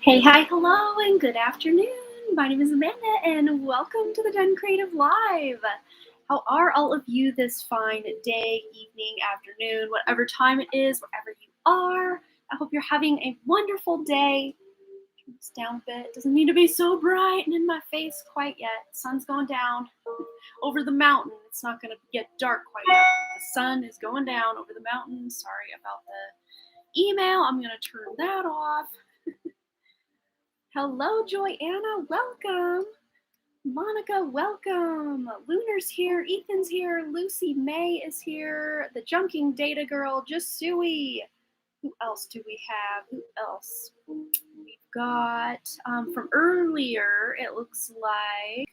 Hey, hi, hello, and good afternoon. My name is Amanda, and welcome to the Done Creative Live. How are all of you this fine day, evening, afternoon, whatever time it is, wherever you are? I hope you're having a wonderful day. Turn this down a bit. Doesn't need to be so bright and in my face quite yet. Sun's going down over the mountain. It's not going to get dark quite yet. The sun is going down over the mountain. Sorry about the email. I'm going to turn that off. Hello, Joyanna, welcome. Monica, welcome. Lunar's here, Ethan's here, Lucy May is here, the Junking Data Girl, Just Suey. Who else do we have? Who else? We've got, from earlier, it looks like,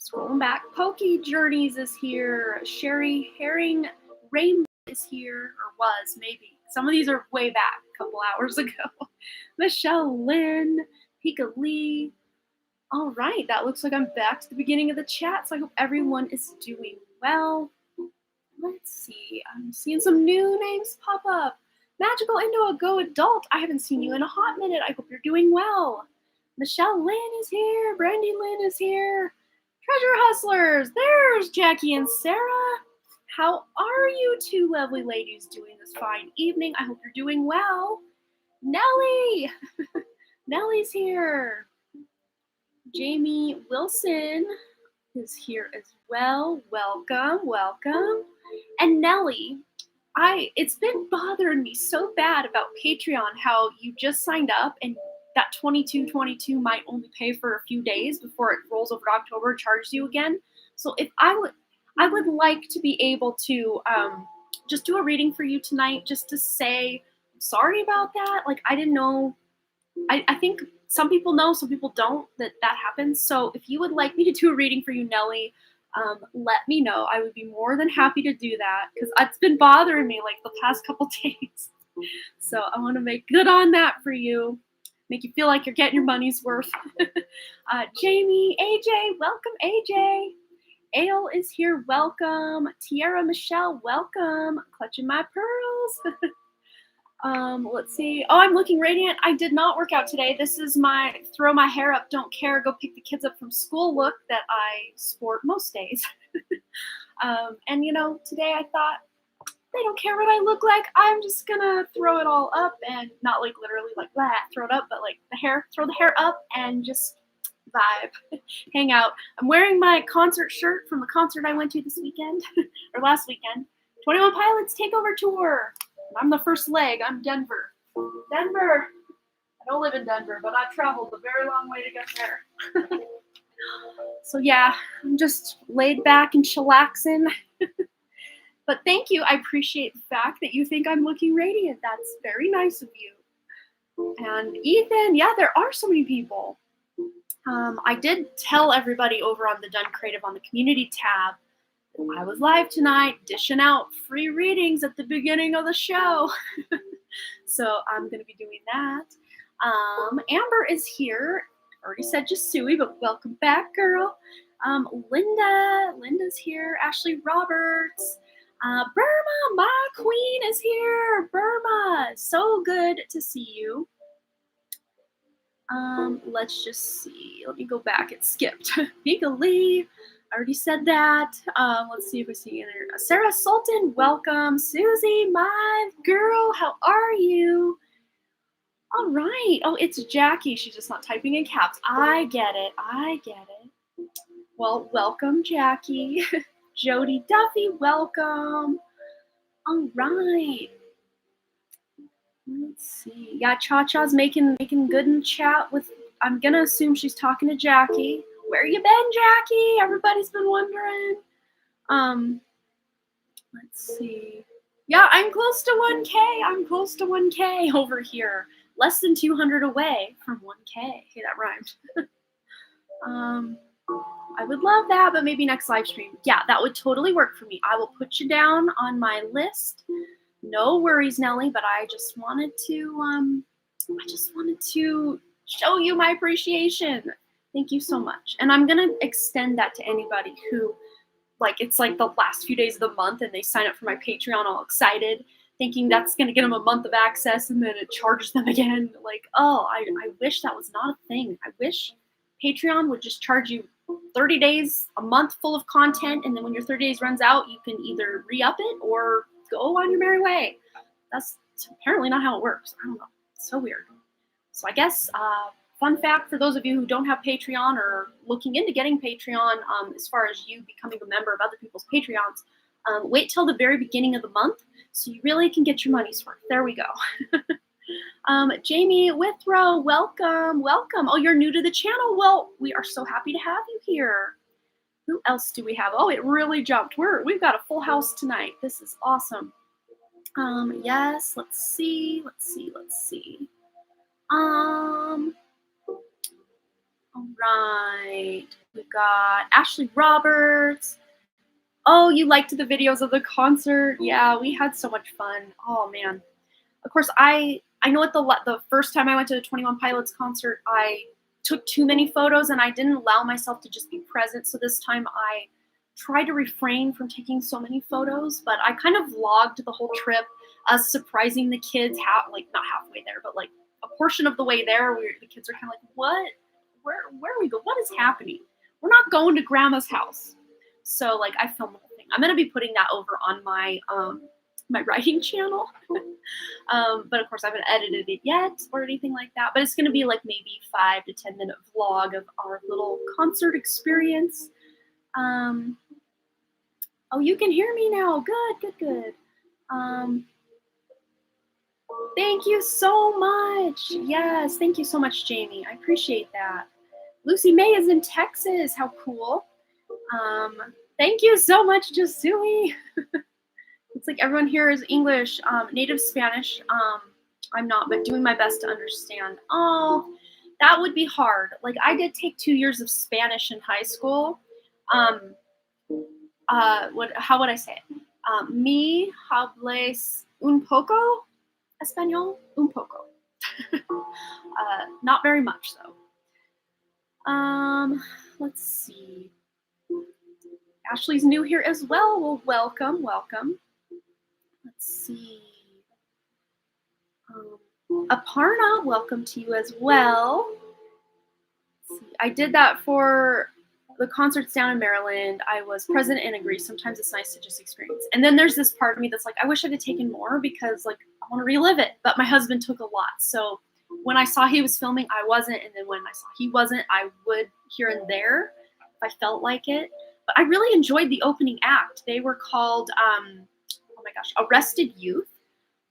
scrolling back, Pokey Journeys is here, Sherry Herring Rainbow is here, or was, maybe. Some of these are way back, a couple hours ago. Michelle Lynn, Pika Lee. All right, that looks like I'm back to the beginning of the chat, so I hope everyone is doing well. Let's see, I'm seeing some new names pop up. Magical Indo Go Adult, I haven't seen you in a hot minute. I hope you're doing well. Michelle Lynn is here, Brandy Lynn is here. Treasure Hustlers, there's Jackie and Sarah. How are you two lovely ladies doing this fine evening? I hope you're doing well. Nellie! Nellie's here. Jamie Wilson is here as well. Welcome, welcome. And Nellie, it's been bothering me so bad about Patreon, how you just signed up and that $22.22 might only pay for a few days before it rolls over to October and charges you again. So if I would like to be able to just do a reading for you tonight, just to say sorry about that. Like, I didn't know. I think some people know, some people don't, that happens. So if you would like me to do a reading for you, Nellie, let me know. I would be more than happy to do that, because it's been bothering me like the past couple days. So I want to make good on that for you. Make you feel like you're getting your money's worth. Jamie, AJ, welcome, AJ. Ale is here, welcome. Tiara Michelle, welcome. Clutching my pearls. Let's see. Oh, I'm looking radiant. I did not work out today. This is my throw my hair up, don't care, go pick the kids up from school look that I sport most days. And you know, today I thought, they don't care what I look like. I'm just gonna throw it all up, and not like literally like that, throw it up, but like the hair, throw the hair up and just vibe, hang out. I'm wearing my concert shirt from the concert I went to this weekend, or last weekend. 21 Pilots Takeover Tour. I'm the first leg. I'm Denver. Denver. I don't live in Denver, but I've traveled a very long way to get there. So yeah, I'm just laid back and chillaxing. But thank you. I appreciate the fact that you think I'm looking radiant. That's very nice of you. And Ethan, yeah, there are so many people. I did tell everybody over on the Done Creative on the community tab that I was live tonight, dishing out free readings at the beginning of the show. So I'm going to be doing that. Amber is here. I already said Jasui, but welcome back, girl. Linda's here. Ashley Roberts. Burma, my queen is here. Burma, so good to see you. Let's just see. Let me go back. It skipped. Pika Lee. I already said that. Let's see if we see any. Sarah Sultan, welcome. Susie, my girl, how are you? All right. Oh, it's Jackie. She's just not typing in caps. I get it. Well, welcome, Jackie. Jody Duffy, welcome. All right. Let's see. Yeah, Cha-Cha's making good in chat with, I'm going to assume she's talking to Jackie. Where you been, Jackie? Everybody's been wondering. Let's see. Yeah, I'm close to 1K. I'm close to 1K over here. Less than 200 away from 1K. Hey, that rhymed. I would love that, but maybe next live stream. Yeah, that would totally work for me. I will put you down on my list. No worries, Nellie, but I just wanted to show you my appreciation. Thank you so much. And I'm going to extend that to anybody who, like, it's like the last few days of the month and they sign up for my Patreon all excited thinking that's going to get them a month of access and then it charges them again. Like, oh, I wish that was not a thing. I wish Patreon would just charge you 30 days, a month full of content, and then when your 30 days runs out, you can either re-up it or go on your merry way. That's apparently not how it works. I don't know. It's so weird. So I guess, fun fact for those of you who don't have Patreon or looking into getting Patreon, as far as you becoming a member of other people's Patreons, wait till the very beginning of the month so you really can get your money's worth. There we go. Jamie Withrow, welcome, welcome. Oh, you're new to the channel. Well, we are so happy to have you here. Who else do we have? Oh, it really jumped. We've got a full house tonight. This is awesome. Yes, let's see. All right. We got Ashley Roberts. Oh, you liked the videos of the concert? Yeah, we had so much fun. Oh man. Of course, I know at the first time I went to the 21 Pilots concert, I took too many photos and I didn't allow myself to just be present. So this time I tried to refrain from taking so many photos, but I kind of vlogged the whole trip, us surprising the kids, not halfway there, but like a portion of the way there, where the kids are kind of like, what? Where are we going? What is happening? We're not going to grandma's house. So like I filmed the whole thing. I'm going to be putting that over on my my writing channel. But of course I haven't edited it yet or anything like that. But it's going to be like maybe 5 to 10 minute vlog of our little concert experience. Oh, you can hear me now. Good. Thank you so much. Yes, thank you so much, Jamie. I appreciate that. Lucy May is in Texas. How cool. Thank you so much, Jasui. It's like everyone here is English, native Spanish. I'm not, but doing my best to understand. Oh, that would be hard. Like I did take 2 years of Spanish in high school. How would I say it? Mi hables un poco español, un poco. Not very much though. Let's see. Ashley's new here as well. Well, welcome. Let's see. Aparna, welcome to you as well. Let's see. I did that for the concerts down in Maryland. I was present and agree. Sometimes it's nice to just experience. And then there's this part of me that's like, I wish I could take in more because like I want to relive it. But my husband took a lot. So when I saw he was filming, I wasn't. And then when I saw he wasn't, I would here and there if I felt like it. But I really enjoyed the opening act. They were called, oh my gosh, Arrested Youth.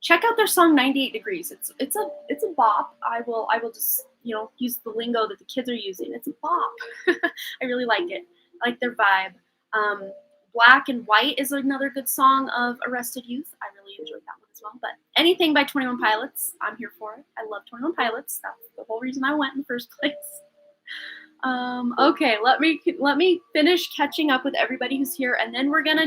Check out their song 98 Degrees. It's a bop. I will just, use the lingo that the kids are using. It's a bop. I really like it. I like their vibe. Black and White is another good song of Arrested Youth. I really enjoyed that one as well. But anything by 21 Pilots, I'm here for it. I love 21 Pilots. That's the whole reason I went in the first place. Okay, let me finish catching up with everybody who's here, and then I'm gonna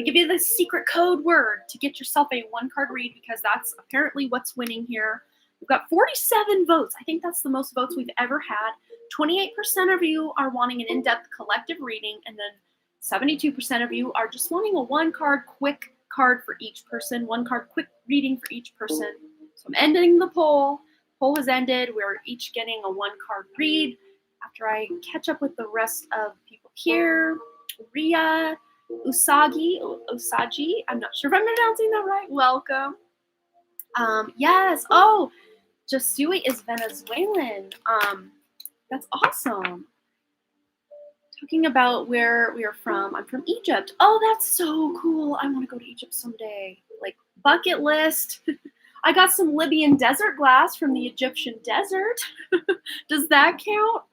give you the secret code word to get yourself a 1-card read, because that's apparently what's winning here. We've got 47 votes. I think that's the most votes we've ever had. 28% of you are wanting an in-depth collective reading, and then 72% of you are just wanting a 1-card quick card for each person, 1-card quick reading for each person. So I'm ending the poll. Poll has ended. We're each getting a 1-card read. After I catch up with the rest of people here, Ria, Usagi, I'm not sure if I'm pronouncing that right. Welcome. Yes. Oh, Jasui is Venezuelan. That's awesome. Talking about where we are from. I'm from Egypt. Oh, that's so cool. I want to go to Egypt someday. Like bucket list. I got some Libyan desert glass from the Egyptian desert. Does that count?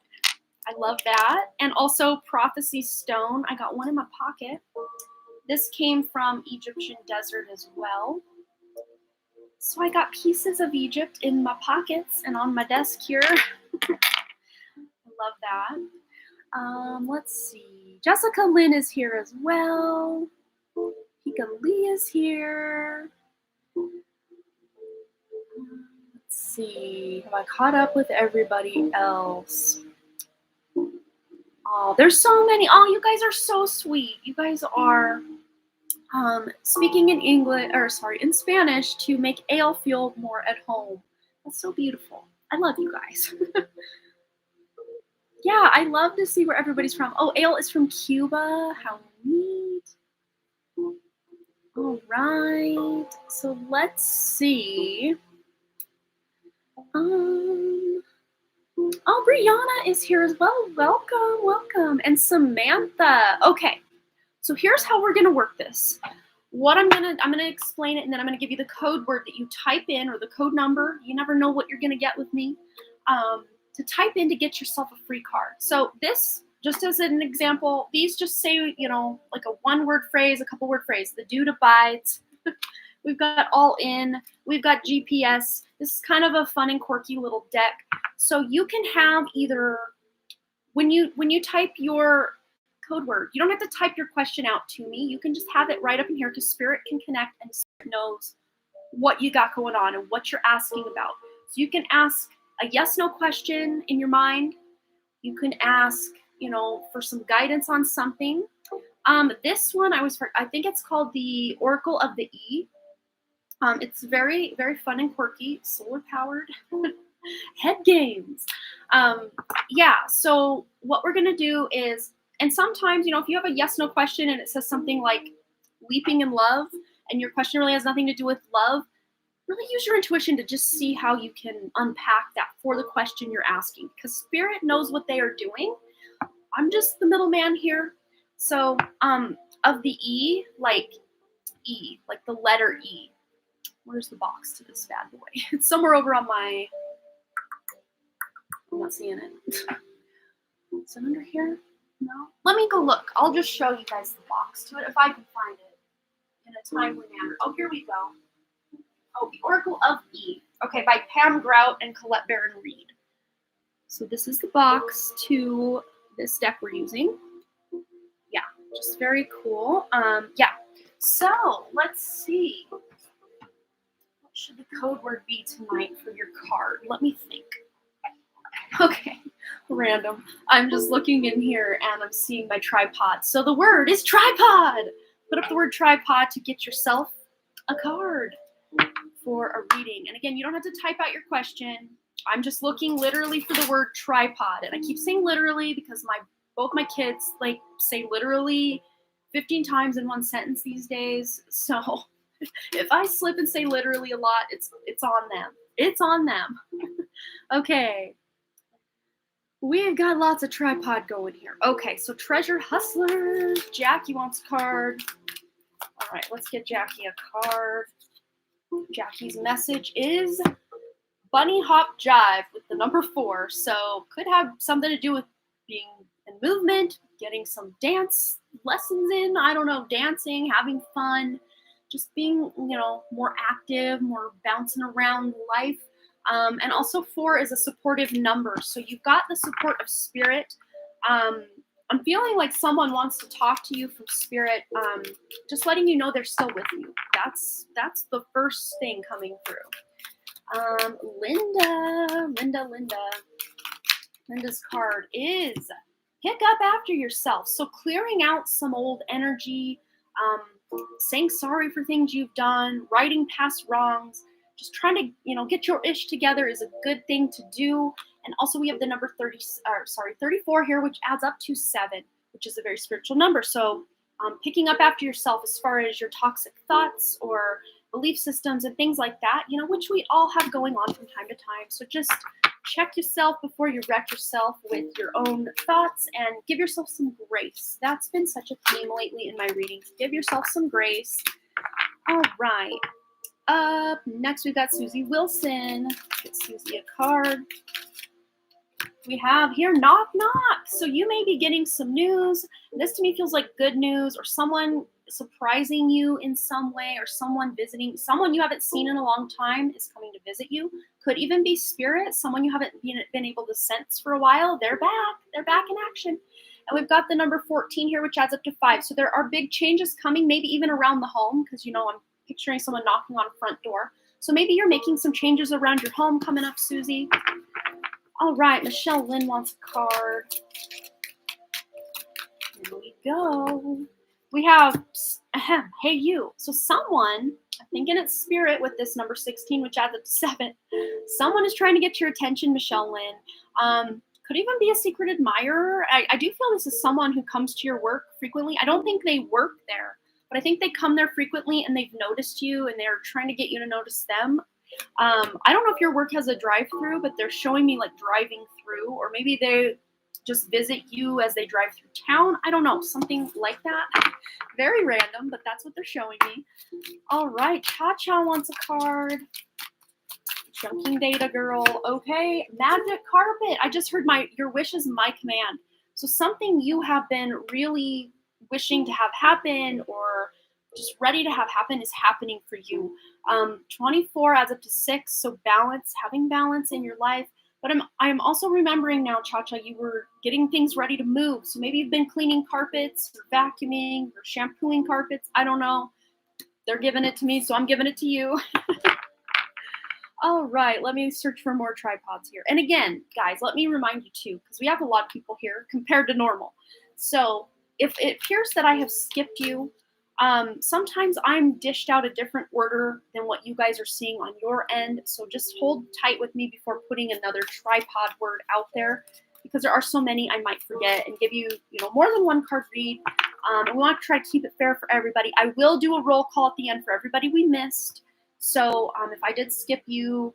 I love that. And also Prophecy Stone. I got one in my pocket. This came from Egyptian desert as well. So I got pieces of Egypt in my pockets and on my desk here. I love that. Let's see. Jessica Lynn is here as well. Pika Lee is here. Let's see. Have I caught up with everybody else? Oh, there's so many. Oh, you guys are so sweet. You guys are Speaking in English, or sorry, in Spanish, to make ale feel more at home. That's so beautiful. I love you guys. Yeah, I love to see where everybody's from. Oh, ale is from Cuba. How neat. All right. So let's see. Oh, Brianna is here as well. Welcome, welcome. And Samantha. Okay. So here's how we're gonna work this. I'm gonna explain it, and then I'm gonna give you the code word that you type in, or the code number. You never know what you're gonna get with me. To type in to get yourself a free card. So this, just as an example, these just say, you know, like a one-word phrase, a couple-word phrase. The dude abides. We've got all in. We've got GPS. This is kind of a fun and quirky little deck. So you can have either, when you type your code word, you don't have to type your question out to me. You can just have it right up in here, because Spirit can connect and Spirit knows what you got going on and what you're asking about. So you can ask a yes/no question in your mind. You can ask, you know, for some guidance on something. This one I think it's called the Oracle of the E. It's very, very fun and quirky, solar powered. Head games. Yeah, so what we're gonna do is, and sometimes, you know, if you have a yes/no question and it says something like leaping in love, and your question really has nothing to do with love, really use your intuition to just see how you can unpack that for the question you're asking, because Spirit knows what they are doing. I'm just the middleman here. So, of the E, like the letter E. Where's the box to this bad boy? It's somewhere over on my, I'm not seeing it. Is it under here? No? Let me go look. I'll just show you guys the box to it if I can find it in a timely manner. Oh, here we go. Oh, the Oracle of E. Okay, by Pam Grout and Colette Baron Reed. So this is the box to this deck we're using. Yeah, just very cool. Yeah. So let's see. What should the code word be tonight for your card? Let me think. Okay, random. I'm just looking in here and I'm seeing my tripod. So the word is tripod. Put up the word tripod to get yourself a card for a reading. And again, you don't have to type out your question. I'm just looking literally for the word tripod. And I keep saying literally because both my kids like say literally 15 times in one sentence these days. So if I slip and say literally a lot, it's on them. It's on them. Okay. We've got lots of tripod going here. Okay, so Treasure Hustlers. Jackie wants a card. All right, let's get Jackie a card. Jackie's message is Bunny Hop Jive with the number 4. So could have something to do with being in movement, getting some dance lessons in. I don't know, dancing, having fun, just being, you know, more active, more bouncing around life. And also 4 is a supportive number. So you've got the support of Spirit. I'm feeling like someone wants to talk to you from Spirit, just letting you know they're still with you. That's the first thing coming through. Linda's card is Pick Up After Yourself. So clearing out some old energy, saying sorry for things you've done, righting past wrongs, just trying to, you know, get your ish together is a good thing to do. And also we have the number 34 here, which adds up to 7, which is a very spiritual number. So picking up after yourself as far as your toxic thoughts or belief systems and things like that, you know, which we all have going on from time to time. So just check yourself before you wreck yourself with your own thoughts and give yourself some grace. That's been such a theme lately in my readings. Give yourself some grace. All right. Up next, we've got Susie Wilson. Get Susie a card. We have here Knock Knock. So you may be getting some news. This to me feels like good news, or someone surprising you in some way, or someone visiting, someone you haven't seen in a long time is coming to visit you. Could even be Spirit, someone you haven't been able to sense for a while. They're back. They're back in action. And we've got the number 14 here, which adds up to 5. So there are big changes coming, maybe even around the home, because, you know, I'm picturing someone knocking on a front door. So maybe you're making some changes around your home coming up, Susie. All right, Michelle Lynn wants a card. Here we go. We have Ahem. Hey, you. So someone, I'm thinking it's spirit with this number 16, which adds up to 7. Someone is trying to get your attention, Michelle Lynn. Could even be a secret admirer. I do feel this is someone who comes to your work frequently. I don't think they work there, but I think they come there frequently and they've noticed you and they're trying to get you to notice them. I don't know if your work has a drive-through, but they're showing me like driving through, or maybe they just visit you as they drive through town. I don't know, something like that. Very random, but that's what they're showing me. All right, Cha-Cha wants a card. Chunking data girl. Okay, magic carpet. I just heard your wish is my command. So something you have been really wishing to have happen or just ready to have happen is happening for you. 24 adds up to 6, so balance, having balance in your life. But I'm also remembering now, Cha-Cha, you were getting things ready to move. So maybe you've been cleaning carpets or vacuuming or shampooing carpets. I don't know. They're giving it to me, so I'm giving it to you. All right, let me search for more tripods here. And again, guys, let me remind you too, because we have a lot of people here compared to normal. So if it appears that I have skipped you, sometimes I'm dished out a different order than what you guys are seeing on your end. So just hold tight with me before putting another tripod word out there, because there are so many I might forget and give you, more than one card read. And we want to try to keep it fair for everybody. I will do a roll call at the end for everybody we missed. So if I did skip you,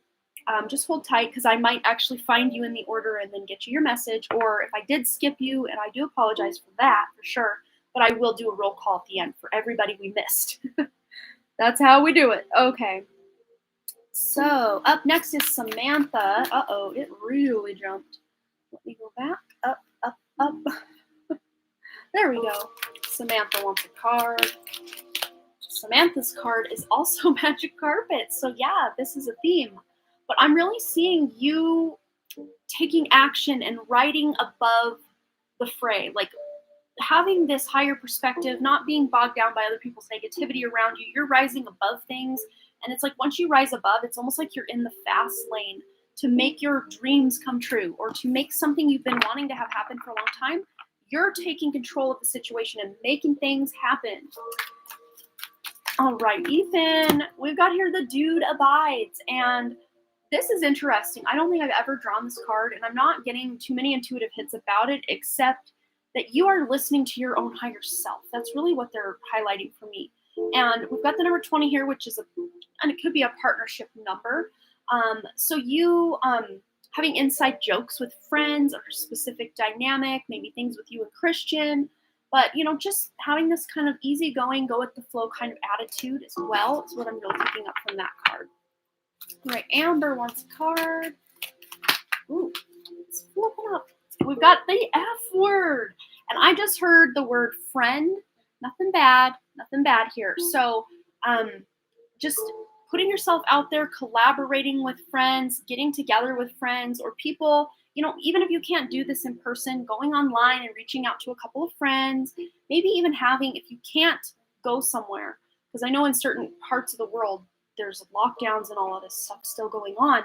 just hold tight, because I might actually find you in the order and then get you your message. Or if I did skip you, and I do apologize for that for sure, but I will do a roll call at the end for everybody we missed. That's how we do it. Okay. So up next is Samantha. Uh-oh, it really jumped. Let me go back. Up, up, up. There we go. Samantha wants a card. Samantha's card is also magic carpet. So yeah, this is a theme. But I'm really seeing you taking action and riding above the fray. Like having this higher perspective, not being bogged down by other people's negativity around you. You're rising above things. And it's like once you rise above, it's almost like you're in the fast lane to make your dreams come true, or to make something you've been wanting to have happen for a long time. You're taking control of the situation and making things happen. All right, Ethan, we've got here the dude abides, and this is interesting. I don't think I've ever drawn this card, and I'm not getting too many intuitive hits about it, except that you are listening to your own higher self. That's really what they're highlighting for me. And we've got the number 20 here, which is and it could be a partnership number. So you having inside jokes with friends or a specific dynamic, maybe things with you and Christian. But, just having this kind of easygoing, go with the flow kind of attitude as well is what I'm really picking up from that card. All right, Amber wants a card. Ooh, it's flipping up. We've got the F word. And I just heard the word friend. Nothing bad here. So just putting yourself out there, collaborating with friends, getting together with friends or people, even if you can't do this in person, going online and reaching out to a couple of friends, maybe even if you can't go somewhere, because I know in certain parts of the world, there's lockdowns and all of this stuff still going on.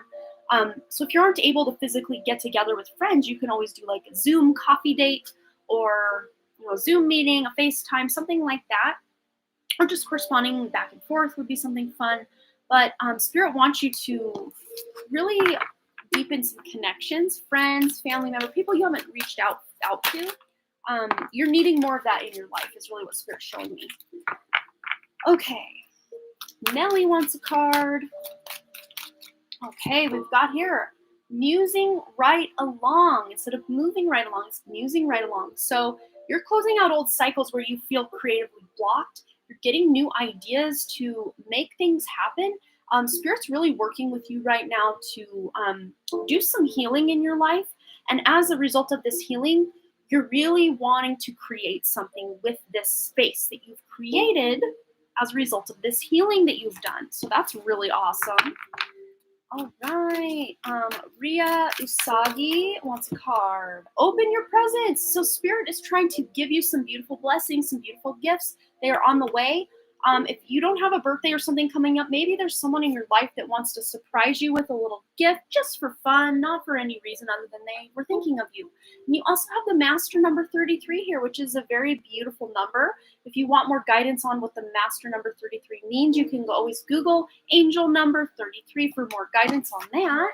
So if you aren't able to physically get together with friends, you can always do like a Zoom coffee date or a Zoom meeting, a FaceTime, something like that. Or just corresponding back and forth would be something fun. But Spirit wants you to really deepen some connections, friends, family member, people you haven't reached out to. You're needing more of that in your life is really what Spirit's showing me. Okay. Nellie wants a card. Okay, we've got here musing right along. Instead of moving right along, it's musing right along. So you're closing out old cycles where you feel creatively blocked. You're getting new ideas to make things happen. Spirit's really working with you right now to do some healing in your life. And as a result of this healing, you're really wanting to create something with this space that you've created as a result of this healing that you've done. So that's really awesome. All right. Ria Usagi wants a card. Open your presents. So Spirit is trying to give you some beautiful blessings, some beautiful gifts. They are on the way. If you don't have a birthday or something coming up, maybe there's someone in your life that wants to surprise you with a little gift just for fun, not for any reason other than they were thinking of you. And you also have the master number 33 here, which is a very beautiful number. If you want more guidance on what the master number 33 means, you can always Google angel number 33 for more guidance on that.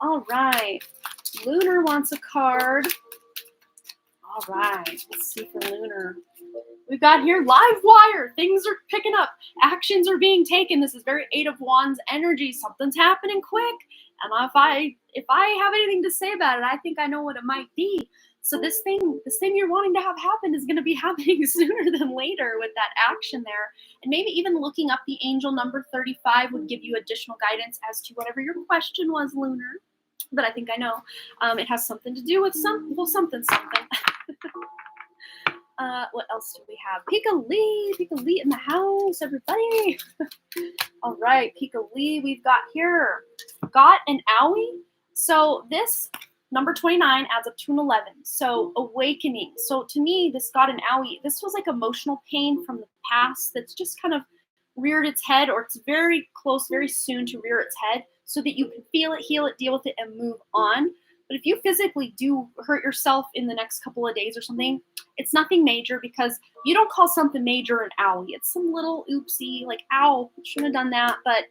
All right. Lunar wants a card. All right. Let's see for Lunar. We've got here live wire. Things are picking up. Actions are being taken. This is very Eight of Wands energy. Something's happening quick. And if I have anything to say about it, I think I know what it might be. So this thing you're wanting to have happen is going to be happening sooner than later with that action there. And maybe even looking up the angel number 35 would give you additional guidance as to whatever your question was, Lunar. But I think I know. It has something to do with something. What else do we have? Pika Lee in the house, everybody. All right, Pika Lee, we've got here. Got an owie. So this number 29 adds up to an 11. So awakening. So to me, this got an owie. This was like emotional pain from the past that's just kind of reared its head, or it's very close, very soon to rear its head, so that you can feel it, heal it, deal with it, and move on. But if you physically do hurt yourself in the next couple of days or something, it's nothing major, because you don't call something major an owie. It's some little oopsie, like, ow, shouldn't have done that, but,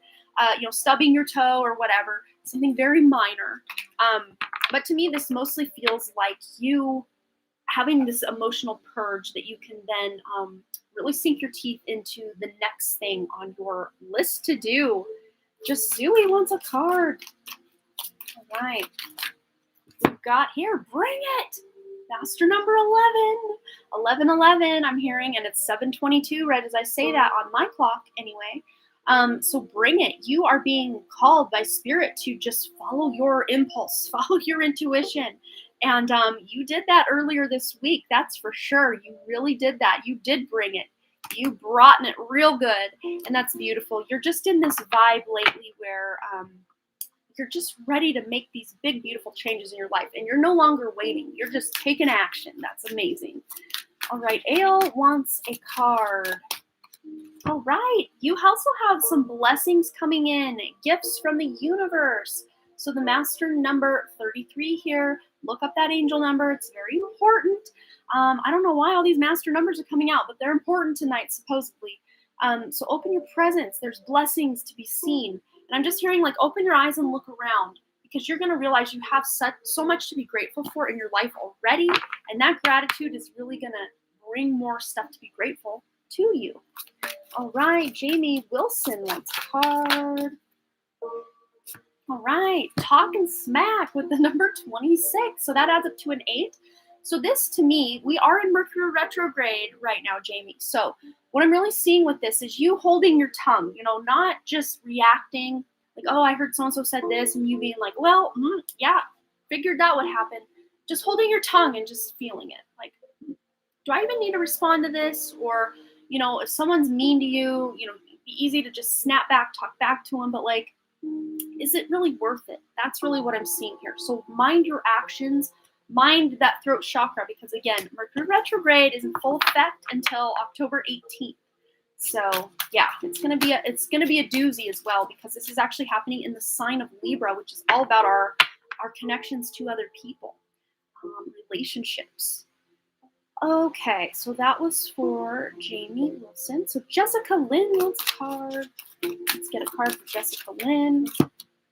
stubbing your toe or whatever, something very minor. But to me, this mostly feels like you having this emotional purge that you can then really sink your teeth into the next thing on your list to do. Jasui wants a card. All right. We've got here, bring it. Master number 11. I'm hearing, and it's 7:22 right as I say that on my clock anyway. So bring it. You are being called by spirit to just follow your impulse, follow your intuition. And you did that earlier this week. That's for sure. You really did that. You did bring it. You brought it real good. And that's beautiful. You're just in this vibe lately where you're just ready to make these big, beautiful changes in your life. And you're no longer waiting. You're just taking action. That's amazing. All right. Ale wants a card. All right. You also have some blessings coming in. Gifts from the universe. So the master number 33 here. Look up that angel number. It's very important. I don't know why all these master numbers are coming out, but they're important tonight, supposedly. So open your presence. There's blessings to be seen. And I'm just hearing, like, open your eyes and look around, because you're going to realize you have so much to be grateful for in your life already. And that gratitude is really going to bring more stuff to be grateful to you. All right. Jamie Wilson wants a card. All right. Talking smack with the number 26. So that adds up to an 8. So this, to me, we are in Mercury Retrograde right now, Jamie. So what I'm really seeing with this is you holding your tongue, not just reacting like, oh, I heard so-and-so said this, and you being like, well, yeah, figured that would happen. Just holding your tongue and just feeling it. Like, do I even need to respond to this? Or, if someone's mean to you, it'd be easy to just snap back, talk back to them. But, like, is it really worth it? That's really what I'm seeing here. So mind your actions. Mind that throat chakra, because again, Mercury retrograde is in full effect until October 18th. So yeah, it's gonna be a doozy as well, because this is actually happening in the sign of Libra, which is all about our connections to other people, relationships. Okay, so that was for Jamie Wilson. So Jessica Lynn wants a card. Let's get a card for Jessica Lynn.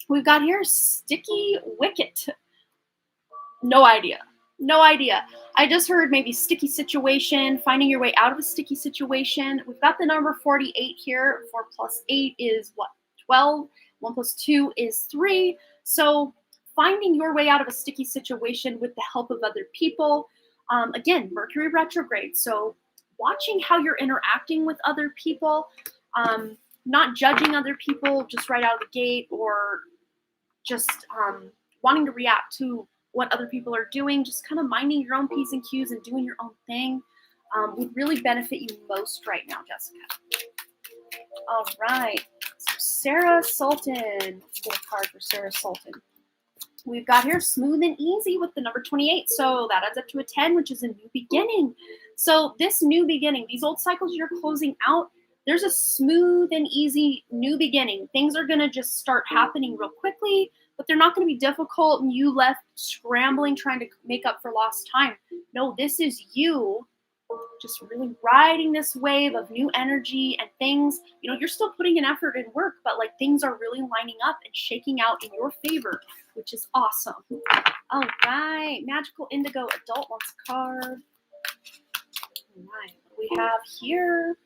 We've got here Sticky Wicket. No idea. I just heard maybe sticky situation, finding your way out of a sticky situation. We've got the number 48 here. 4 plus 8 is what? 12. 1 plus 2 is 3. So finding your way out of a sticky situation with the help of other people. Again, Mercury retrograde. So watching how you're interacting with other people, not judging other people just right out of the gate, or just wanting to react to what other people are doing, just kind of minding your own P's and Q's and doing your own thing would really benefit you most right now, Jessica. All right. So Sarah Sultan. Let's get a card for Sarah Sultan. We've got here Smooth and Easy with the number 28. So that adds up to a 10, which is a new beginning. So this new beginning, these old cycles you're closing out, there's a smooth and easy new beginning. Things are going to just start happening real quickly, but they're not going to be difficult and you left scrambling trying to make up for lost time. No, this is you Just really riding this wave of new energy and things. You're still putting in effort and work, but like things are really lining up and shaking out in your favor, which is awesome. All right, Magical Indigo Adult wants a card. All right, what do we have here?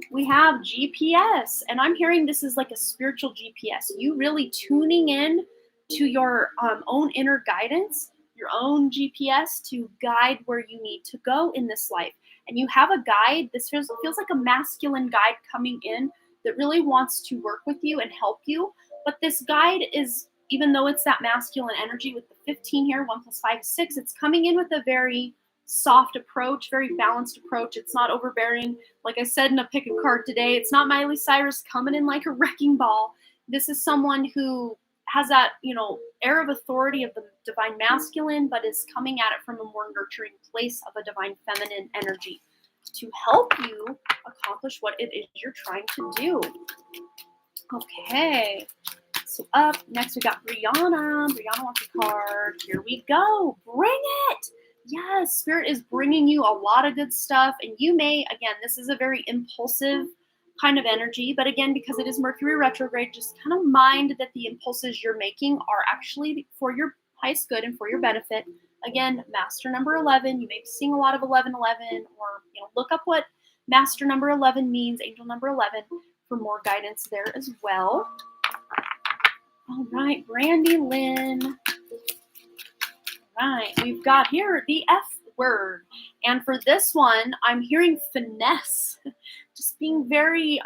We have GPS, and I'm hearing this is like a spiritual GPS. You really tuning in to your own inner guidance, your own GPS to guide where you need to go in this life. And you have a guide. This feels like a masculine guide coming in that really wants to work with you and help you. But this guide is, even though it's that masculine energy with the 15 here, 1 + 5 is 6, it's coming in with a very soft approach, very balanced approach. It's not overbearing. Like I said in a pick a card today, it's not Miley Cyrus coming in like a wrecking ball. This is someone who has that, air of authority of the divine masculine, but is coming at it from a more nurturing place of a divine feminine energy to help you accomplish what it is you're trying to do. Okay. So up next we got Brianna. Brianna wants a card. Here we go. Bring it. Yes, Spirit is bringing you a lot of good stuff, and you may, again, this is a very impulsive kind of energy, but again, because it is Mercury retrograde, just kind of mind that the impulses you're making are actually for your highest good and for your benefit. Again, master number 11, you may be seeing a lot of 1111, or look up what master number 11 means, angel number 11, for more guidance there as well. All right, Brandy Lynn. Right, we've got here the F word. And for this one, I'm hearing finesse. Just being very,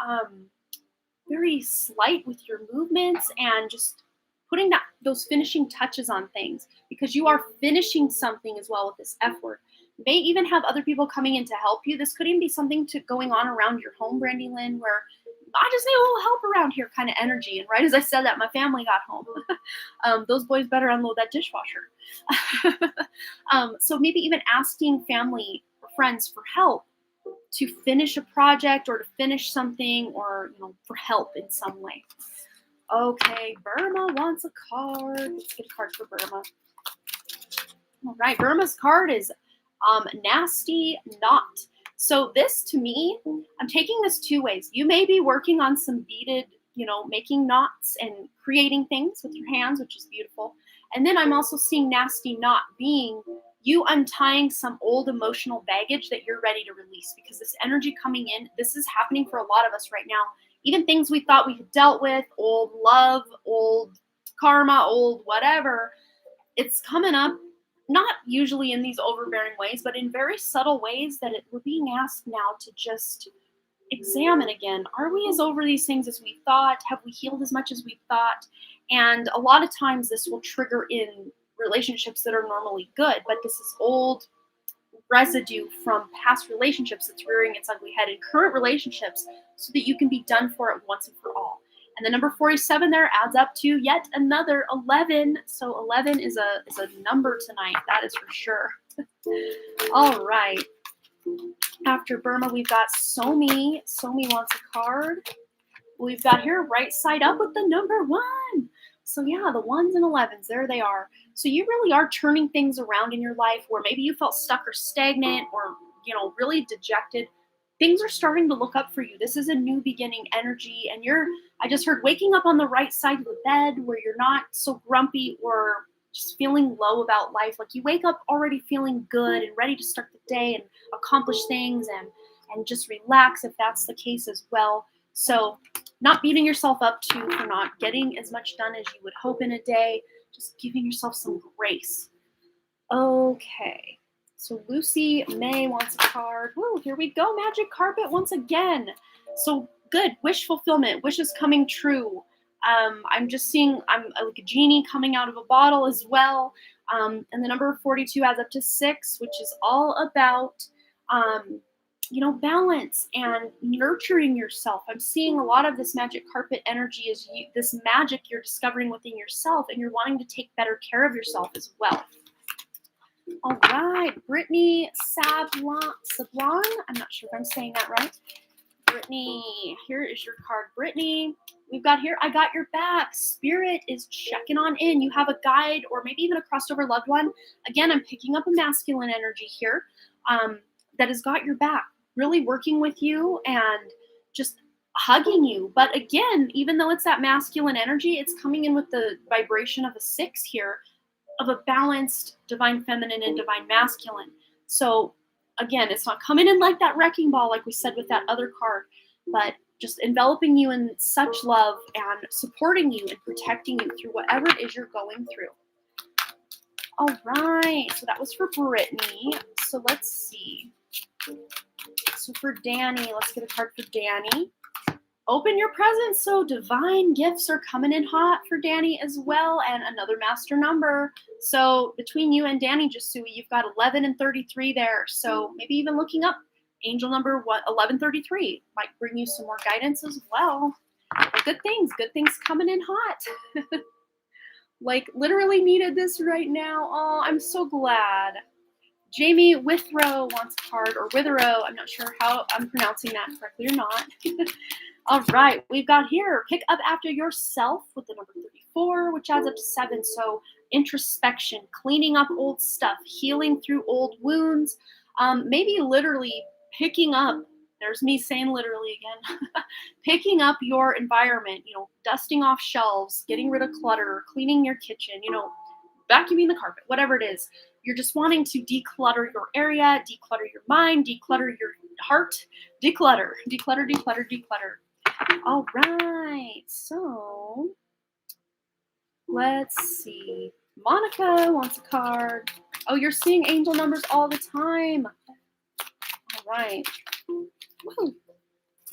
very slight with your movements and just putting those finishing touches on things, because you are finishing something as well with this F word. You may even have other people coming in to help you. This could even be something going on around your home, Brandy Lynn, where I just need a little help around here kind of energy. And right as I said that, my family got home. Those boys better unload that dishwasher. So maybe even asking family or friends for help to finish a project or to finish something, or for help in some way. Okay, Burma wants a card. Let's get a card for Burma. All right, Burma's card is Nasty Knot. So this, to me, I'm taking this two ways. You may be working on some beaded, making knots and creating things with your hands, which is beautiful. And then I'm also seeing Nasty Knot being you untying some old emotional baggage that you're ready to release, because this energy coming in, this is happening for a lot of us right now. Even things we thought we had dealt with, old love, old karma, old whatever, it's coming up. Not usually in these overbearing ways, but in very subtle ways that we're being asked now to just examine again. Are we as over these things as we thought? Have we healed as much as we thought? And a lot of times this will trigger in relationships that are normally good, but this is old residue from past relationships that's rearing its ugly head in current relationships, so that you can be done for it once and for all. And the number 47 there adds up to yet another 11. So 11 is a number tonight, that is for sure. All right. After Burma, we've got Somi. Somi wants a card. We've got here right side up with the number 1. So yeah, the 1s and 11s, there they are. So you really are turning things around in your life where maybe you felt stuck or stagnant or, really dejected. Things are starting to look up for you. This is a new beginning energy, and I just heard waking up on the right side of the bed where you're not so grumpy or just feeling low about life. Like you wake up already feeling good and ready to start the day and accomplish things and just relax if that's the case as well. So not beating yourself up too for not getting as much done as you would hope in a day. Just giving yourself some grace. Okay. So Lucy May wants a card. Woo, here we go. Magic carpet once again. So good. Wish fulfillment. Wishes coming true. I'm just seeing, I'm like a genie coming out of a bottle as well. And the number 42 adds up to 6, which is all about, balance and nurturing yourself. I'm seeing a lot of this magic carpet energy is this magic you're discovering within yourself, and you're wanting to take better care of yourself as well. All right, Brittany Sablon. I'm not sure if I'm saying that right. Brittany, here is your card. Brittany, we've got here, I got your back. Spirit is checking on in. You have a guide or maybe even a crossed over loved one. Again, I'm picking up a masculine energy here. that has got your back, really working with you and just hugging you. But again, even though it's that masculine energy, it's coming in with the vibration of a 6 here, of a balanced divine feminine and divine masculine. So again, it's not coming in like that wrecking ball like we said with that other card, but just enveloping you in such love and supporting you and protecting you through whatever it is you're going through. All right, so that was for Brittany. So let's see. So for Danny, let's get a card for Danny. Open your presents. So divine gifts are coming in hot for Danny as well, and another master number. So between you and Danny, Jasui, you've got 11 and 33 there. So maybe even looking up angel number 1133 might bring you some more guidance as well. Good things coming in hot. Like literally needed this right now. Oh, I'm so glad. Jamie Withrow wants a card, or Witherow. I'm not sure how I'm pronouncing that correctly or not. All right, we've got here, pick up after yourself with the number 34, which adds up to 7. So introspection, cleaning up old stuff, healing through old wounds, maybe literally picking up, there's me saying literally again, picking up your environment, dusting off shelves, getting rid of clutter, cleaning your kitchen, vacuuming the carpet, whatever it is. You're just wanting to declutter your area, declutter your mind, declutter your heart, declutter. All right, so let's see. Monica wants a card. Oh, you're seeing angel numbers all the time. All right. Woo.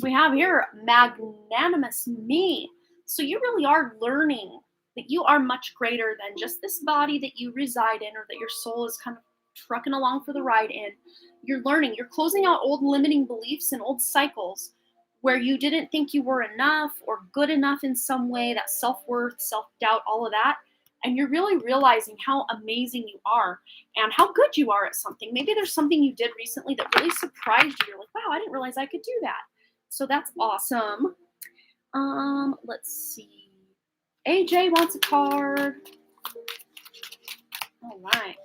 We have here magnanimous me. So you really are learning that you are much greater than just this body that you reside in, or that your soul is kind of trucking along for the ride in. You're learning. You're closing out old limiting beliefs and old cycles where you didn't think you were enough or good enough in some way, that self-worth, self-doubt, all of that. And you're really realizing how amazing you are and how good you are at something. Maybe there's something you did recently that really surprised you. You're like, wow, I didn't realize I could do that. So that's awesome. Let's see. AJ wants a card. All right.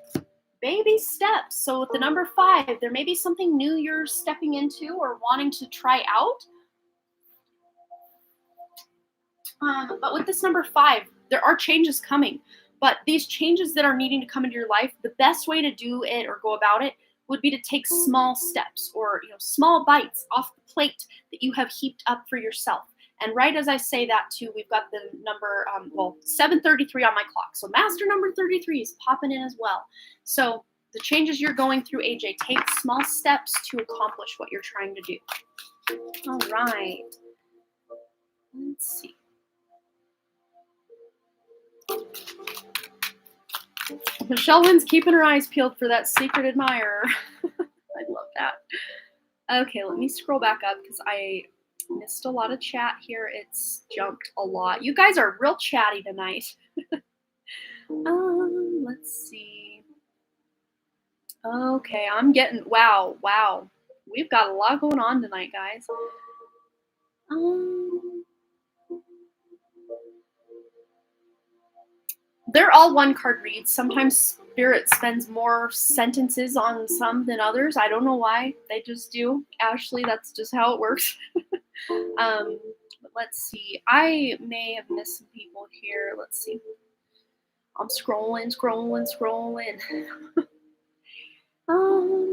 Baby steps. So with the number 5, there may be something new you're stepping into or wanting to try out. But with this number 5, there are changes coming. But these changes that are needing to come into your life, the best way to do it or go about it would be to take small steps, or small bites off the plate that you have heaped up for yourself. And right as I say that too, we've got the number 733 on my clock. So master number 33 is popping in as well. So the changes you're going through, AJ, take small steps to accomplish what you're trying to do. All right. Let's see. Michelle Wynn's keeping her eyes peeled for that secret admirer. I love that. Okay, let me scroll back up because I missed a lot of chat here. It's jumped a lot. You guys are real chatty tonight. Let's see. Okay, I'm getting, wow. We've got a lot going on tonight, guys. They're all one card reads. Sometimes Spirit spends more sentences on some than others. I don't know why. They just do. Ashley, that's just how it works. But let's see. I may have missed some people here. Let's see. I'm scrolling.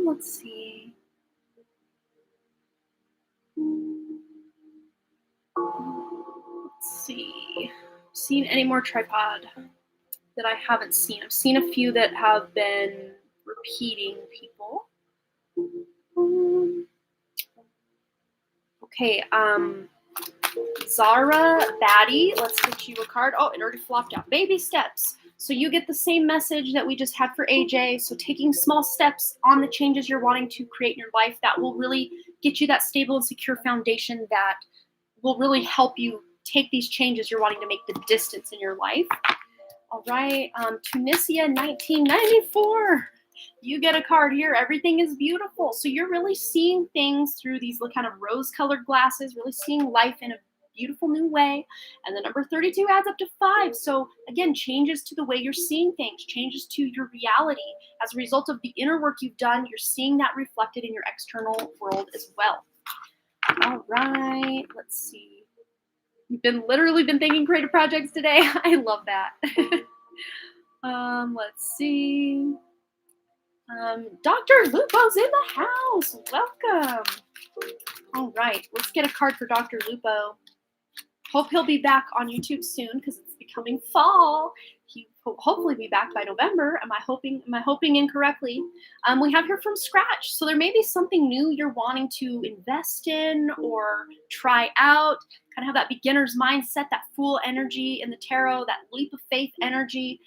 Let's see. Let's see. Seen any more tripod that I haven't seen? I've seen a few that have been repeating people. Okay, Zara Batty, let's get you a card. Oh, it already flopped out. Baby steps. So you get the same message that we just had for AJ. So taking small steps on the changes you're wanting to create in your life, that will really get you that stable and secure foundation that will really help you take these changes you're wanting to make the distance in your life. All right, Tunisia 1994. You get a card here. Everything is beautiful. So you're really seeing things through these kind of rose-colored glasses, really seeing life in a beautiful new way. And the number 32 adds up to 5. So again, changes to the way you're seeing things, changes to your reality. As a result of the inner work you've done, you're seeing that reflected in your external world as well. All right, let's see. You've literally been thinking creative projects today. I love that. Let's see. Dr. Lupo's in the house. Welcome. All right, let's get a card for Dr. Lupo. Hope he'll be back on YouTube soon because it's becoming fall. He will hopefully be back by November. Am I hoping incorrectly? We have here from scratch. So there may be something new you're wanting to invest in or try out. Kind of have that beginner's mindset, that fool energy in the tarot, that leap of faith energy.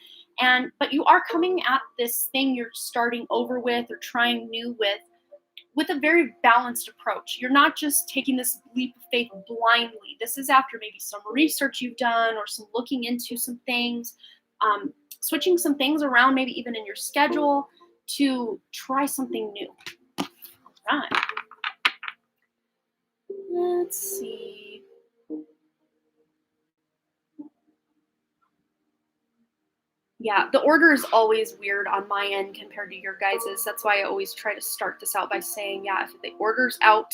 But you are coming at this thing you're starting over with or trying new with a very balanced approach. You're not just taking this leap of faith blindly. This is after maybe some research you've done or some looking into some things, switching some things around, maybe even in your schedule to try something new. All right. Let's see. Yeah, the order is always weird on my end compared to your guys's. That's why I always try to start this out by saying, yeah, if the order's out,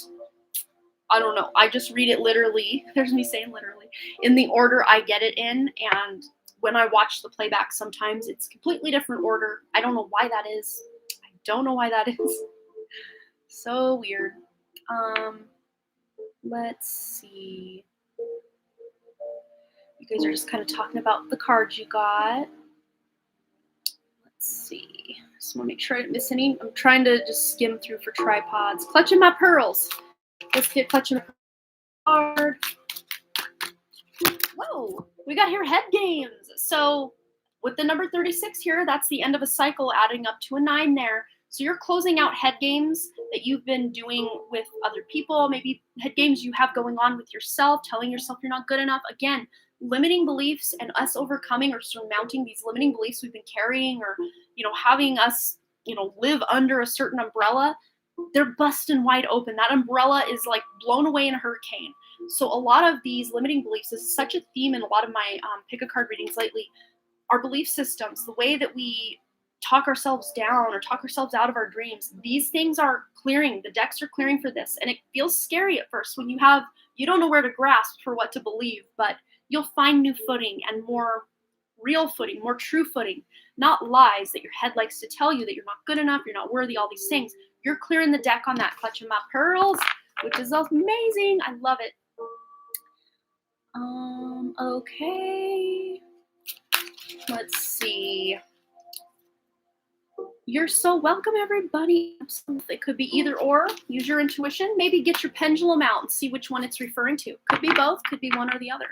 I don't know. I just read it literally. There's me saying literally in the order I get it in. And when I watch the playback, sometimes it's completely different order. I don't know why that is. I don't know why that is. So weird. Let's see. You guys are just kind of talking about the cards you got. Let's see. Just want to make sure I didn't miss any. I'm trying to just skim through for tripods. Clutching my pearls. Let's get clutching a card. Whoa, we got here head games. So with the number 36 here, that's the end of a cycle, adding up to a 9 there. So you're closing out head games that you've been doing with other people, maybe head games you have going on with yourself, telling yourself you're not good enough. Again, limiting beliefs and us overcoming or surmounting these limiting beliefs we've been carrying or, having us, live under a certain umbrella. They're busting wide open. That umbrella is like blown away in a hurricane. So a lot of these limiting beliefs, this is such a theme in a lot of my pick a card readings lately, our belief systems, the way that we talk ourselves down or talk ourselves out of our dreams, these things are clearing. The decks are clearing for this. And it feels scary at first when you don't know where to grasp for what to believe, but you'll find new footing and more real footing, more true footing, not lies that your head likes to tell you that you're not good enough, you're not worthy, all these things. You're clearing the deck on that, clutching my pearls, which is amazing. I love it. Okay. Let's see. You're so welcome, everybody. It could be either or. Use your intuition. Maybe get your pendulum out and see which one it's referring to. Could be both. Could be one or the other.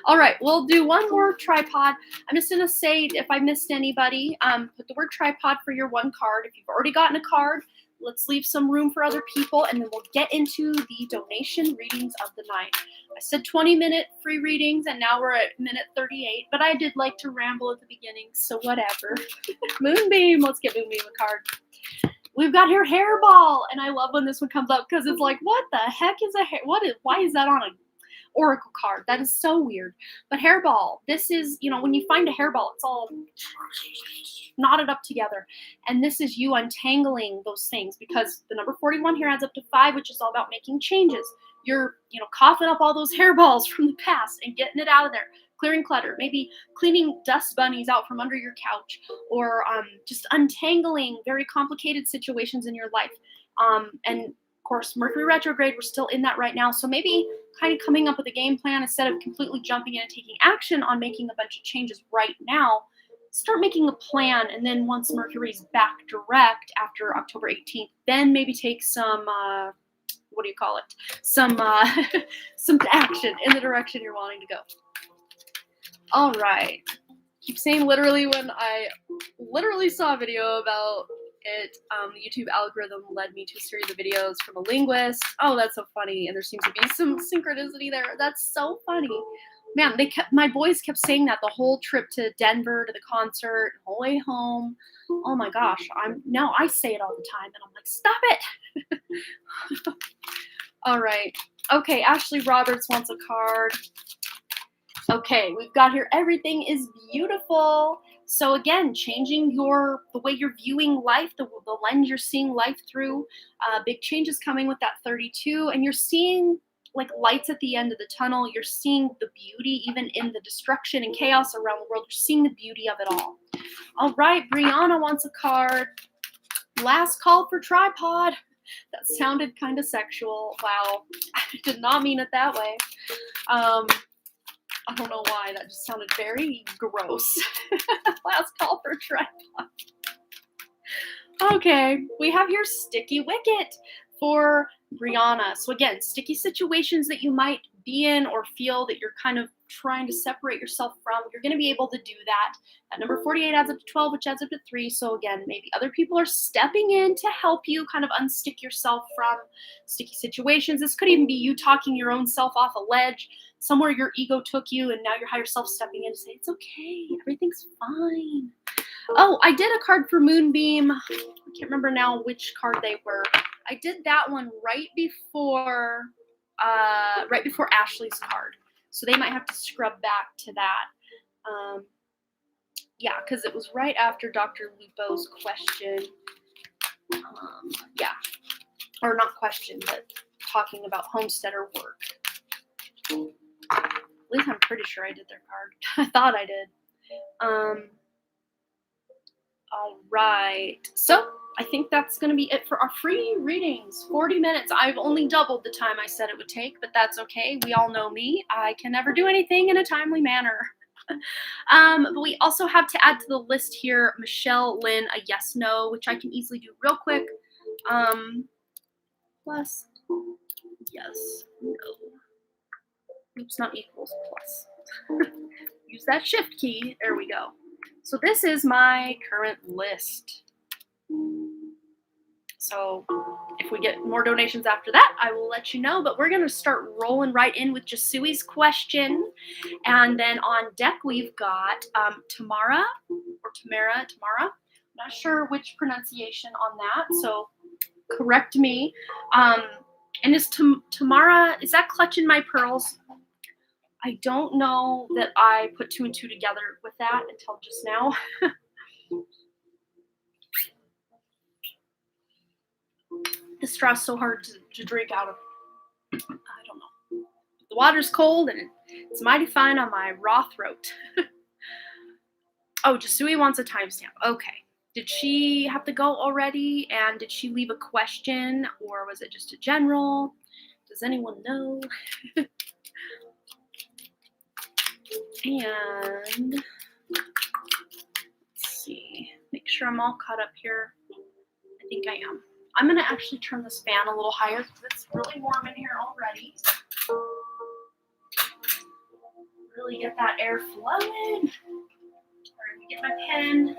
All right, we'll do one more tripod. I'm just going to say, if I missed anybody, put the word tripod for your one card. If you've already gotten a card, let's leave some room for other people, and then we'll get into the donation readings of the night. I said 20-minute free readings, and now we're at minute 38, but I did like to ramble at the beginning, so whatever. Moonbeam, let's get Moonbeam a card. We've got here Hairball, and I love when this one comes up because it's like, what the heck is a hair? Why is that on a oracle card? That is so weird. But Hairball, this is, when you find a hairball, it's all knotted up together. And this is you untangling those things because the number 41 here adds up to 5, which is all about making changes. You're, coughing up all those hairballs from the past and getting it out of there. Clearing clutter, maybe cleaning dust bunnies out from under your couch, or just untangling very complicated situations in your life. And of course, Mercury Retrograde, we're still in that right now. So maybe kind of coming up with a game plan instead of completely jumping in and taking action on making a bunch of changes right now. Start making a plan, and then once Mercury's back direct after October 18th, then maybe take some, some action in the direction you're wanting to go. All right. Keep saying literally when I literally saw a video about it. The YouTube algorithm led me to a series of videos from a linguist. Oh, that's so funny. And there seems to be some synchronicity there. That's so funny. Man, my boys kept saying that the whole trip to Denver, to the concert, the whole way home. Oh my gosh. I say it all the time and I'm like, stop it. All right. Okay, Ashley Roberts wants a card. Okay, we've got here, everything is beautiful. So again, changing the way you're viewing life, the lens you're seeing life through. Big changes coming with that 32, and you're seeing like lights at the end of the tunnel. You're seeing the beauty even in the destruction and chaos around the world. You're seeing the beauty of it all. All right, Brianna wants a card. Last call for tripod. That sounded kind of sexual. Wow, I did not mean it that way. I don't know why, that just sounded very gross. Last call for tripod. Okay, we have your sticky wicket for Brianna. So again, sticky situations that you might be in or feel that you're kind of trying to separate yourself from, you're going to be able to do that. That number 48 adds up to 12, which adds up to 3. So again, maybe other people are stepping in to help you kind of unstick yourself from sticky situations. This could even be you talking your own self off a ledge, somewhere your ego took you, and now your higher self stepping in to say, it's okay, everything's fine. Oh, I did a card for Moonbeam. I can't remember now which card they were. I did that one right before Ashley's card. So they might have to scrub back to that. Yeah, because it was right after Dr. Lupo's question. Yeah, or not question, but talking about homesteader work. At least I'm pretty sure I did their card. I thought I did. All right. So I think that's going to be it for our free readings. 40 minutes. I've only doubled the time I said it would take, but that's okay. We all know me. I can never do anything in a timely manner. But we also have to add to the list here, Michelle, Lynn, a yes, no, which I can easily do real quick. Plus, yes, no. Oops, not equals, plus. Use that shift key. There we go. So this is my current list. So if we get more donations after that, I will let you know. But we're going to start rolling right in with Jasui's question. And then on deck, we've got Tamara. I'm not sure which pronunciation on that, so correct me. And is Tamara, is that Clutching My Pearls? I don't know that I put 2 and 2 together with that until just now. This straw's so hard to drink out of. I don't know. The water's cold and it's mighty fine on my raw throat. Oh, Jasui wants a timestamp. Okay. Did she have to go already? And did she leave a question? Or was it just a general? Does anyone know? And let's see. Make sure I'm all caught up here. I think I am. I'm going to actually turn this fan a little higher because it's really warm in here already. Really get that air flowing. Let me get my pen.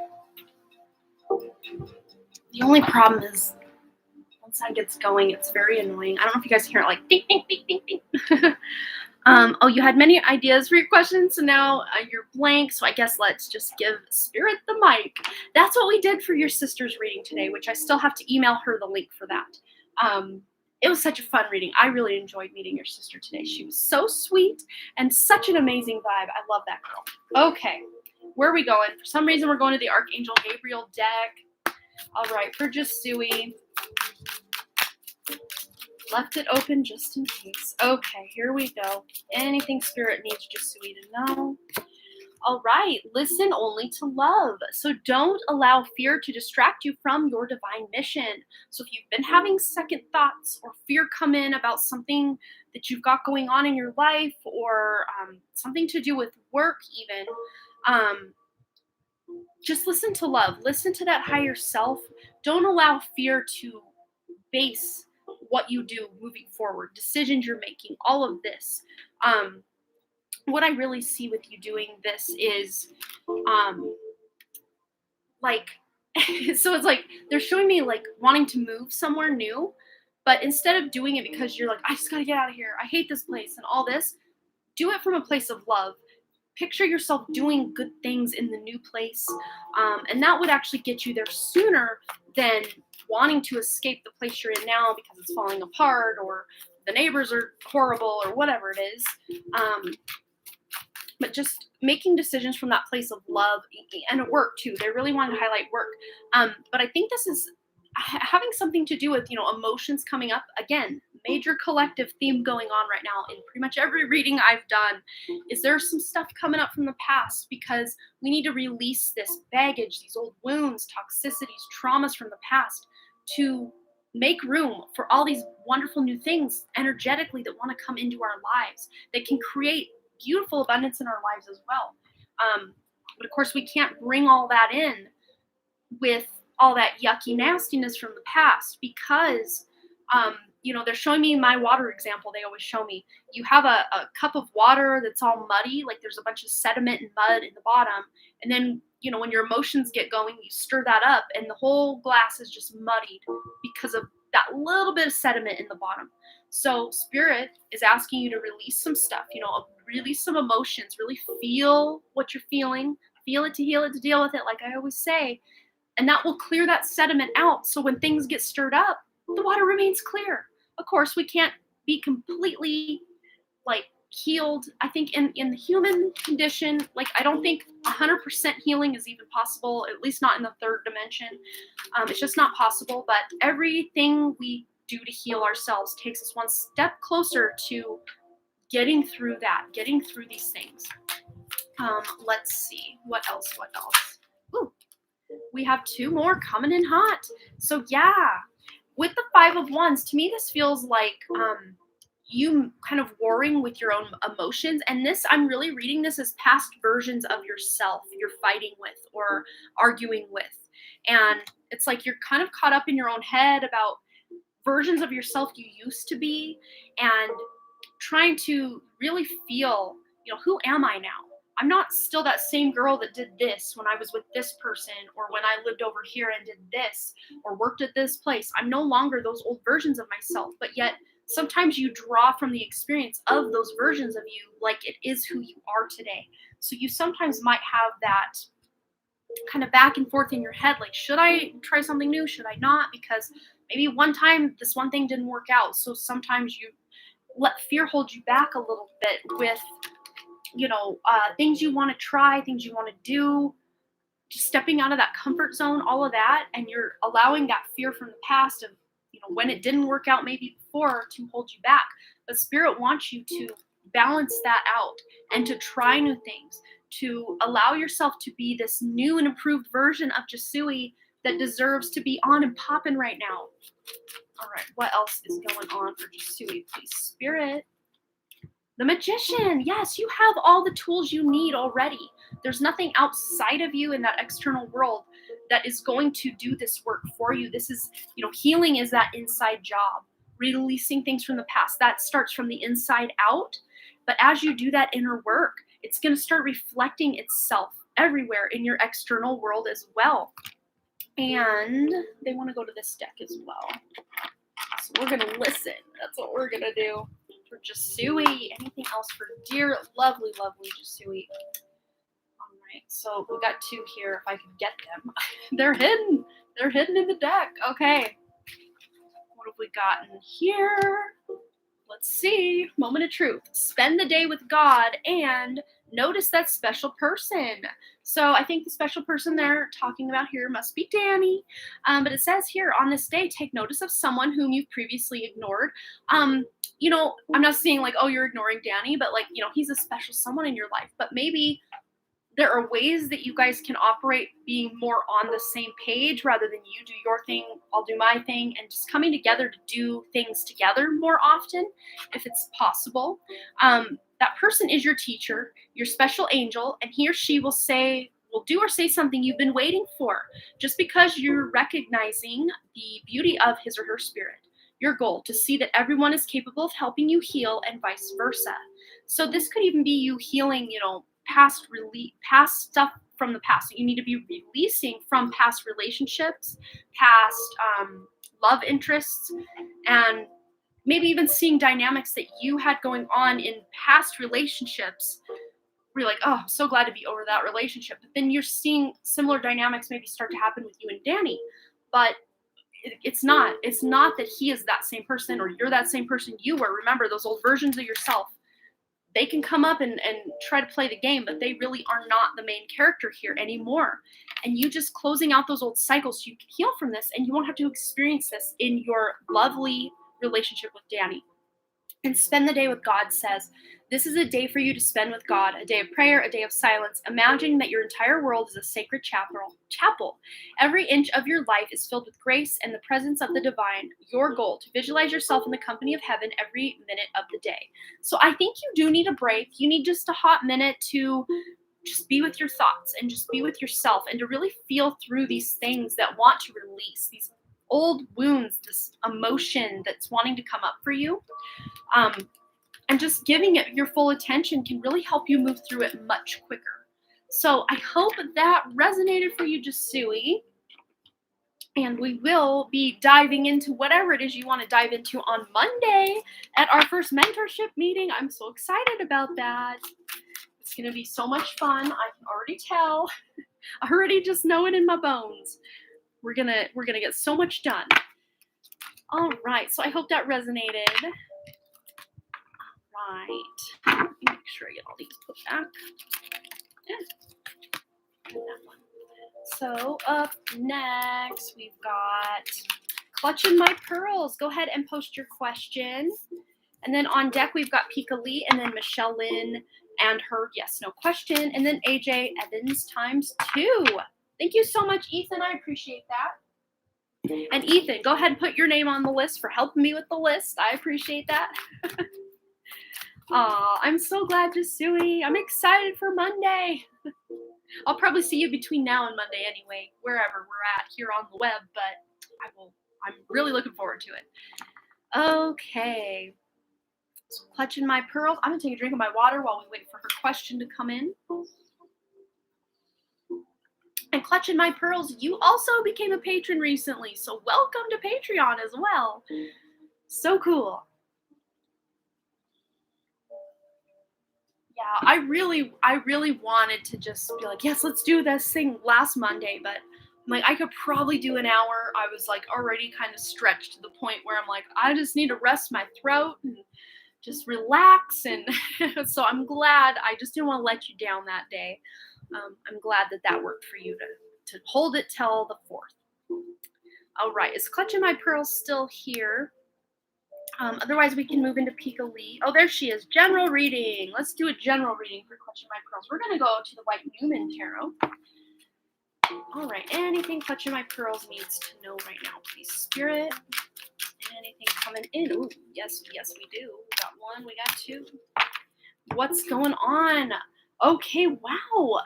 The only problem is once that gets going, it's very annoying. I don't know if you guys hear it like ding, ding, ding, ding, ding. Oh, you had many ideas for your questions, so now you're blank. So I guess let's just give Spirit the mic. That's what we did for your sister's reading today, which I still have to email her the link for that. It was such a fun reading. I really enjoyed meeting your sister today. She was so sweet and such an amazing vibe. I love that girl. Okay, where are we going? For some reason, we're going to the Archangel Gabriel deck. All right, for Jasui. Left it open just in case. Okay, here we go. Anything Spirit needs Jasui to know. All right, listen only to love. So don't allow fear to distract you from your divine mission. So if you've been having second thoughts or fear come in about something that you've got going on in your life or something to do with work even, just listen to love. Listen to that higher self. Don't allow fear to base what you do moving forward, decisions you're making, all of this. What I really see with you doing this is like, so it's like they're showing me like wanting to move somewhere new, but instead of doing it because you're like, I just gotta get out of here, I hate this place and all this, do it from a place of love. Picture yourself doing good things in the new place, and that would actually get you there sooner than wanting to escape the place you're in now because it's falling apart or the neighbors are horrible or whatever it is. But just making decisions from that place of love, and at work too. They really wanted to highlight work. But I think this is having something to do with, emotions coming up. Again, major collective theme going on right now in pretty much every reading I've done is there's some stuff coming up from the past, because we need to release this baggage, these old wounds, toxicities, traumas from the past, to make room for all these wonderful new things energetically that want to come into our lives, that can create beautiful abundance in our lives as well. But of course, we can't bring all that in with all that yucky nastiness from the past, because they're showing me my water example. They always show me, you have a cup of water that's all muddy, like there's a bunch of sediment and mud in the bottom, and then when your emotions get going, you stir that up and the whole glass is just muddied because of that little bit of sediment in the bottom. So Spirit is asking you to release some stuff, release some emotions, really feel what you're feeling, feel it to heal it, to deal with it, like I always say. And that will clear that sediment out. So when things get stirred up, the water remains clear. Of course, we can't be completely healed. I think in the human condition, I don't think 100% healing is even possible, at least not in the third dimension. It's just not possible. But everything we do to heal ourselves takes us one step closer to getting through these things. Let's see. What else? Ooh, we have 2 more coming in hot. So yeah, with the 5 of Wands, to me, this feels like you kind of warring with your own emotions. And this, I'm really reading this as past versions of yourself you're fighting with or arguing with. And it's like you're kind of caught up in your own head about versions of yourself you used to be, and trying to really feel, who am I now? I'm not still that same girl that did this when I was with this person, or when I lived over here and did this, or worked at this place. I'm no longer those old versions of myself, but yet sometimes you draw from the experience of those versions of you like it is who you are today. So you sometimes might have that kind of back and forth in your head, like, should I try something new? Should I not? Because maybe one time this one thing didn't work out. So sometimes you let fear hold you back a little bit with things you want to try, things you want to do, just stepping out of that comfort zone, all of that. And you're allowing that fear from the past of, when it didn't work out maybe before, to hold you back. But Spirit wants you to balance that out and to try new things, to allow yourself to be this new and improved version of Jasui that deserves to be on and popping right now. All right, what else is going on for Jasui, please, Spirit? The Magician. Yes, you have all the tools you need already. There's nothing outside of you in that external world that is going to do this work for you. This is, healing is that inside job, releasing things from the past. That starts from the inside out. But as you do that inner work, it's going to start reflecting itself everywhere in your external world as well. And they want to go to this deck as well. So we're going to listen. That's what we're going to do. For Jasui. Anything else for dear, lovely, lovely Jasui? All right, so we got 2 here. If I can get them, they're hidden. They're hidden in the deck. Okay, what have we gotten here? Let's see. Moment of truth. Spend the day with God and notice that special person. So I think the special person they're talking about here must be Danny. But it says here, on this day, take notice of someone whom you've previously ignored. I'm not saying like, oh, you're ignoring Danny, but he's a special someone in your life. But maybe there are ways that you guys can operate being more on the same page, rather than you do your thing, I'll do my thing, and just coming together to do things together more often, if it's possible. That person is your teacher, your special angel, and he or she will do or say something you've been waiting for, just because you're recognizing the beauty of his or her spirit. Your goal, to see that everyone is capable of helping you heal, and vice versa. So this could even be you healing, past stuff from the past that you need to be releasing from past relationships, past love interests, and maybe even seeing dynamics that you had going on in past relationships where you're like, oh, I'm so glad to be over that relationship. But then you're seeing similar dynamics maybe start to happen with you and Danny. But it's not that he is that same person or you're that same person you were. Remember, those old versions of yourself, they can come up and try to play the game, but they really are not the main character here anymore. And you just closing out those old cycles so you can heal from this, and you won't have to experience this in your lovely relationship with Danny. And spend the day with God says, this is a day for you to spend with God, a day of prayer, a day of silence, imagining that your entire world is a sacred chapel. Every inch of your life is filled with grace and the presence of the divine. Your goal, to visualize yourself in the company of heaven every minute of the day. So I think you do need a break. You need just a hot minute to just be with your thoughts and just be with yourself and to really feel through these things that want to release, these old wounds, this emotion that's wanting to come up for you. And just giving it your full attention can really help you move through it much quicker. So I hope that resonated for you, Jasui. And we will be diving into whatever it is you want to dive into on Monday at our first mentorship meeting. I'm so excited about that. It's going to be so much fun. I can already tell. I already just know it in my bones. We're gonna get so much done. All right. So I hope that resonated. Right. Let me make sure I get all these put back. Yeah. That one. So up next, we've got Clutching My Pearls. Go ahead and post your question. And then on deck, we've got Pika Lee and then Michelle Lynn and her yes, no question. And then AJ Evans ×2. Thank you so much, Ethan. I appreciate that. And Ethan, go ahead and put your name on the list for helping me with the list. I appreciate that. Aw, I'm so glad, Jasui. I'm excited for Monday. I'll probably see you between now and Monday anyway, wherever we're at here on the web, but I'm really looking forward to it. Okay. So Clutching My Pearls. I'm going to take a drink of my water while we wait for her question to come in. And Clutching My Pearls, you also became a patron recently, so welcome to Patreon as well. So cool. Yeah, I really wanted to just be like, yes, let's do this thing last Monday, but I'm like, I could probably do an hour. I was like already kind of stretched to the point where I'm like, I just need to rest my throat and just relax. And so I'm glad. I just didn't want to let you down that day. I'm glad that worked for you to hold it till the 4th. All right, is Clutching My Pearls still here? Otherwise, we can move into Pika Lee. Oh, there she is. General reading. Let's do a general reading for Clutching My Pearls. We're going to go to the White Newman Tarot. All right. Anything Clutching My Pearls needs to know right now, please, Spirit. Anything coming in? Ooh, yes, we do. We got one. We got two. What's going on? Okay, wow.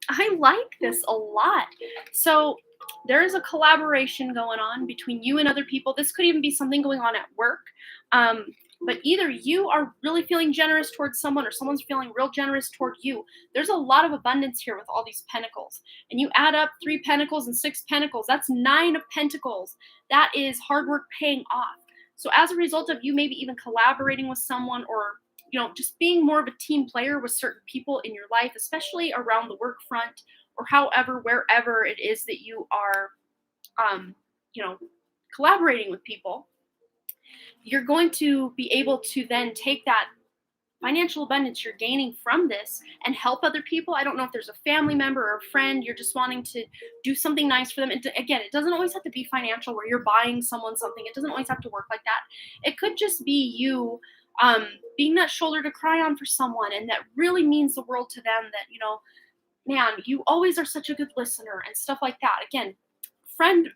I like this a lot. So there is a collaboration going on between you and other people. This could even be something going on at work. But either you are really feeling generous towards someone or someone's feeling real generous toward you. There's a lot of abundance here with all these pentacles. And you add up 3 pentacles and 6 pentacles. That's 9 of pentacles. That is hard work paying off. So as a result of you maybe even collaborating with someone or just being more of a team player with certain people in your life, especially around the work front or however, wherever it is that you are, collaborating with people, you're going to be able to then take that financial abundance you're gaining from this and help other people. I don't know if there's a family member or a friend, you're just wanting to do something nice for them. And again, it doesn't always have to be financial where you're buying someone something. It doesn't always have to work like that. It could just be you being that shoulder to cry on for someone, and that really means the world to them, that, man, you always are such a good listener and stuff like that. Again, friend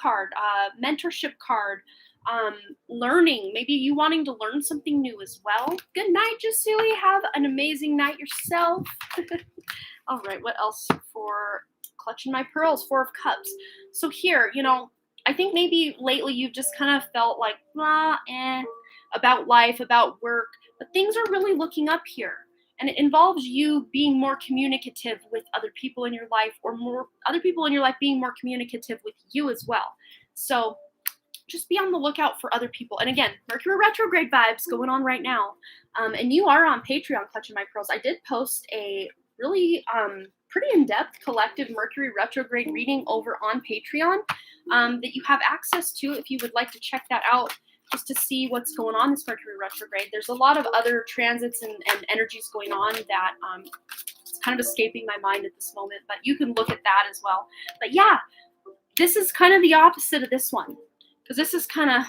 card, mentorship card, learning, maybe you wanting to learn something new as well. Good night, Jasui. Have an amazing night yourself. All right, what else for Clutching My Pearls? 4 of Cups. So here, I think maybe lately you've just kind of felt like, about life, about work, but things are really looking up here. And it involves you being more communicative with other people in your life, or more other people in your life being more communicative with you as well. So just be on the lookout for other people. And again, Mercury Retrograde vibes going on right now. And you are on Patreon, Clutching My Pearls. I did post a really pretty in-depth collective Mercury Retrograde reading over on Patreon that you have access to if you would like to check that out, just to see what's going on this Mercury Retrograde. There's a lot of other transits and energies going on that it's kind of escaping my mind at this moment, but you can look at that as well. But yeah, this is kind of the opposite of this one, because this is kind of,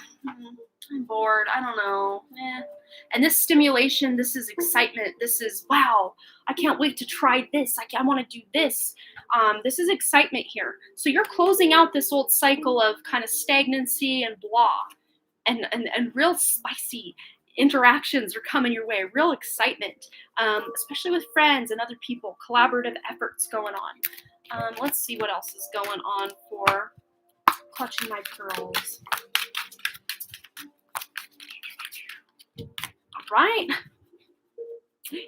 I'm bored, I don't know, And this stimulation, this is excitement, this is, wow, I can't wait to try this, I want to do this. This is excitement here. So you're closing out this old cycle of kind of stagnancy and blah, and real spicy interactions are coming your way, real excitement, especially with friends and other people, collaborative efforts going on. Let's see what else is going on for Clutching My Pearls. Right?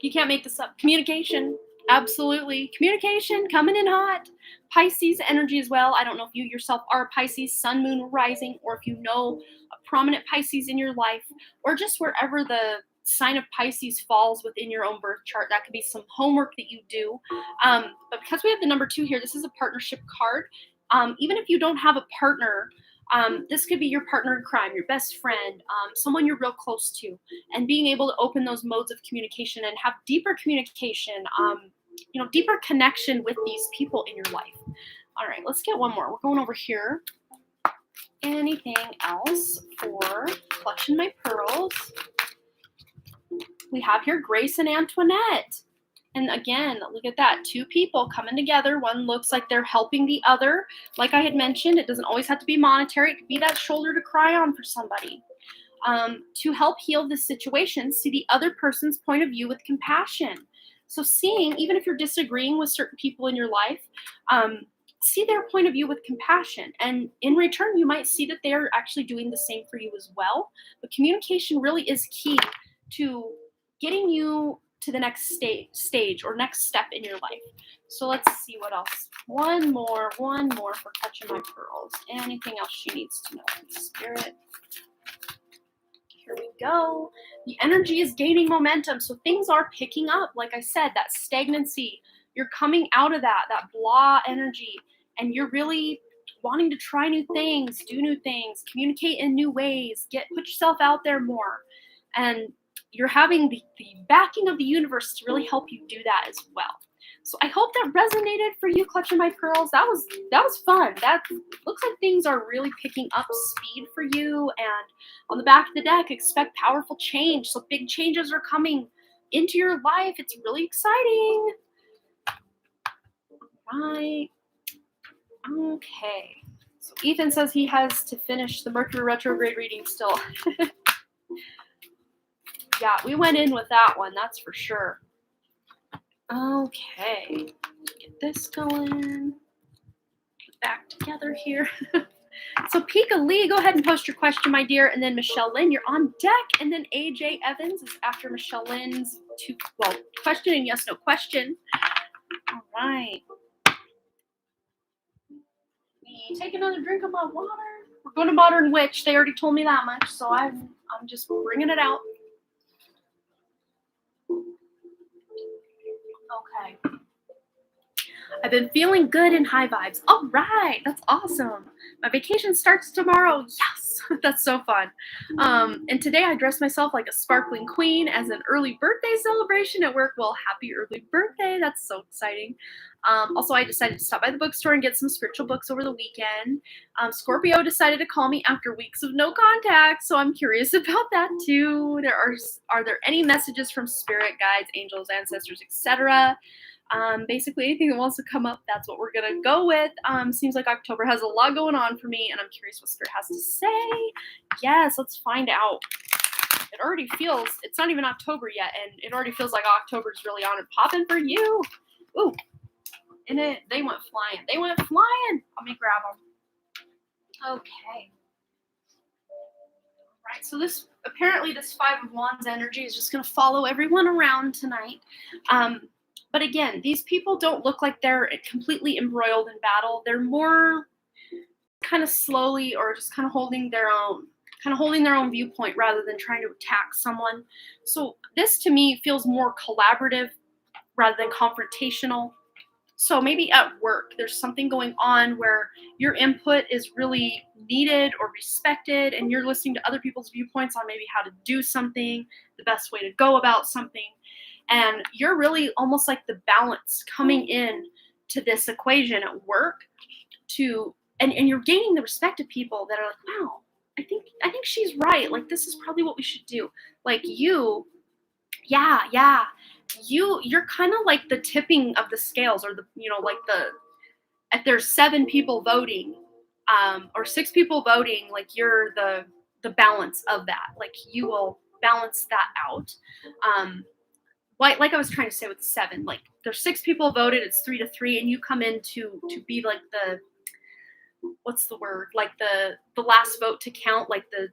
You can't make this up. Communication. Absolutely. Communication coming in hot. Pisces energy as well. I don't know if you yourself are a Pisces, sun, moon, or rising, or if you know a prominent Pisces in your life, or just wherever the sign of Pisces falls within your own birth chart. That could be some homework that you do. But because we have the number 2 here, this is a partnership card. Even if you don't have a partner, this could be your partner in crime, your best friend, someone you're real close to, and being able to open those modes of communication and have deeper communication, deeper connection with these people in your life. All right, let's get one more. We're going over here. Anything else for Clutching My Pearls? We have here Grace and Antoinette. And again, look at that. 2 people coming together. One looks like they're helping the other. Like I had mentioned, it doesn't always have to be monetary. It could be that shoulder to cry on for somebody. To help heal this situation, see the other person's point of view with compassion. So seeing, even if you're disagreeing with certain people in your life, see their point of view with compassion. And in return, you might see that they're actually doing the same for you as well. But communication really is key to getting you to the next stage or next step in your life. So let's see what else. One more for Clutching My Pearls. Anything else she needs to know in spirit? Here we go. The energy is gaining momentum, so things are picking up. Like I said, that stagnancy, you're coming out of that blah energy, and you're really wanting to try new things, do new things, communicate in new ways, put yourself out there more. And you're having the backing of the universe to really help you do that as well. So I hope that resonated for you, Clutching My Pearls. That was fun. That looks like things are really picking up speed for you. And on the back of the deck, expect powerful change. So big changes are coming into your life. It's really exciting. Right. Okay. So Ethan says he has to finish the Mercury Retrograde reading still. Yeah, we went in with that one, that's for sure. Okay, get this going. Get back together here. So Pika Lee, go ahead and post your question, my dear. And then Michelle Lynn, you're on deck. And then AJ Evans is after Michelle Lynn's question and yes, no question. All right. Take another drink of my water. We're going to Modern Witch. They already told me that much, so I'm just bringing it out. Okay. I've been feeling good and high vibes. All right. That's awesome. My vacation starts tomorrow. Yes. That's so fun. And today I dressed myself like a sparkling queen as an early birthday celebration at work. Well, happy early birthday. That's so exciting. Also, I decided to stop by the bookstore and get some spiritual books over the weekend. Scorpio decided to call me after weeks of no contact, so I'm curious about that too. Are there any messages from spirit guides, angels, ancestors, etc.? Basically anything that wants to come up, that's what we're gonna go with. Seems like October has a lot going on for me, and I'm curious what spirit has to say. Yes, let's find out. It already feels, it's not even October yet, and it already feels like October's really on and popping for you. Ooh. And they went flying. They went flying. Let me grab them. Okay. All right. So apparently this 5 of Wands energy is just going to follow everyone around tonight. But again, these people don't look like they're completely embroiled in battle. They're more kind of slowly or just kind of holding their own viewpoint rather than trying to attack someone. So this to me feels more collaborative rather than confrontational. So maybe at work, there's something going on where your input is really needed or respected, and you're listening to other people's viewpoints on maybe how to do something, the best way to go about something. And you're really almost like the balance coming in to this equation at work to and you're gaining the respect of people that are like, wow, I think she's right. Like this is probably what we should do. Like you, yeah, you're kind of like the tipping of the scales, or the like the if there's 7 people voting, or 6 people voting, like you're the balance of that. Like you will balance that out. Like I was trying to say with 7, like there's 6 people voted, it's 3-3, and you come in to be like the what's the word? Like the last vote to count, like the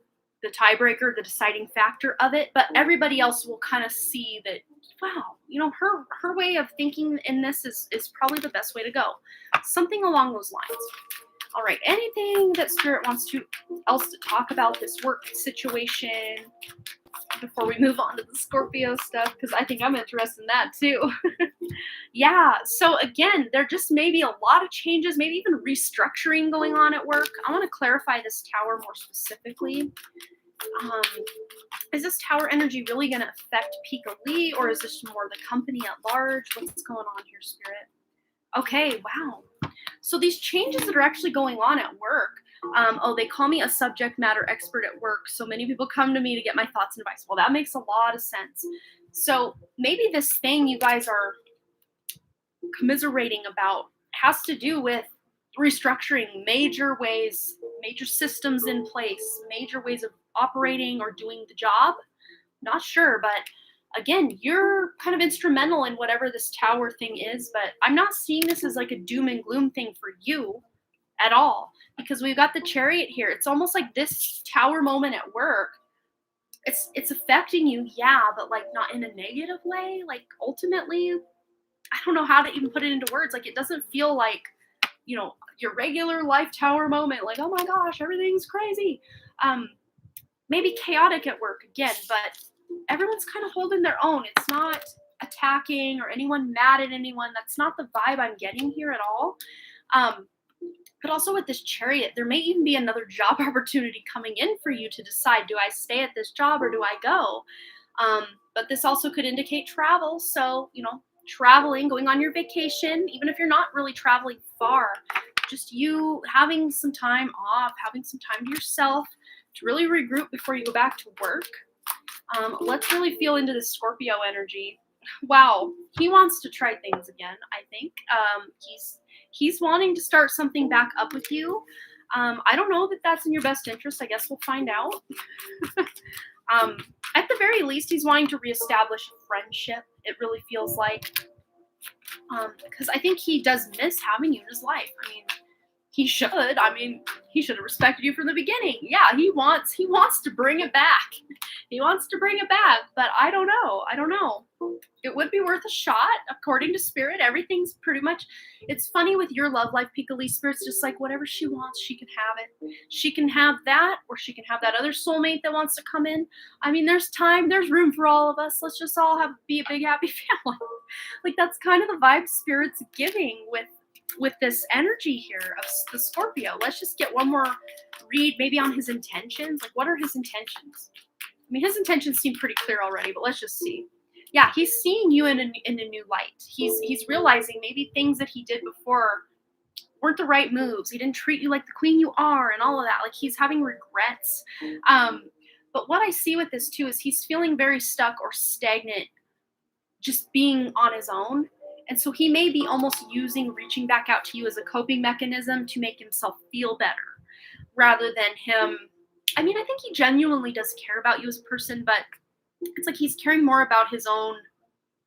tiebreaker, the deciding factor of it. But everybody else will kind of see that, wow, her way of thinking in this is probably the best way to go. Something along those lines. All right, anything that Spirit wants to else to talk about this work situation before we move on to the Scorpio stuff, because I think I'm interested in that too. Yeah, so again, there just may be a lot of changes, maybe even restructuring going on at work. I want to clarify this Tower more specifically. Is this Tower energy really going to affect Pika Lee, or is this more the company at large? What's going on here, Spirit? Okay, wow. So these changes that are actually going on at work, they call me a subject matter expert at work, so many people come to me to get my thoughts and advice. Well, that makes a lot of sense. So maybe this thing you guys are commiserating about has to do with restructuring major ways, major systems in place, major ways of operating or doing the job. Not sure, but again, you're kind of instrumental in whatever this Tower thing is, but I'm not seeing this as like a doom and gloom thing for you at all, because we've got the Chariot here. It's almost like this Tower moment at work, it's affecting you, yeah, but like not in a negative way. Like ultimately, I don't know how to even put it into words. Like it doesn't feel like, your regular life Tower moment, like, oh my gosh, everything's crazy. Maybe chaotic at work again, but everyone's kind of holding their own. It's not attacking or anyone mad at anyone. That's not the vibe I'm getting here at all. But also with this Chariot, there may even be another job opportunity coming in for you to decide, do I stay at this job or do I go? But this also could indicate travel. So, traveling, going on your vacation, even if you're not really traveling far, just you having some time off, having some time to yourself to really regroup before you go back to work. Let's really feel into this Scorpio energy. Wow, he wants to try things again, I think. He's wanting to start something back up with you. I don't know that that's in your best interest. I guess we'll find out. At the very least, he's wanting to reestablish a friendship, it really feels like. Because I think he does miss having you in his life. I mean, he should. He should have respected you from the beginning. Yeah, he wants to bring it back. He wants to bring it back, but I don't know. It would be worth a shot, according to Spirit. Everything's pretty much. It's funny with your love life, Pika Lee. Spirit's just like whatever she wants, she can have it. She can have that, or she can have that other soulmate that wants to come in. I mean, there's time, there's room for all of us. Let's just all be a big happy family. Like that's kind of the vibe Spirit's giving with this energy here of the Scorpio. Let's just get one more read, maybe on his intentions. Like, what are his intentions? I mean, his intentions seem pretty clear already, but let's just see. Yeah, he's seeing you in a new light. He's realizing maybe things that he did before weren't the right moves. He didn't treat you like the queen you are and all of that. Like, he's having regrets. But what I see with this, too, is he's feeling very stuck or stagnant just being on his own. And so he may be almost using reaching back out to you as a coping mechanism to make himself feel better rather than him. I mean, I think he genuinely does care about you as a person, but it's like he's caring more about his own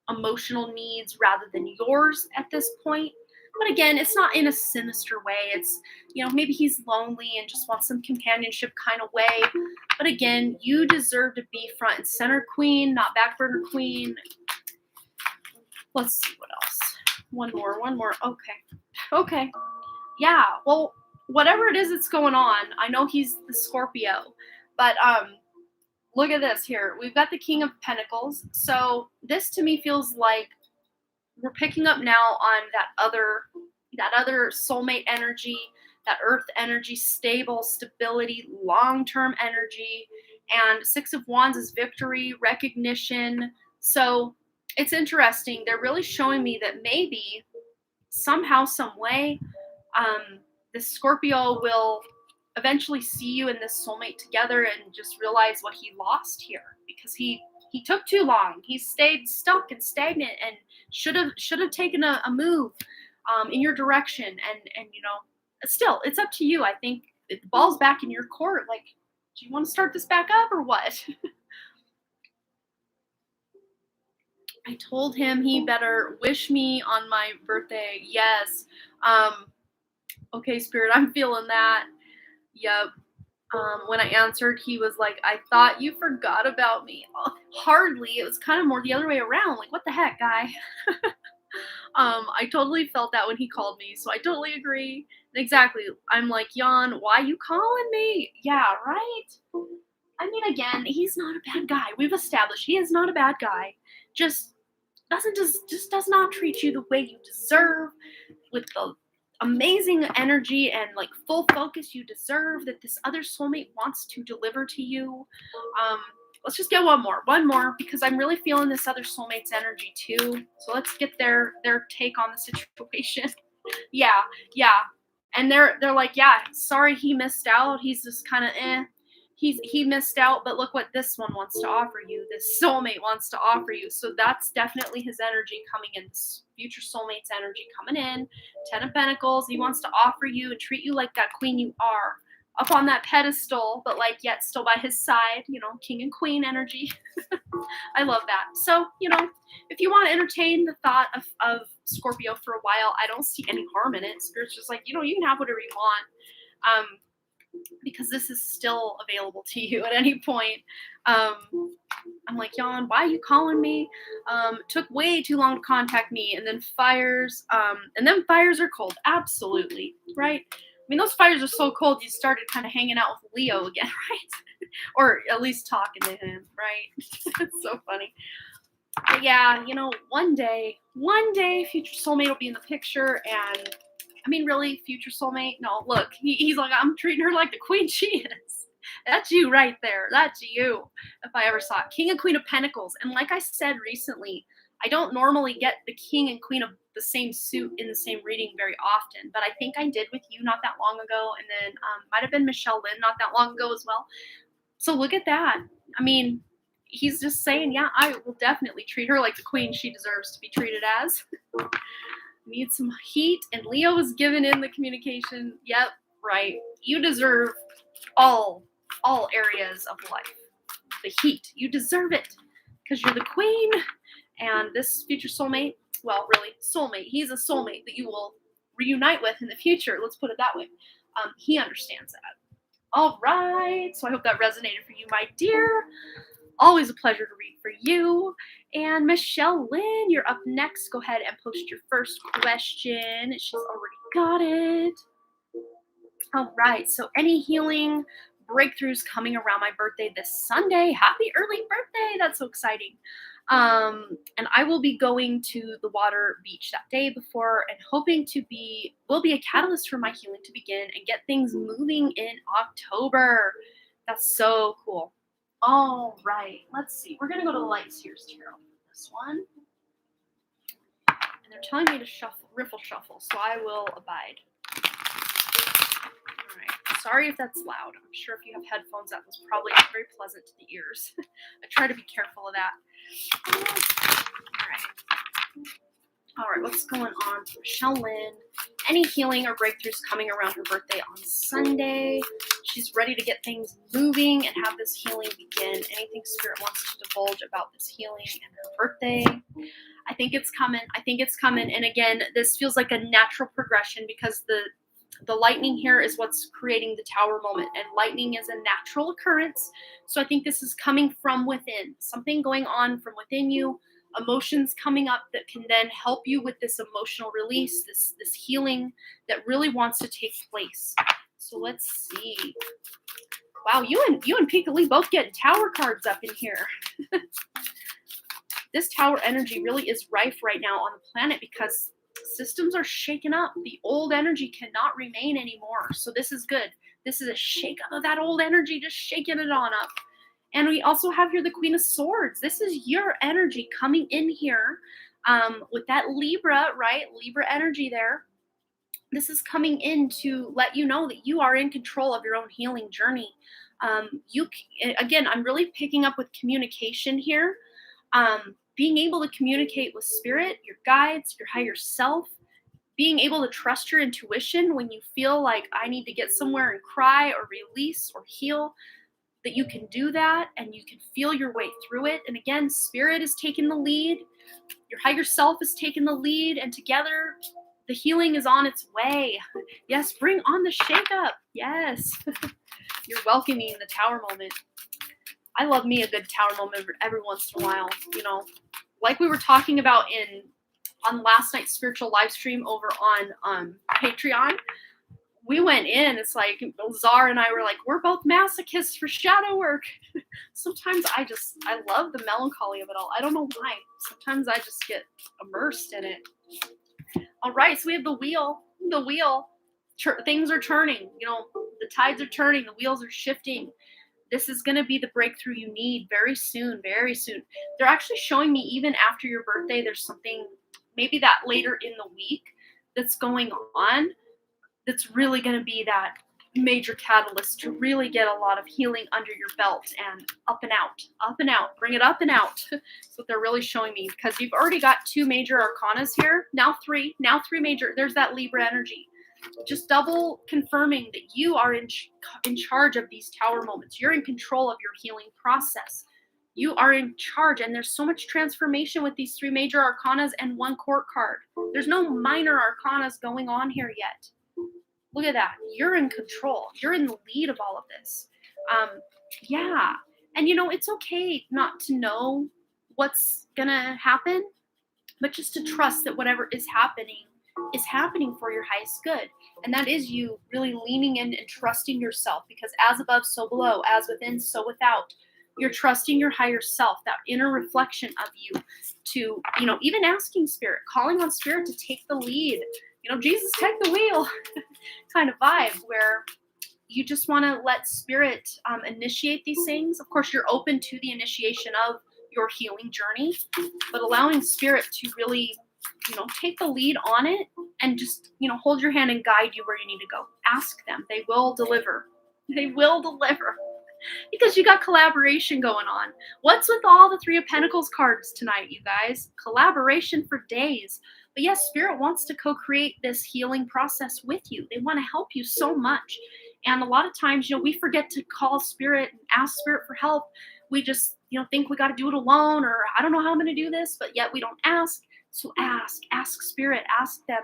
emotional needs rather than yours at this point. But again, it's not in a sinister way. It's, maybe he's lonely and just wants some companionship kind of way. But again, you deserve to be front and center queen, not back burner queen. Let's see what else. One more. Okay. Yeah, well, whatever it is that's going on, I know he's the Scorpio, but look at this here. We've got the King of Pentacles. So this to me feels like we're picking up now on that other soulmate energy, that earth energy, stability, long-term energy. And Six of Wands is victory, recognition. So it's interesting. They're really showing me that maybe somehow, some way, this Scorpio will eventually see you and this soulmate together and just realize what he lost here, because he took too long. He stayed stuck and stagnant and should have taken a move in your direction. And still, it's up to you. I think the ball's back in your court. Like, do you want to start this back up or what? I told him he better wish me on my birthday. Yes. Okay, Spirit, I'm feeling that. Yep. When I answered, he was like, I thought you forgot about me. Oh, hardly. It was kind of more the other way around. Like, what the heck, guy? I totally felt that when he called me, so I totally agree. Exactly. I'm like, Jan, why you calling me? Yeah, right? I mean, again, he's not a bad guy. We've established he is not a bad guy. Just does not treat you the way you deserve, with the amazing energy and like full focus you deserve that this other soulmate wants to deliver to you. Let's just get one more, because I'm really feeling this other soulmate's energy too. So let's get their take on the situation. yeah, and they're like, yeah, sorry he missed out. He's just kind of he missed out, but look what this one wants to offer you. This soulmate wants to offer you. So that's definitely his energy coming in. This future soulmate's energy coming in. 10 of Pentacles. He wants to offer you and treat you like that queen you are, up on that pedestal, but like yet still by his side. King and queen energy. I love that. So if you want to entertain the thought of Scorpio for a while, I don't see any harm in it. Spirit's just like, you can have whatever you want. Because this is still available to you at any point. I'm like, Jan, why are you calling me? Took way too long to contact me, and then fires are cold. Absolutely, right? I mean, those fires are so cold, you started kind of hanging out with Leo again, right? Or at least talking to him, right? It's so funny. But yeah, one day, future soulmate will be in the picture, and I mean, really, future soulmate? No, look, he's like, I'm treating her like the queen she is. That's you right there. That's you, if I ever saw it. King and Queen of Pentacles. And like I said recently, I don't normally get the King and Queen of the same suit in the same reading very often, but I think I did with you not that long ago, and then might have been Michelle Lynn not that long ago as well. So look at that. I mean, he's just saying, yeah, I will definitely treat her like the queen she deserves to be treated as. Need some heat, and Leo was given in the communication. Yep, right. You deserve all areas of life. The heat. You deserve it because you're the queen. And this future soulmate, well, really, soulmate. He's a soulmate that you will reunite with in the future. Let's put it that way. He understands that. All right. So I hope that resonated for you, my dear. Always a pleasure to read for you. And Michelle Lynn, you're up next. Go ahead and post your first question. She's already got it. All right. So any healing breakthroughs coming around my birthday this Sunday? Happy early birthday. That's so exciting. And I will be going to the water beach that day before and hoping will be a catalyst for my healing to begin and get things moving in October. That's so cool. All right, let's see. We're going to go to the Light Seers Tarot for this one. And they're telling me to riffle shuffle, so I will abide. All right, sorry if that's loud. I'm sure if you have headphones, that was probably very pleasant to the ears. I try to be careful of that. All right, what's going on for Michelle Lynn? Any healing or breakthroughs coming around her birthday on Sunday? She's ready to get things moving and have this healing begin. Anything Spirit wants to divulge about this healing and her birthday? I think it's coming. And again, this feels like a natural progression because the lightning here is what's creating the tower moment. And lightning is a natural occurrence. So I think this is coming from within. Something going on from within you. Emotions coming up that can then help you with this emotional release, this healing that really wants to take place. So let's see. Wow, you and Pika Lee both getting tower cards up in here. This Tower energy really is rife right now on the planet because systems are shaken up. The old energy cannot remain anymore. So this is good. This is a shake up of that old energy, just shaking it on up. And we also have here the Queen of Swords. This is your energy coming in here with that Libra, right? Libra energy there. This is coming in to let you know that you are in control of your own healing journey. Again, I'm really picking up with communication here. Being able to communicate with spirit, your guides, your higher self, being able to trust your intuition when you feel like I need to get somewhere and cry or release or heal, that you can do that and you can feel your way through it. And again, spirit is taking the lead, your higher self is taking the lead, and together the healing is on its way. Yes, bring on the shakeup. Yes. You're welcoming the Tower moment. I love me a good Tower moment every once in a while, you know. Like we were talking about on last night's spiritual live stream over on Patreon, we went in. It's like Czar and I were like, we're both masochists for shadow work. Sometimes I love the melancholy of it all. I don't know why. Sometimes I just get immersed in it. All right, so we have the wheel. The wheel. Things are turning. You know, the tides are turning. The wheels are shifting. This is going to be the breakthrough you need very soon, very soon. They're actually showing me even after your birthday, there's something maybe that later in the week that's going on that's really going to be that major catalyst to really get a lot of healing under your belt and up and out, bring it up and out. That's what they're really showing me, because you've already got 2 major arcanas here. Now 3 major. There's that Libra energy. Just double confirming that you are in charge of these Tower moments. You're in control of your healing process. You are in charge, and there's so much transformation with these 3 major arcanas and 1 court card. There's no minor arcanas going on here yet. Look at that. You're in control. You're in the lead of all of this. Yeah. And, you know, it's okay not to know what's going to happen, but just to trust that whatever is happening for your highest good. And that is you really leaning in and trusting yourself, because as above, so below, as within, so without. You're trusting your higher self, that inner reflection of you, to, you know, even asking spirit, calling on spirit to take the lead. You know, Jesus, take the wheel kind of vibe, where you just want to let spirit initiate these things. Of course, you're open to the initiation of your healing journey, but allowing spirit to really, you know, take the lead on it and just, you know, hold your hand and guide you where you need to go. Ask them. They will deliver. They will deliver. Because you got collaboration going on. What's with all the 3 of Pentacles cards tonight, you guys? Collaboration for days. But yes, Spirit wants to co-create this healing process with you. They want to help you so much. And a lot of times, you know, we forget to call Spirit and ask Spirit for help. We just, you know, think we got to do it alone, or I don't know how I'm going to do this, but yet we don't ask. So ask Spirit, ask them.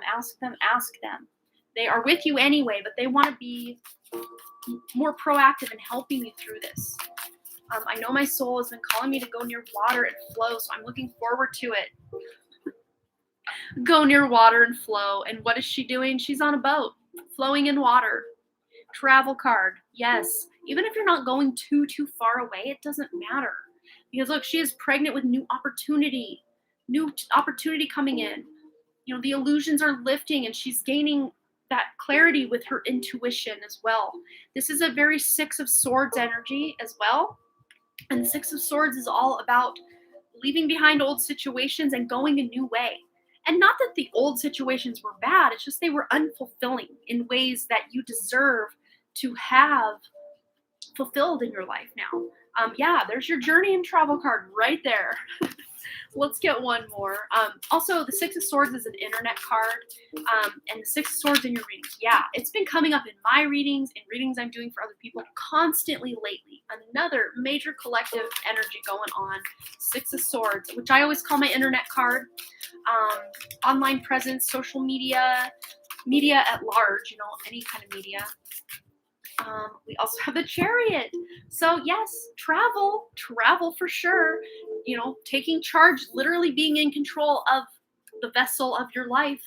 They are with you anyway, but they want to be more proactive in helping you through this. I know my soul has been calling me to go near water and flow, so I'm looking forward to it. Go near water and flow. And what is she doing? She's on a boat, flowing in water. Travel card. Yes. Even if you're not going too far away, it doesn't matter. Because look, she is pregnant with new opportunity coming in. You know, the illusions are lifting, and she's gaining that clarity with her intuition as well. This is a very 6 of Swords energy as well. And the 6 of Swords is all about leaving behind old situations and going a new way. And not that the old situations were bad, it's just they were unfulfilling in ways that you deserve to have fulfilled in your life now. Yeah, there's your journey and travel card right there. Let's get one more. Also, the 6 of Swords is an internet card, and the 6 of Swords in your readings. Yeah, it's been coming up in my readings and readings I'm doing for other people constantly lately. Another major collective energy going on. 6 of Swords, which I always call my internet card. Online presence, social media, media at large, you know, any kind of media. We also have the Chariot. So yes, travel for sure. You know, taking charge, literally being in control of the vessel of your life,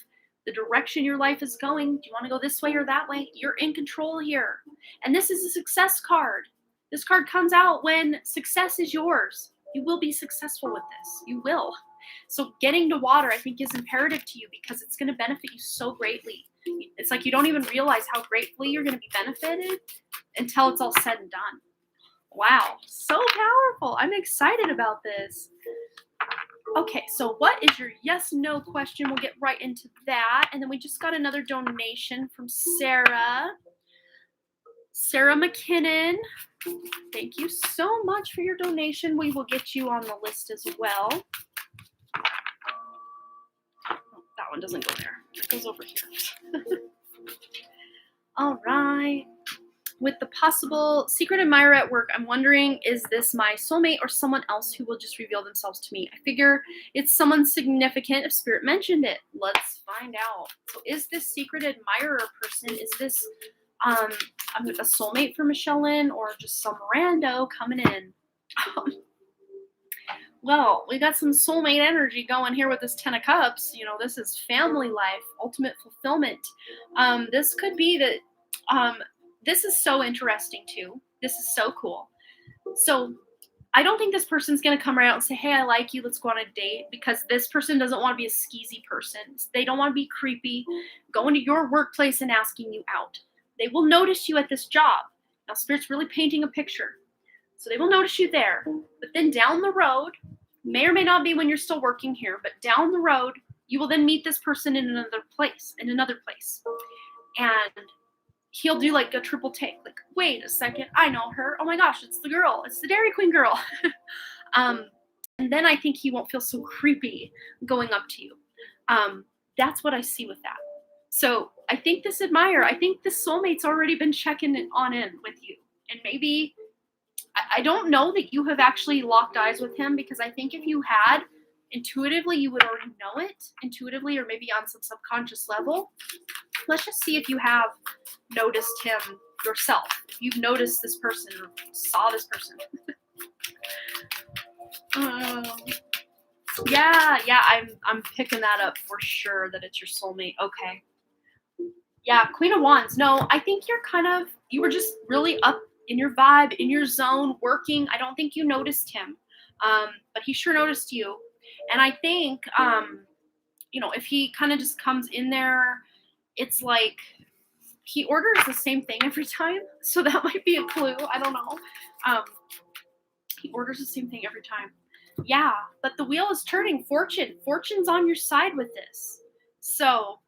the direction your life is going. Do you want to go this way or that way? You're in control here. And this is a success card. This card comes out when success is yours. You will be successful with this. You will. So getting to water, I think, is imperative to you because it's going to benefit you so greatly. It's like you don't even realize how greatly you're going to be benefited until it's all said and done. Wow, so powerful. I'm excited about this. Okay, so what is your yes, no question? We'll get right into that. And then we just got another donation from Sarah. Sarah McKinnon. Thank you so much for your donation. We will get you on the list as well. Oh, that one doesn't go there. It goes over here. All right. With the possible secret admirer at work, I'm wondering, is this my soulmate or someone else who will just reveal themselves to me? I figure it's someone significant if Spirit mentioned it. Let's find out. So is this secret admirer person, is this a soulmate for Michelle Lynn or just some rando coming in? Well, we got some soulmate energy going here with this 10 of Cups. You know, this is family life, ultimate fulfillment. This could be that... this is so interesting too. This is so cool. So I don't think this person's going to come right out and say, hey, I like you, let's go on a date, because this person doesn't want to be a skeezy person. They don't want to be creepy, going to your workplace and asking you out. They will notice you at this job. Now, Spirit's really painting a picture. So they will notice you there. But then down the road, may or may not be when you're still working here, but down the road, you will then meet this person in another place. And he'll do like a triple take. Like, wait a second, I know her. Oh my gosh, it's the girl. It's the Dairy Queen girl. And then I think he won't feel so creepy going up to you. That's what I see with that. So I think this admirer, I think this soulmate's already been checking in with you. And maybe, I don't know that you have actually locked eyes with him, because I think if you had, intuitively, you would already know it. Intuitively, or maybe on some subconscious level. Let's just see if you have noticed him yourself. If you've noticed this person or saw this person. Yeah, I'm picking that up for sure, that it's your soulmate. Okay. Yeah, Queen of Wands. No, I think you were just really up in your vibe, in your zone, working. I don't think you noticed him. But he sure noticed you. And I think, if he kind of just comes in there, it's like he orders the same thing every time. So that might be a clue. I don't know. He orders the same thing every time. Yeah, but the wheel is turning. Fortune's on your side with this. So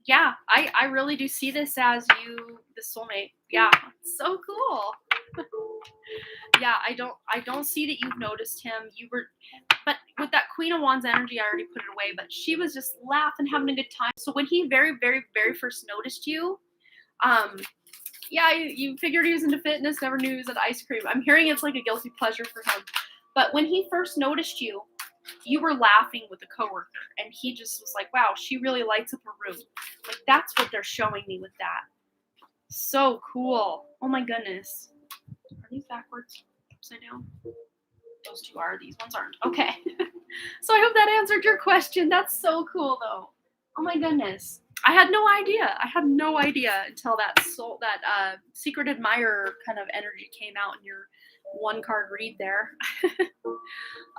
yeah, I really do see this as you, the soulmate. Yeah, so cool. Yeah, I don't see that you've noticed him. But with that Queen of Wands energy, I already put it away, but she was just laughing, having a good time. So when he very, very, very first noticed you, you figured he was into fitness, never knew he was into ice cream. I'm hearing it's like a guilty pleasure for him. But when he first noticed you, you were laughing with a coworker, and he just was like, wow, she really lights up her room. Like, that's what they're showing me with that. So cool. Oh my goodness. Are these backwards? Upside down? Those two are. These ones aren't. Okay. So I hope that answered your question. That's so cool, though. Oh my goodness. I had no idea. Until that secret admirer kind of energy came out in your one card read there.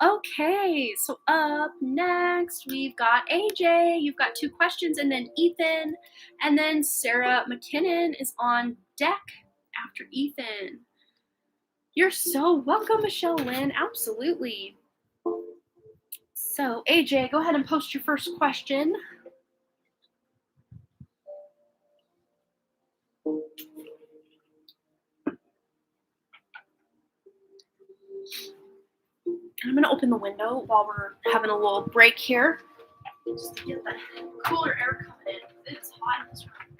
Okay, so up next we've got AJ. You've got 2 questions, and then Ethan, and then Sarah McKinnon is on deck after Ethan. You're so welcome, Michelle Lynn. Absolutely. So AJ, go ahead and post your first question. I'm going to open the window while we're having a little break here, just to get the cooler air coming in. It's hot in this room.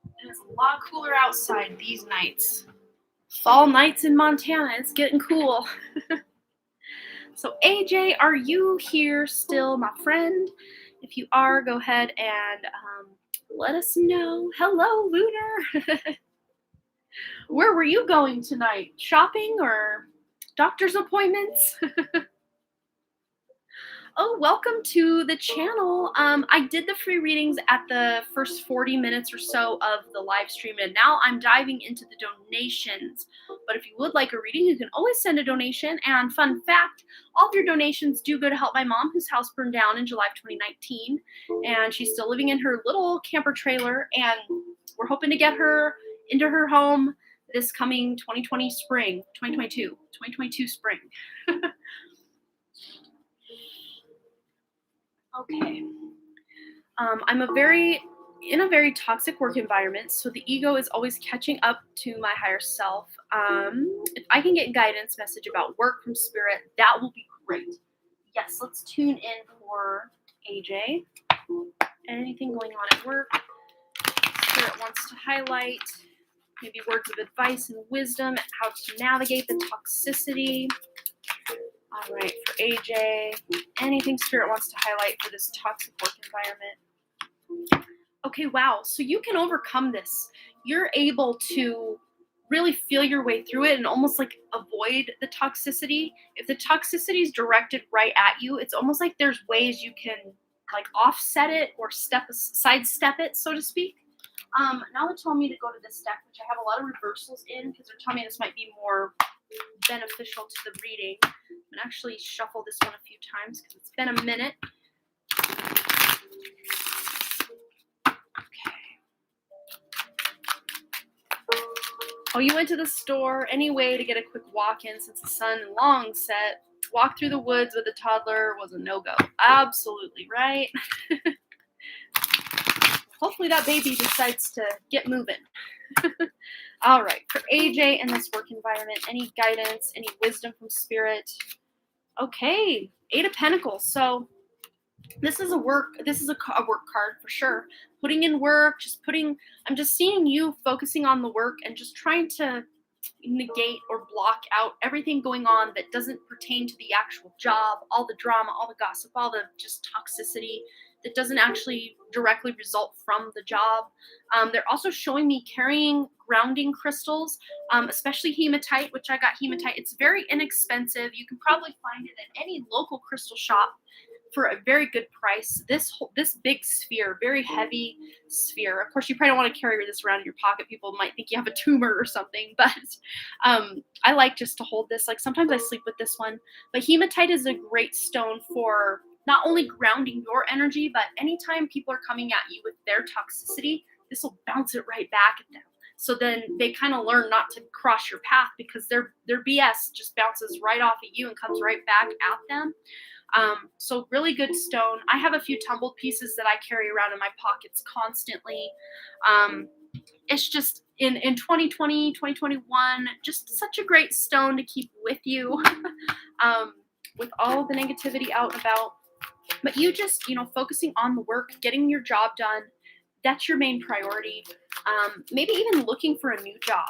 And it's a lot cooler outside these nights. Fall nights in Montana, it's getting cool. So AJ, are you here still, my friend? If you are, go ahead and let us know. Hello, Lunar. Where were you going tonight? Shopping or doctor's appointments? Oh, welcome to the channel. I did the free readings at the first 40 minutes or so of the live stream, and now I'm diving into the donations. But if you would like a reading, you can always send a donation. And fun fact, all of your donations do go to help my mom, whose house burned down in July of 2019. And she's still living in her little camper trailer, and we're hoping to get her into her home this coming 2022 spring. Okay. I'm in a very toxic work environment, so the ego is always catching up to my higher self. If I can get guidance message about work from spirit, that will be great. Yes, let's tune in for AJ. Anything going on at work? Spirit wants to highlight maybe words of advice and wisdom, how to navigate the toxicity. All right, for AJ, anything Spirit wants to highlight for this toxic work environment. Okay, wow. So you can overcome this. You're able to really feel your way through it and almost like avoid the toxicity. If the toxicity is directed right at you, it's almost like there's ways you can like offset it or sidestep it, so to speak. Now they're telling me to go to this deck, which I have a lot of reversals in because they're telling me this might be more beneficial to the reading. I'm going to actually shuffle this one a few times because it's been a minute. Okay. Oh, you went to the store anyway to get a quick walk-in since the sun long set. Walk through the woods with a toddler was a no-go. Absolutely, right? Hopefully that baby decides to get moving. All right, for AJ in this work environment, any guidance, any wisdom from spirit? Okay, 8 of Pentacles. So this is a work card for sure. Putting in work, I'm just seeing you focusing on the work and just trying to negate or block out everything going on that doesn't pertain to the actual job, all the drama, all the gossip, all the just toxicity that doesn't actually directly result from the job. They're also showing me carrying grounding crystals, especially hematite, which I got hematite. It's very inexpensive. You can probably find it at any local crystal shop for a very good price. This big sphere, very heavy sphere. Of course, you probably don't want to carry this around in your pocket. People might think you have a tumor or something, but I like just to hold this. Like sometimes I sleep with this one. But hematite is a great stone for not only grounding your energy, but anytime people are coming at you with their toxicity, this will bounce it right back at them. So then they kind of learn not to cross your path because their BS just bounces right off at you and comes right back at them. So really good stone. I have a few tumbled pieces that I carry around in my pockets constantly. It's just in 2020, 2021, just such a great stone to keep with you with all the negativity out and about. But you just, focusing on the work, getting your job done, that's your main priority. Maybe even looking for a new job.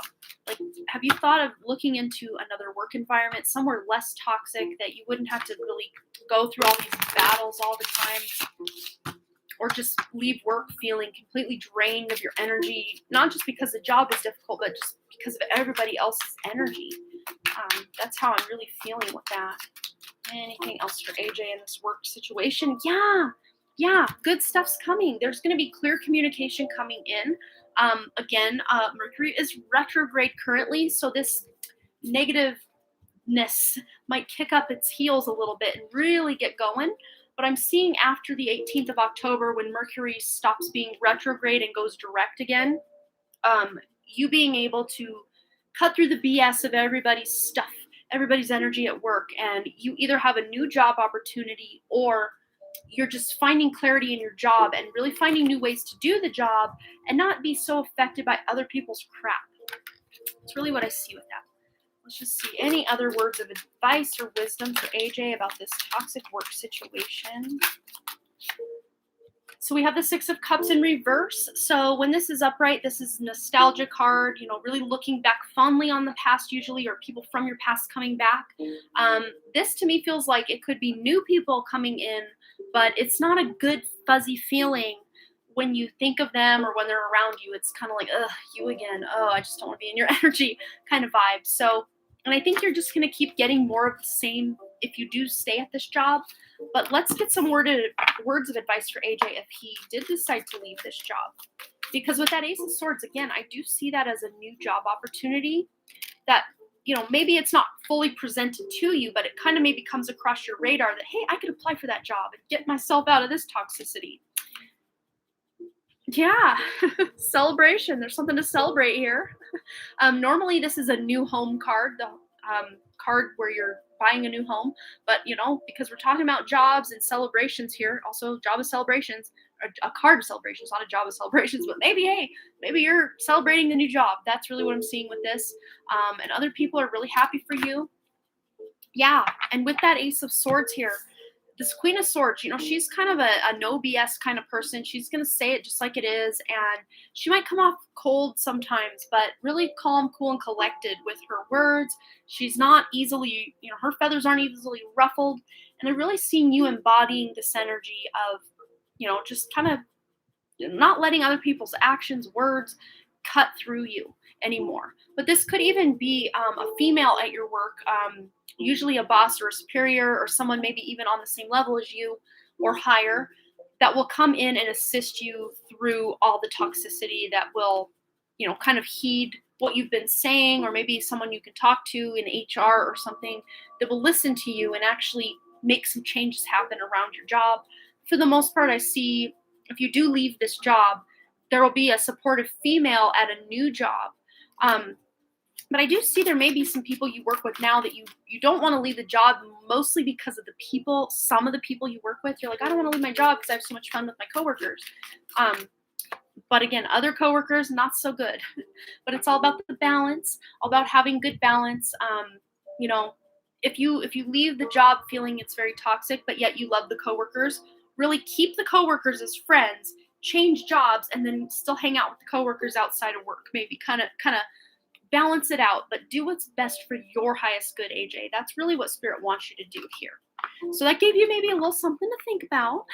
Like, have you thought of looking into another work environment, somewhere less toxic that you wouldn't have to really go through all these battles all the time? Or just leave work feeling completely drained of your energy, not just because the job was difficult, but just because of everybody else's energy. That's how I'm really feeling with that. Anything else for AJ in this work situation? Yeah, good stuff's coming. There's going to be clear communication coming in. Again, Mercury is retrograde currently, so this negativeness might kick up its heels a little bit and really get going. But I'm seeing after the 18th of October, when Mercury stops being retrograde and goes direct again, you being able to cut through the BS of everybody's stuff, everybody's energy at work, and you either have a new job opportunity or you're just finding clarity in your job and really finding new ways to do the job and not be so affected by other people's crap. That's really what I see with that. Let's just see any other words of advice or wisdom for AJ about this toxic work situation. So we have the 6 of Cups in reverse. So when this is upright, this is nostalgia card, really looking back fondly on the past usually, or people from your past coming back. This to me feels like it could be new people coming in, but it's not a good fuzzy feeling when you think of them or when they're around you. It's kind of like, ugh, you again. Oh, I just don't want to be in your energy kind of vibe. So, and I think you're just going to keep getting more of the same if you do stay at this job. But let's get some words of advice for AJ if he did decide to leave this job. Because with that Ace of Swords, again, I do see that as a new job opportunity that, maybe it's not fully presented to you, but it kind of maybe comes across your radar that, hey, I could apply for that job and get myself out of this toxicity. Yeah, celebration. There's something to celebrate here. Normally, this is a new home card, the card where you're buying a new home. But, because we're talking about jobs and celebrations here, also job of celebrations, a card of celebrations, not a job of celebrations, but maybe you're celebrating the new job. That's really what I'm seeing with this. And other people are really happy for you. Yeah, and with that Ace of Swords here, this Queen of Swords, she's kind of a no BS kind of person. She's going to say it just like it is, and she might come off cold sometimes, but really calm, cool, and collected with her words. She's not easily, her feathers aren't easily ruffled, and they're really seeing you embodying this energy of, just kind of not letting other people's actions, words cut through you anymore. But this could even be a female at your work, usually a boss or a superior or someone maybe even on the same level as you or higher, that will come in and assist you through all the toxicity, that will, kind of heed what you've been saying, or maybe someone you can talk to in HR or something that will listen to you and actually make some changes happen around your job. For the most part, I see if you do leave this job, there will be a supportive female at a new job. But I do see there may be some people you work with now that you don't want to leave the job, mostly because of the people, some of the people you work with. You're like, I don't want to leave my job because I have so much fun with my coworkers. But again, other coworkers, not so good. But it's all about the balance, all about having good balance. If you leave the job feeling it's very toxic, but yet you love the coworkers, really keep the coworkers as friends, change jobs, and then still hang out with the coworkers outside of work. Maybe kind of balance it out, but do what's best for your highest good, AJ. That's really what Spirit wants you to do here. So that gave you maybe a little something to think about,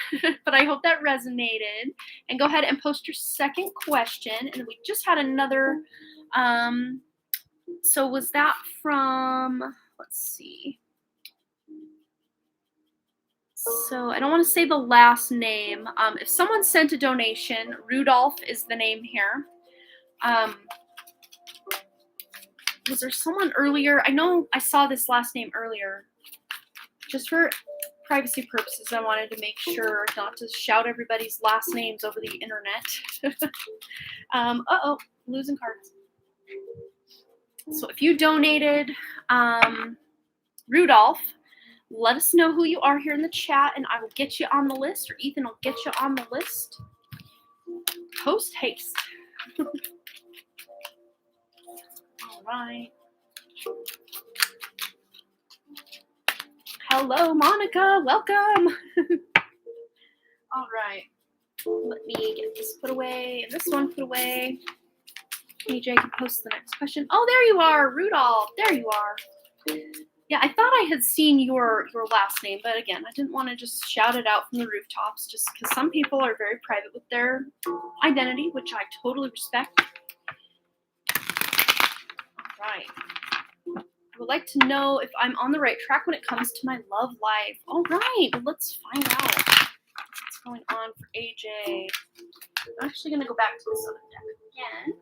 but I hope that resonated. And go ahead and post your second question. And we just had another, so was that from, let's see. So I don't want to say the last name. If someone sent a donation, Rudolph is the name here. Was there someone earlier? I know I saw this last name earlier. Just for privacy purposes, I wanted to make sure not to shout everybody's last names over the internet. Losing cards. So if you donated, Rudolph, let us know who you are here in the chat, and I will get you on the list, or Ethan will get you on the list. Post haste. All right. Hello, Monica. Welcome. All right. Let me get this put away and this one put away. AJ can post the next question. Oh, there you are, Rudolph. There you are. Yeah, I thought I had seen your last name, but again, I didn't want to just shout it out from the rooftops, just because some people are very private with their identity, which I totally respect. All right. I would like to know if I'm on the right track when it comes to my love life. All right, well, let's find out what's going on for AJ. I'm actually going to go back to this other deck again.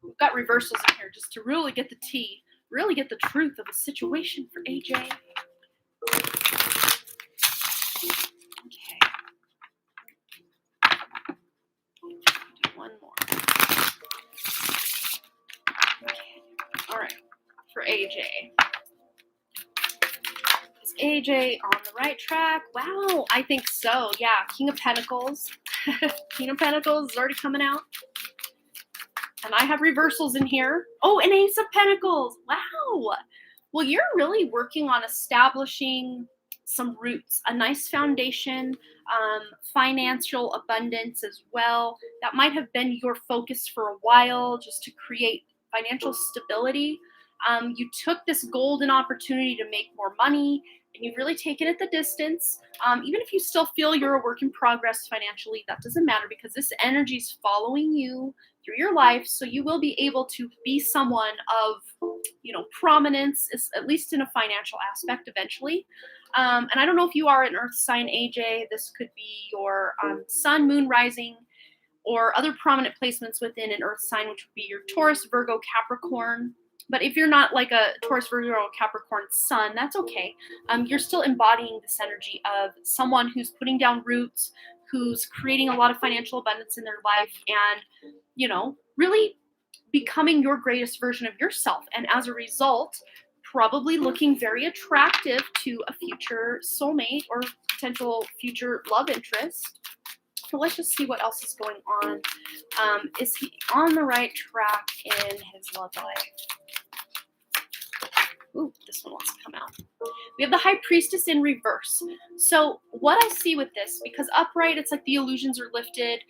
We've got reversals in here just to really get the tea, really get the truth of the situation for AJ. Okay. Do one more. Okay. All right. For AJ. Is AJ on the right track? Wow, I think so. Yeah, King of Pentacles. King of Pentacles is already coming out. And I have reversals in here. Oh, an Ace of Pentacles. Wow. Well, you're really working on establishing some roots, a nice foundation, financial abundance as well. That might have been your focus for a while, just to create financial stability. You took this golden opportunity to make more money, and you've really taken it the distance. Even if you still feel you're a work in progress financially, that doesn't matter, because this energy is following you through your life. So you will be able to be someone of, prominence, at least in a financial aspect eventually. And I don't know if you are an earth sign, AJ. This could be your sun, moon, rising, or other prominent placements within an earth sign, which would be your Taurus, Virgo, Capricorn. But if you're not like a Taurus, Virgo, Capricorn sun, that's okay. You're still embodying this energy of someone who's putting down roots, who's creating a lot of financial abundance in their life, and, you know, really becoming your greatest version of yourself. And as a result, probably looking very attractive to a future soulmate or potential future love interest. So let's just see what else is going on. Is he on the right track in his love life? Ooh, this one wants to come out. We have the High Priestess in reverse. So what I see with this, because upright, it's like the illusions are lifted.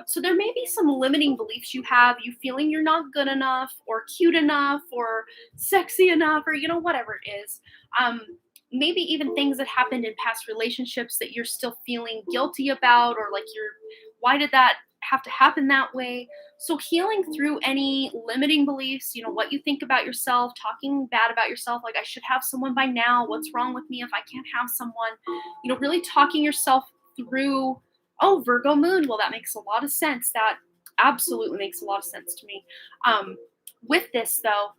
So there may be some limiting beliefs you have, you feeling you're not good enough or cute enough or sexy enough or, you know, whatever it is. Maybe even things that happened in past relationships that you're still feeling guilty about, or like why did that have to happen that way? So healing through any limiting beliefs, you know, what you think about yourself, talking bad about yourself, like I should have someone by now. What's wrong with me if I can't have someone? You know, really talking yourself through, oh, Virgo moon. Well, that makes a lot of sense. That absolutely makes a lot of sense to me. With this though,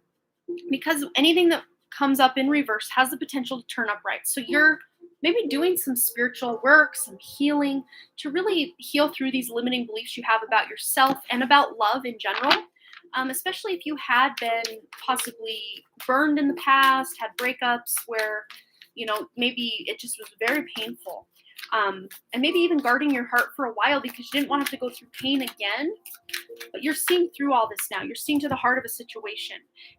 because anything that comes up in reverse has the potential to turn upright. So you're maybe doing some spiritual work, some healing to really heal through these limiting beliefs you have about yourself and about love in general. Especially if you had been possibly burned in the past, had breakups where, you know, maybe it just was very painful. And maybe even guarding your heart for a while because you didn't want to have to go through pain again. But you're seeing through all this now. You're seeing to the heart of a situation.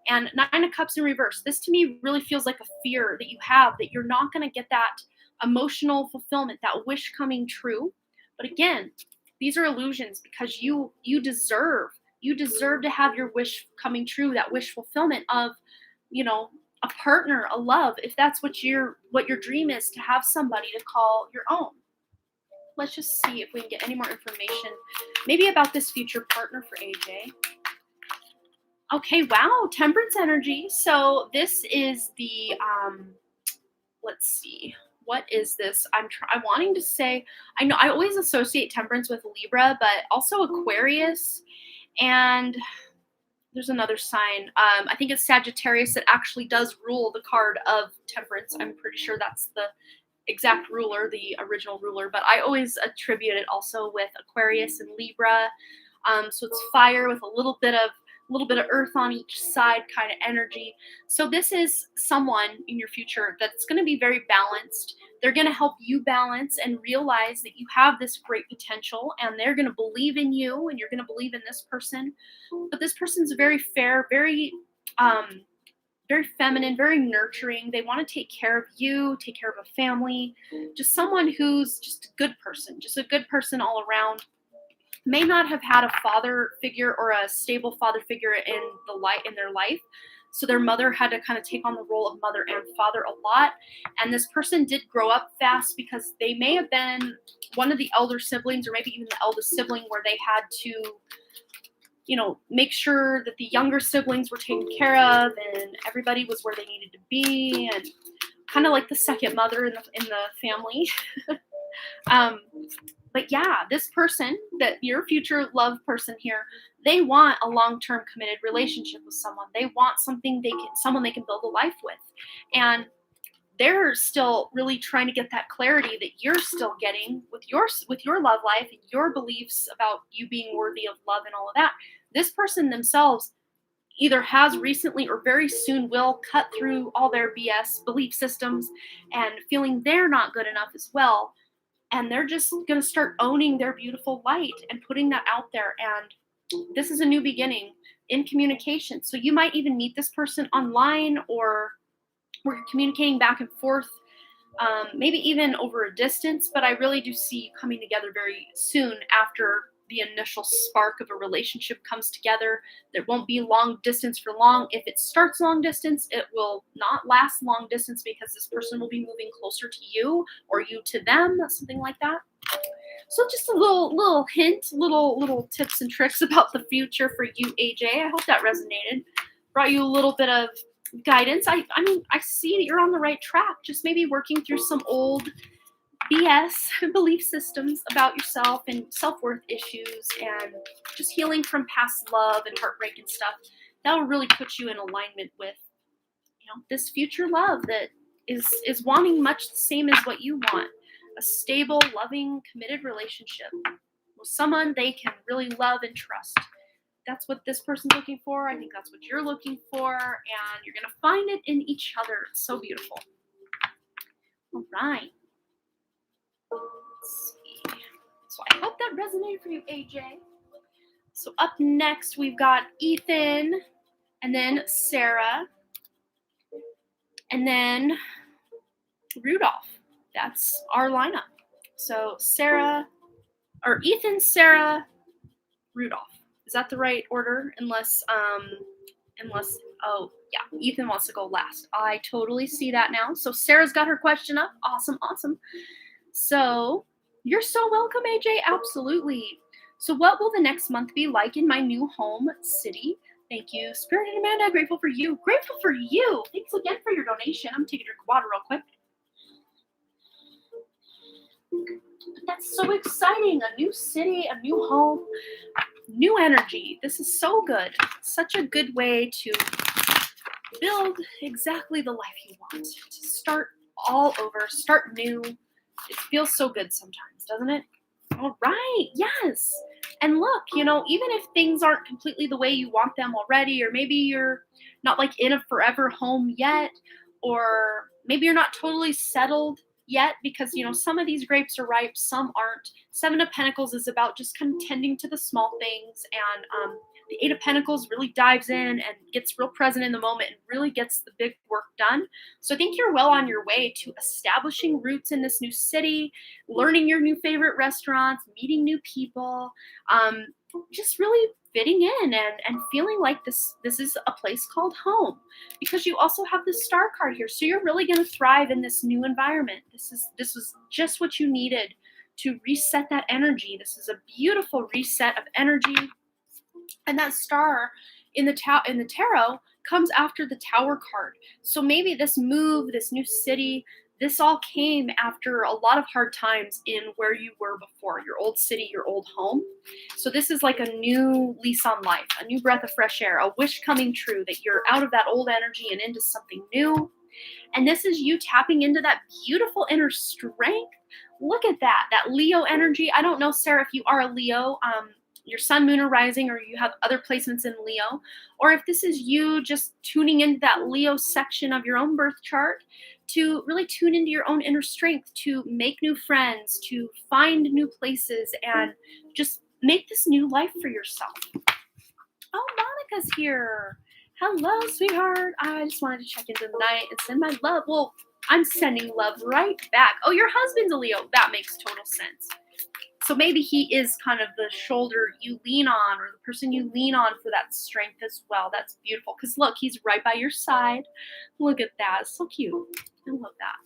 And Nine of Cups in reverse. This to me really feels like a fear that you have that you're not going to get that emotional fulfillment, that wish coming true. But again, these are illusions because you deserve to have your wish coming true, that wish fulfillment of, you know, a partner, a love, if that's what your dream is, to have somebody to call your own. Let's just see if we can get any more information, maybe about this future partner for AJ. Okay, wow, Temperance energy. So this is the, let's see, what is this? I'm wanting to say, I know I always associate Temperance with Libra, but also Aquarius, and there's another sign. I think it's Sagittarius that actually does rule the card of Temperance. I'm pretty sure that's the exact ruler, the original ruler, but I always attribute it also with Aquarius and Libra. So it's fire with a little bit of earth on each side kind of energy. So this is someone in your future that's going to be very balanced. They're going to help you balance and realize that you have this great potential, and they're going to believe in you, and you're going to believe in this person. But this person's very fair, very feminine, very nurturing. They want to take care of you, take care of a family, just someone who's just a good person all around. May not have had a father figure or a stable father figure in their life. So their mother had to kind of take on the role of mother and father a lot. And this person did grow up fast because they may have been one of the elder siblings, or maybe even the eldest sibling, where they had to, you know, make sure that the younger siblings were taken care of and everybody was where they needed to be, and kind of like the second mother in the family. But yeah, this person, that your future love person here, they want a long-term committed relationship with someone. They want someone they can build a life with. And they're still really trying to get that clarity that you're still getting with your love life and your beliefs about you being worthy of love and all of that. This person themselves either has recently or very soon will cut through all their BS belief systems and feeling they're not good enough as well. And they're just going to start owning their beautiful light and putting that out there. And this is a new beginning in communication. So you might even meet this person online, or we're communicating back and forth, maybe even over a distance. But I really do see you coming together very soon after the initial spark of a relationship comes together. There won't be long distance for long. If it starts long distance, it will not last long distance because this person will be moving closer to you or you to them, something like that. So just a little hint, little tips and tricks about the future for you, AJ. I hope that resonated. Brought you a little bit of guidance. I mean, I see that you're on the right track. Just maybe working through some old BS belief systems about yourself and self-worth issues, and just healing from past love and heartbreak and stuff. That will really put you in alignment with, this future love that is wanting much the same as what you want. A stable, loving, committed relationship with someone they can really love and trust. That's what this person's looking for. I think that's what you're looking for, and you're going to find it in each other. It's so beautiful. All right. Let's see. So I hope that resonated for you, AJ. So up next, we've got Ethan, and then Sarah, and then Rudolph. That's our lineup. So Ethan, Sarah, Rudolph. Is that the right order? Unless, oh yeah, Ethan wants to go last. I totally see that now. So Sarah's got her question up. Awesome. So you're so welcome, AJ. Absolutely. So what will the next month be like in my new home city? Thank you, Spirit and Amanda. Grateful for you. Grateful for you. Thanks again for your donation. I'm taking a drink of water real quick. That's so exciting. A new city, a new home, new energy. This is so good. Such a good way to build exactly the life you want. To start all over, start new. It feels so good sometimes, doesn't it? All right. Yes. And look, even if things aren't completely the way you want them already, or maybe you're not like in a forever home yet, or maybe you're not totally settled yet because, some of these grapes are ripe, some aren't. Seven of Pentacles is about just kind of tending to the small things, and the Eight of Pentacles really dives in and gets real present in the moment and really gets the big work done. So I think you're well on your way to establishing roots in this new city, learning your new favorite restaurants, meeting new people, just really fitting in and feeling like this is a place called home, because you also have the Star card here. So you're really going to thrive in this new environment. This was just what you needed to reset that energy. This is a beautiful reset of energy. And that star in the tarot comes after the Tower card. So maybe this move, this new city, this all came after a lot of hard times in where you were before, your old city, your old home. So this is like a new lease on life, a new breath of fresh air, a wish coming true that you're out of that old energy and into something new. And this is you tapping into that beautiful inner strength. Look at that Leo energy. I don't know, Sarah, if you are a Leo, your sun, moon, or rising, or you have other placements in Leo, or if this is you just tuning into that Leo section of your own birth chart to really tune into your own inner strength, to make new friends, to find new places, and just make this new life for yourself. Oh, Monica's here. Hello, sweetheart. I just wanted to check into the night and send my love. Well, I'm sending love right back. Oh, your husband's a Leo. That makes total sense. So maybe he is kind of the shoulder you lean on, or the person you lean on for that strength as well. That's beautiful. Because look, he's right by your side. Look at that. It's so cute. I love that.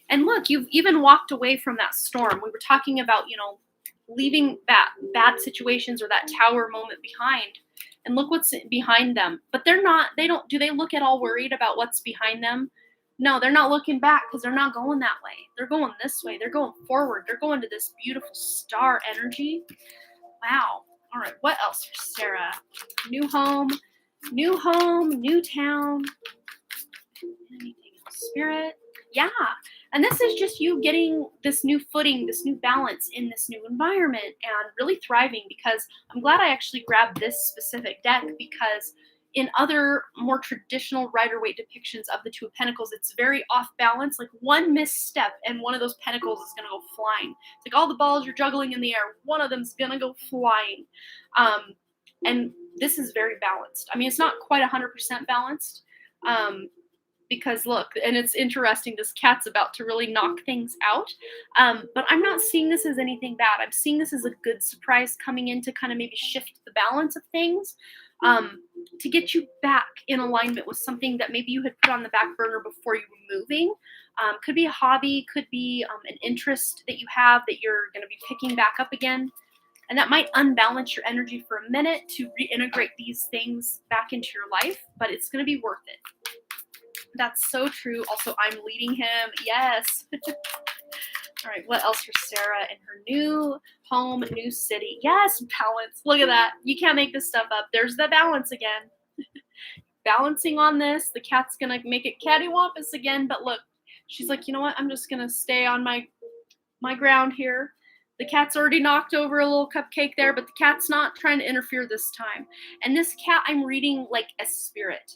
And look, you've even walked away from that storm. We were talking about, leaving that bad situations or that tower moment behind. And look what's behind them. But do they look at all worried about what's behind them? No, they're not looking back because they're not going that way. They're going this way. They're going forward. They're going to this beautiful star energy. Wow. All right. What else for Sarah? New home, new town. Anything else? Spirit. Yeah. And this is just you getting this new footing, this new balance in this new environment and really thriving, because I'm glad I actually grabbed this specific deck, because in other more traditional Rider-Waite depictions of the Two of Pentacles, it's very off balance. Like one misstep and one of those pentacles is going to go flying. It's like all the balls you're juggling in the air, one of them's going to go flying. And this is very balanced. I mean, it's not quite 100% balanced, because look, and it's interesting, this cat's about to really knock things out. But I'm not seeing this as anything bad. I'm seeing this as a good surprise coming in to kind of maybe shift the balance of things. To get you back in alignment with something that maybe you had put on the back burner before you were moving. Could be a hobby, could be an interest that you have that you're going to be picking back up again. And that might unbalance your energy for a minute to reintegrate these things back into your life, but it's going to be worth it. That's so true. Also, I'm leading him. Yes. All right, what else for Sarah in her new home, new city? Yes, balance. Look at that. You can't make this stuff up. There's the balance again. Balancing on this. The cat's going to make it cattywampus again. But look, she's like, you know what? I'm just going to stay on my ground here. The cat's already knocked over a little cupcake there, but the cat's not trying to interfere this time. And this cat, I'm reading like a spirit.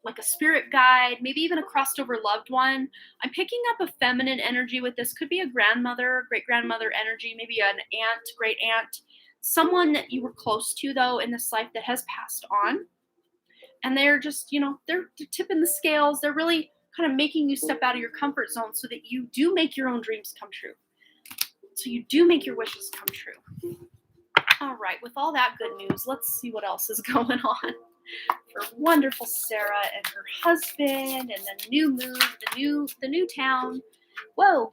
Like a spirit guide, maybe even a crossed over loved one. I'm picking up a feminine energy with this. Could be a grandmother, great grandmother energy, maybe an aunt, great aunt, someone that you were close to though in this life that has passed on. And they're just, they're tipping the scales. They're really kind of making you step out of your comfort zone so that you do make your own dreams come true. So you do make your wishes come true. All right, with all that good news, let's see what else is going on for wonderful Sarah and her husband and the new move, the new town. Whoa,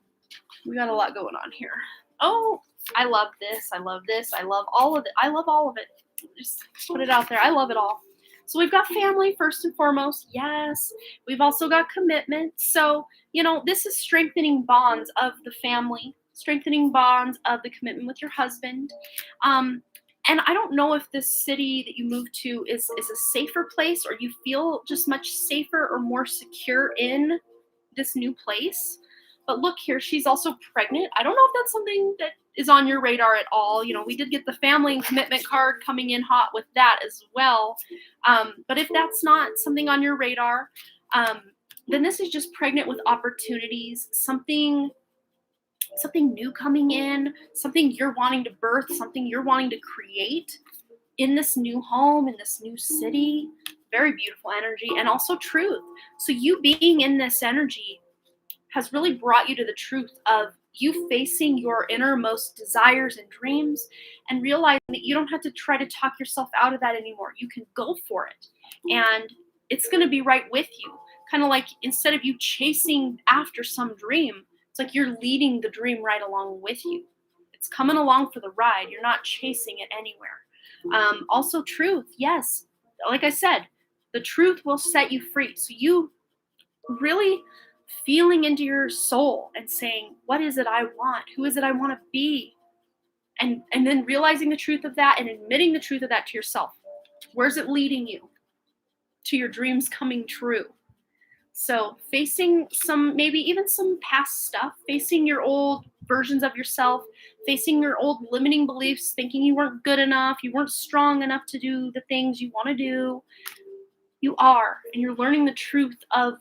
we got a lot going on here. Oh, I love this. I love this. I love all of it. I love all of it. Just put it out there. I love it all. So we've got family first and foremost. Yes. We've also got commitment. So, this is strengthening bonds of the family, strengthening bonds of the commitment with your husband. And I don't know if this city that you moved to is a safer place or you feel just much safer or more secure in this new place. But look here, she's also pregnant. I don't know if that's something that is on your radar at all. We did get the family and commitment card coming in hot with that as well. But if that's not something on your radar, then this is just pregnant with opportunities, something new coming in, something you're wanting to birth, something you're wanting to create in this new home, in this new city. Very beautiful energy, and also truth. So you being in this energy has really brought you to the truth of you facing your innermost desires and dreams and realizing that you don't have to try to talk yourself out of that anymore. You can go for it, and it's going to be right with you. Kind of like instead of you chasing after some dream, it's like you're leading the dream right along with you. It's coming along for the ride. You're not chasing it anywhere. Also, truth. Yes. Like I said, the truth will set you free. So you really feeling into your soul and saying, what is it I want? Who is it I want to be? And then realizing the truth of that and admitting the truth of that to yourself. Where's it leading you? To your dreams coming true. So facing maybe even some past stuff, facing your old versions of yourself, facing your old limiting beliefs, thinking you weren't good enough, you weren't strong enough to do the things you want to do. You are, and you're learning the truth of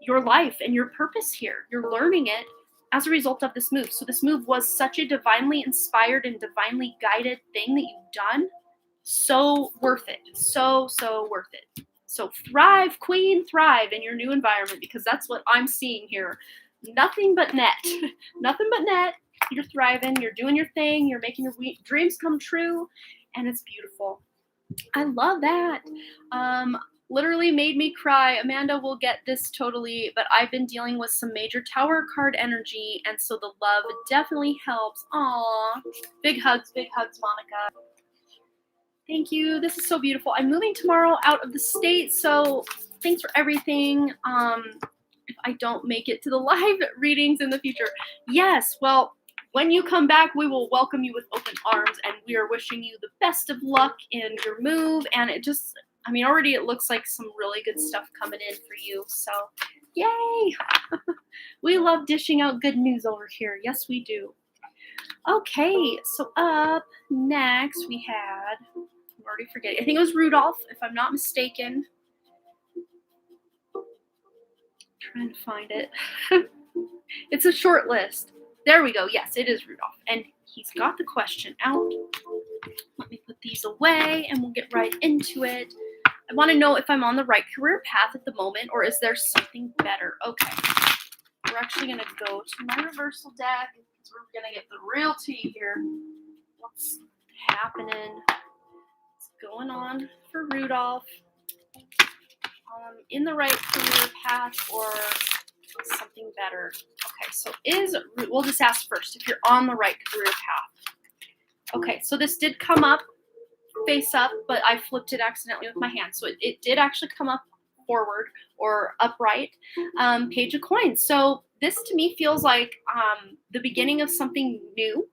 your life and your purpose here. You're learning it as a result of this move. So this move was such a divinely inspired and divinely guided thing that you've done. So worth it. So worth it. So thrive, queen, thrive in your new environment, because that's what I'm seeing here. Nothing but net. Nothing but net. You're thriving. You're doing your thing. You're making your dreams come true. And it's beautiful. I love that. Literally made me cry. Amanda will get this totally, but I've been dealing with some major Tower card energy, and so the love definitely helps. Aw. Big hugs, Monica. Thank you. This is so beautiful. I'm moving tomorrow out of the state, so thanks for everything. If I don't make it to the live readings in the future. Yes, well, when you come back, we will welcome you with open arms, and we are wishing you the best of luck in your move. And already it looks like some really good stuff coming in for you. So, yay! We love dishing out good news over here. Yes, we do. Okay, so up next we had, I'm already forgetting, I think it was Rudolph, if I'm not mistaken. Trying to find it. It's a short list. There we go. Yes, it is Rudolph. And he's got the question out. Let me put these away and we'll get right into it. I want to know if I'm on the right career path at the moment, or is there something better? Okay. We're actually going to go to my reversal deck because we're going to get the real tea here. What's happening? What's going on for Rudolph? In the right career path or something better? Okay, so we'll just ask first if you're on the right career path. Okay, so this did come up face up, but I flipped it accidentally with my hand. So it did actually come up forward or upright. Page of Coins. So this to me feels like the beginning of something new,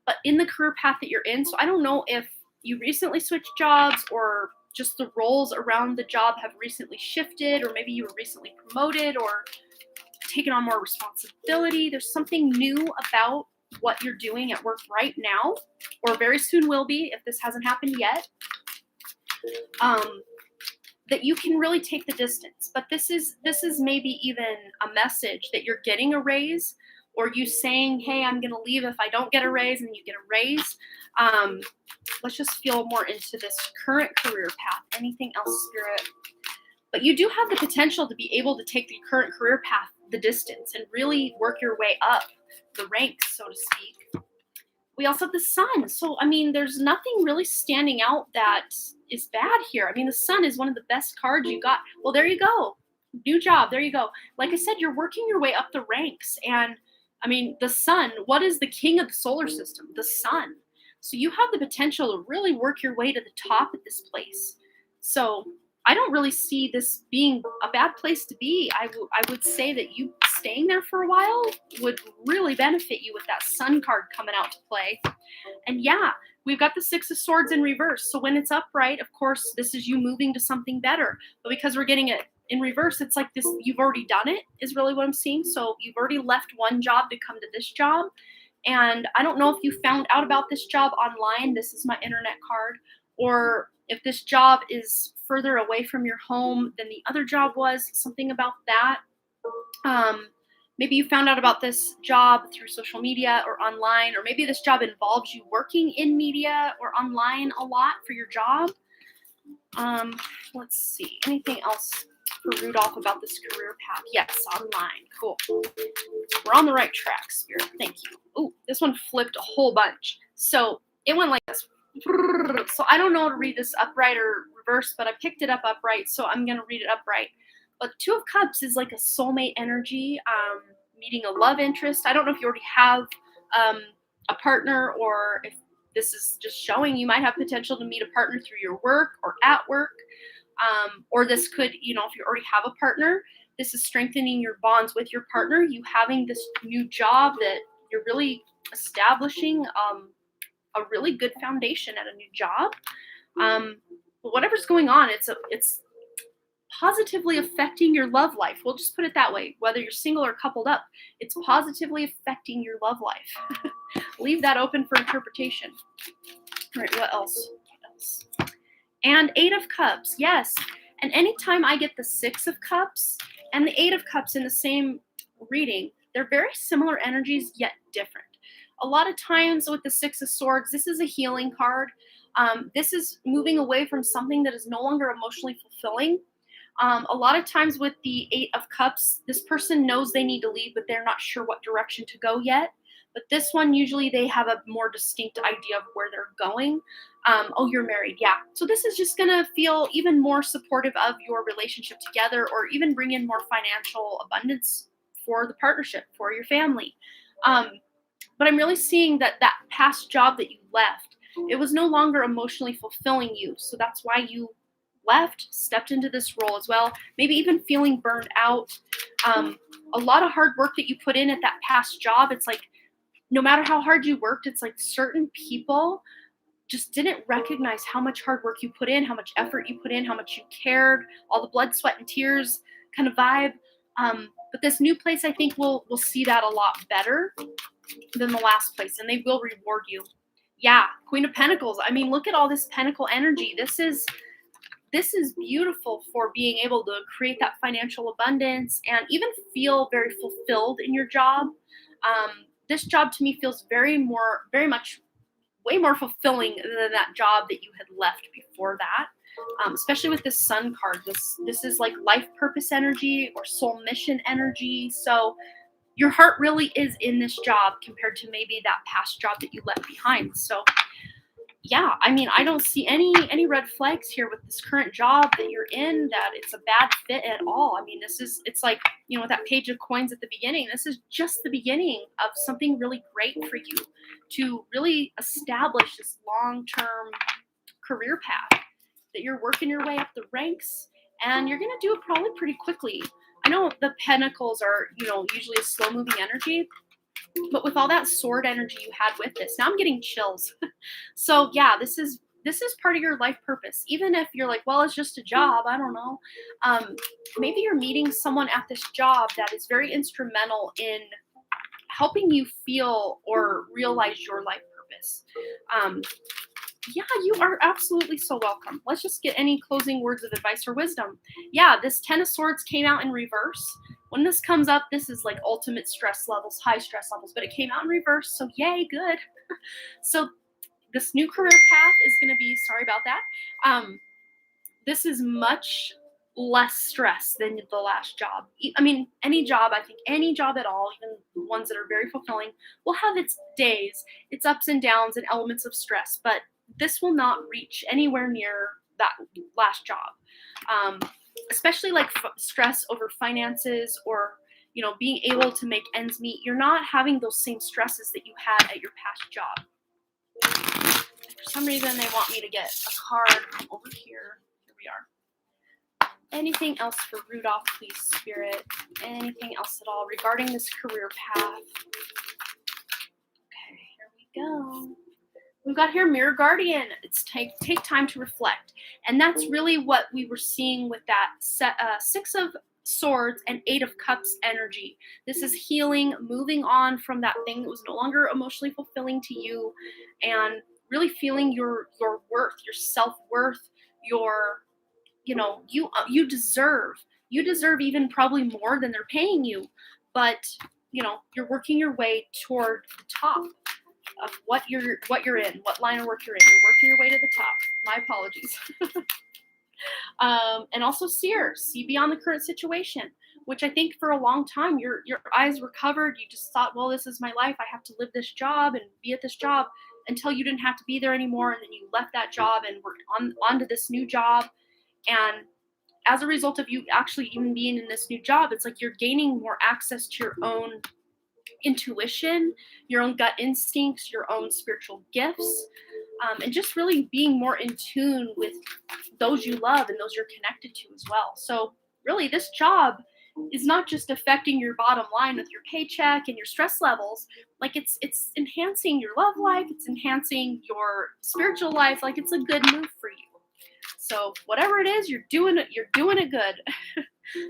but in the career path that you're in. So I don't know if you recently switched jobs or just the roles around the job have recently shifted, or maybe you were recently promoted or taken on more responsibility. There's something new about what you're doing at work right now, or very soon will be if this hasn't happened yet, that you can really take the distance. But this is maybe even a message that you're getting a raise, or you saying, hey, I'm going to leave if I don't get a raise, and you get a raise. Let's just feel more into this current career path. Anything else, Spirit? But you do have the potential to be able to take the current career path the distance and really work your way up the ranks, so to speak. We also have the Sun. So, I mean, there's nothing really standing out that is bad here. I mean, the Sun is one of the best cards you got. Well, there you go. New job. There you go. Like I said, you're working your way up the ranks. And, I mean, the Sun, what is the king of the solar system? The Sun. So you have the potential to really work your way to the top at this place. So I don't really see this being a bad place to be. I would say that you staying there for a while would really benefit you with that Sun card coming out to play. And yeah, we've got the Six of Swords in reverse. So when it's upright, of course, this is you moving to something better. But because we're getting it in reverse, it's like this, you've already done it, is really what I'm seeing. So you've already left one job to come to this job. And I don't know if you found out about this job online. This is my internet card. Or if this job is further away from your home than the other job was, something about that. Maybe you found out about this job through social media or online, or maybe this job involves you working in media or online a lot for your job. Let's see. Anything else for Rudolph about this career path? Yes, online. Cool. We're on the right track, Spirit. Thank you. Oh, this one flipped a whole bunch. So it went like this. So I don't know how to read this upright or reverse, but I picked it up upright, so I'm going to read it upright. But Two of Cups is like a soulmate energy, meeting a love interest. I don't know if you already have a partner, or if this is just showing you might have potential to meet a partner through your work or at work. Or this could, if you already have a partner, this is strengthening your bonds with your partner. You having this new job that you're really establishing a really good foundation at a new job. But whatever's going on, it's positively affecting your love life. We'll just put it that way. Whether you're single or coupled up, it's positively affecting your love life. Leave that open for interpretation. All right, what else? And Eight of Cups, yes. And anytime I get the Six of Cups and the Eight of Cups in the same reading, they're very similar energies, yet different. A lot of times with the Six of Swords, this is a healing card. This is moving away from something that is no longer emotionally fulfilling. A lot of times with the Eight of Cups, this person knows they need to leave, but they're not sure what direction to go yet. But this one, usually they have a more distinct idea of where they're going. Oh, you're married. Yeah. So this is just going to feel even more supportive of your relationship together, or even bring in more financial abundance for the partnership, for your family. But I'm really seeing that past job that you left, it was no longer emotionally fulfilling you. So that's why you left, stepped into this role as well. Maybe even feeling burned out. A lot of hard work that you put in at that past job. It's like, no matter how hard you worked, it's like certain people just didn't recognize how much hard work you put in, how much effort you put in, how much you cared, all the blood, sweat, and tears kind of vibe. But this new place, I think, will see that a lot better than the last place, and they will reward you. Yeah, Queen of Pentacles. I mean, look at all this Pentacle energy. This is beautiful for being able to create that financial abundance and even feel very fulfilled in your job. This job to me feels way more fulfilling than that job that you had left before that. Especially with this Sun card. This is like life purpose energy or soul mission energy. So your heart really is in this job compared to maybe that past job that you left behind. So yeah, I mean, I don't see any red flags here with this current job that you're in, that it's a bad fit at all. I mean, it's like, with that Page of Coins at the beginning, this is just the beginning of something really great for you to really establish this long-term career path, that you're working your way up the ranks and you're going to do it probably pretty quickly. I know the Pentacles are, usually a slow moving energy, but with all that sword energy you had with this, now I'm getting chills. So yeah, this is part of your life purpose. Even if you're like, well, it's just a job, I don't know. Maybe you're meeting someone at this job that is very instrumental in helping you feel or realize your life purpose. Yeah, you are absolutely so welcome. Let's just get any closing words of advice or wisdom. Yeah, this 10 of Swords came out in reverse. When this comes up, this is like ultimate stress levels, high stress levels, but it came out in reverse, so yay, good. So this new career path is going to be, sorry about that, this is much less stress than the last job. I mean, any job, I think any job at all, even ones that are very fulfilling, will have its days, its ups and downs and elements of stress, but this will not reach anywhere near that last job. Especially like stress over finances or, being able to make ends meet. You're not having those same stresses that you had at your past job. For some reason, they want me to get a card from over here. Here we are. Anything else for Rudolph, please, Spirit? Anything else at all regarding this career path? Okay, here we go. We've got here Mirror Guardian. It's take time to reflect. And that's really what we were seeing with that 6 of Swords and 8 of Cups energy. This is healing, moving on from that thing that was no longer emotionally fulfilling to you, and really feeling your worth, your self-worth, your, you deserve even probably more than they're paying you, but you're working your way toward the top of what you're in, what line of work you're in. You're working your way to the top. My apologies. And also Seer, see beyond the current situation, which I think for a long time your eyes were covered. You just thought, well, this is my life. I have to live this job and be at this job, until you didn't have to be there anymore. And then you left that job and were on to this new job. And as a result of you actually even being in this new job, it's like you're gaining more access to your own intuition, your own gut instincts, your own spiritual gifts, and just really being more in tune with those you love and those you're connected to as well. So really, this job is not just affecting your bottom line with your paycheck and your stress levels. Like it's enhancing your love life, it's enhancing your spiritual life. Like it's a good move for you. So whatever it is, you're doing it good.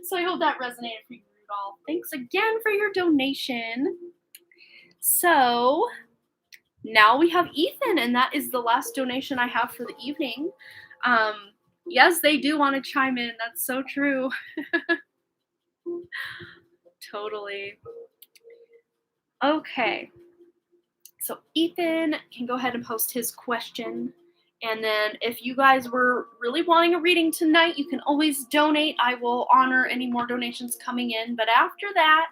So I hope that resonated for you, Rudolph. Thanks again for your donation. So now we have Ethan, and that is the last donation I have for the evening. Yes, they do want to chime in. That's so true. Totally. Okay. So Ethan can go ahead and post his question. And then if you guys were really wanting a reading tonight, you can always donate. I will honor any more donations coming in. But after that,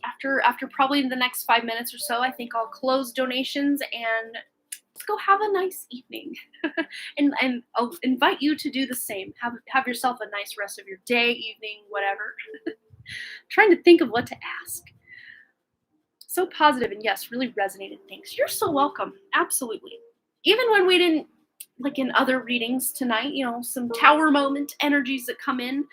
after probably the next 5 minutes or so, I think I'll close donations and let's go have a nice evening. and I'll invite you to do the same. Have yourself a nice rest of your day, evening, whatever. Trying to think of what to ask. So positive, and yes, really resonated. Thanks. You're so welcome. Absolutely. Even when we didn't, like in other readings tonight, some tower moment energies that come in,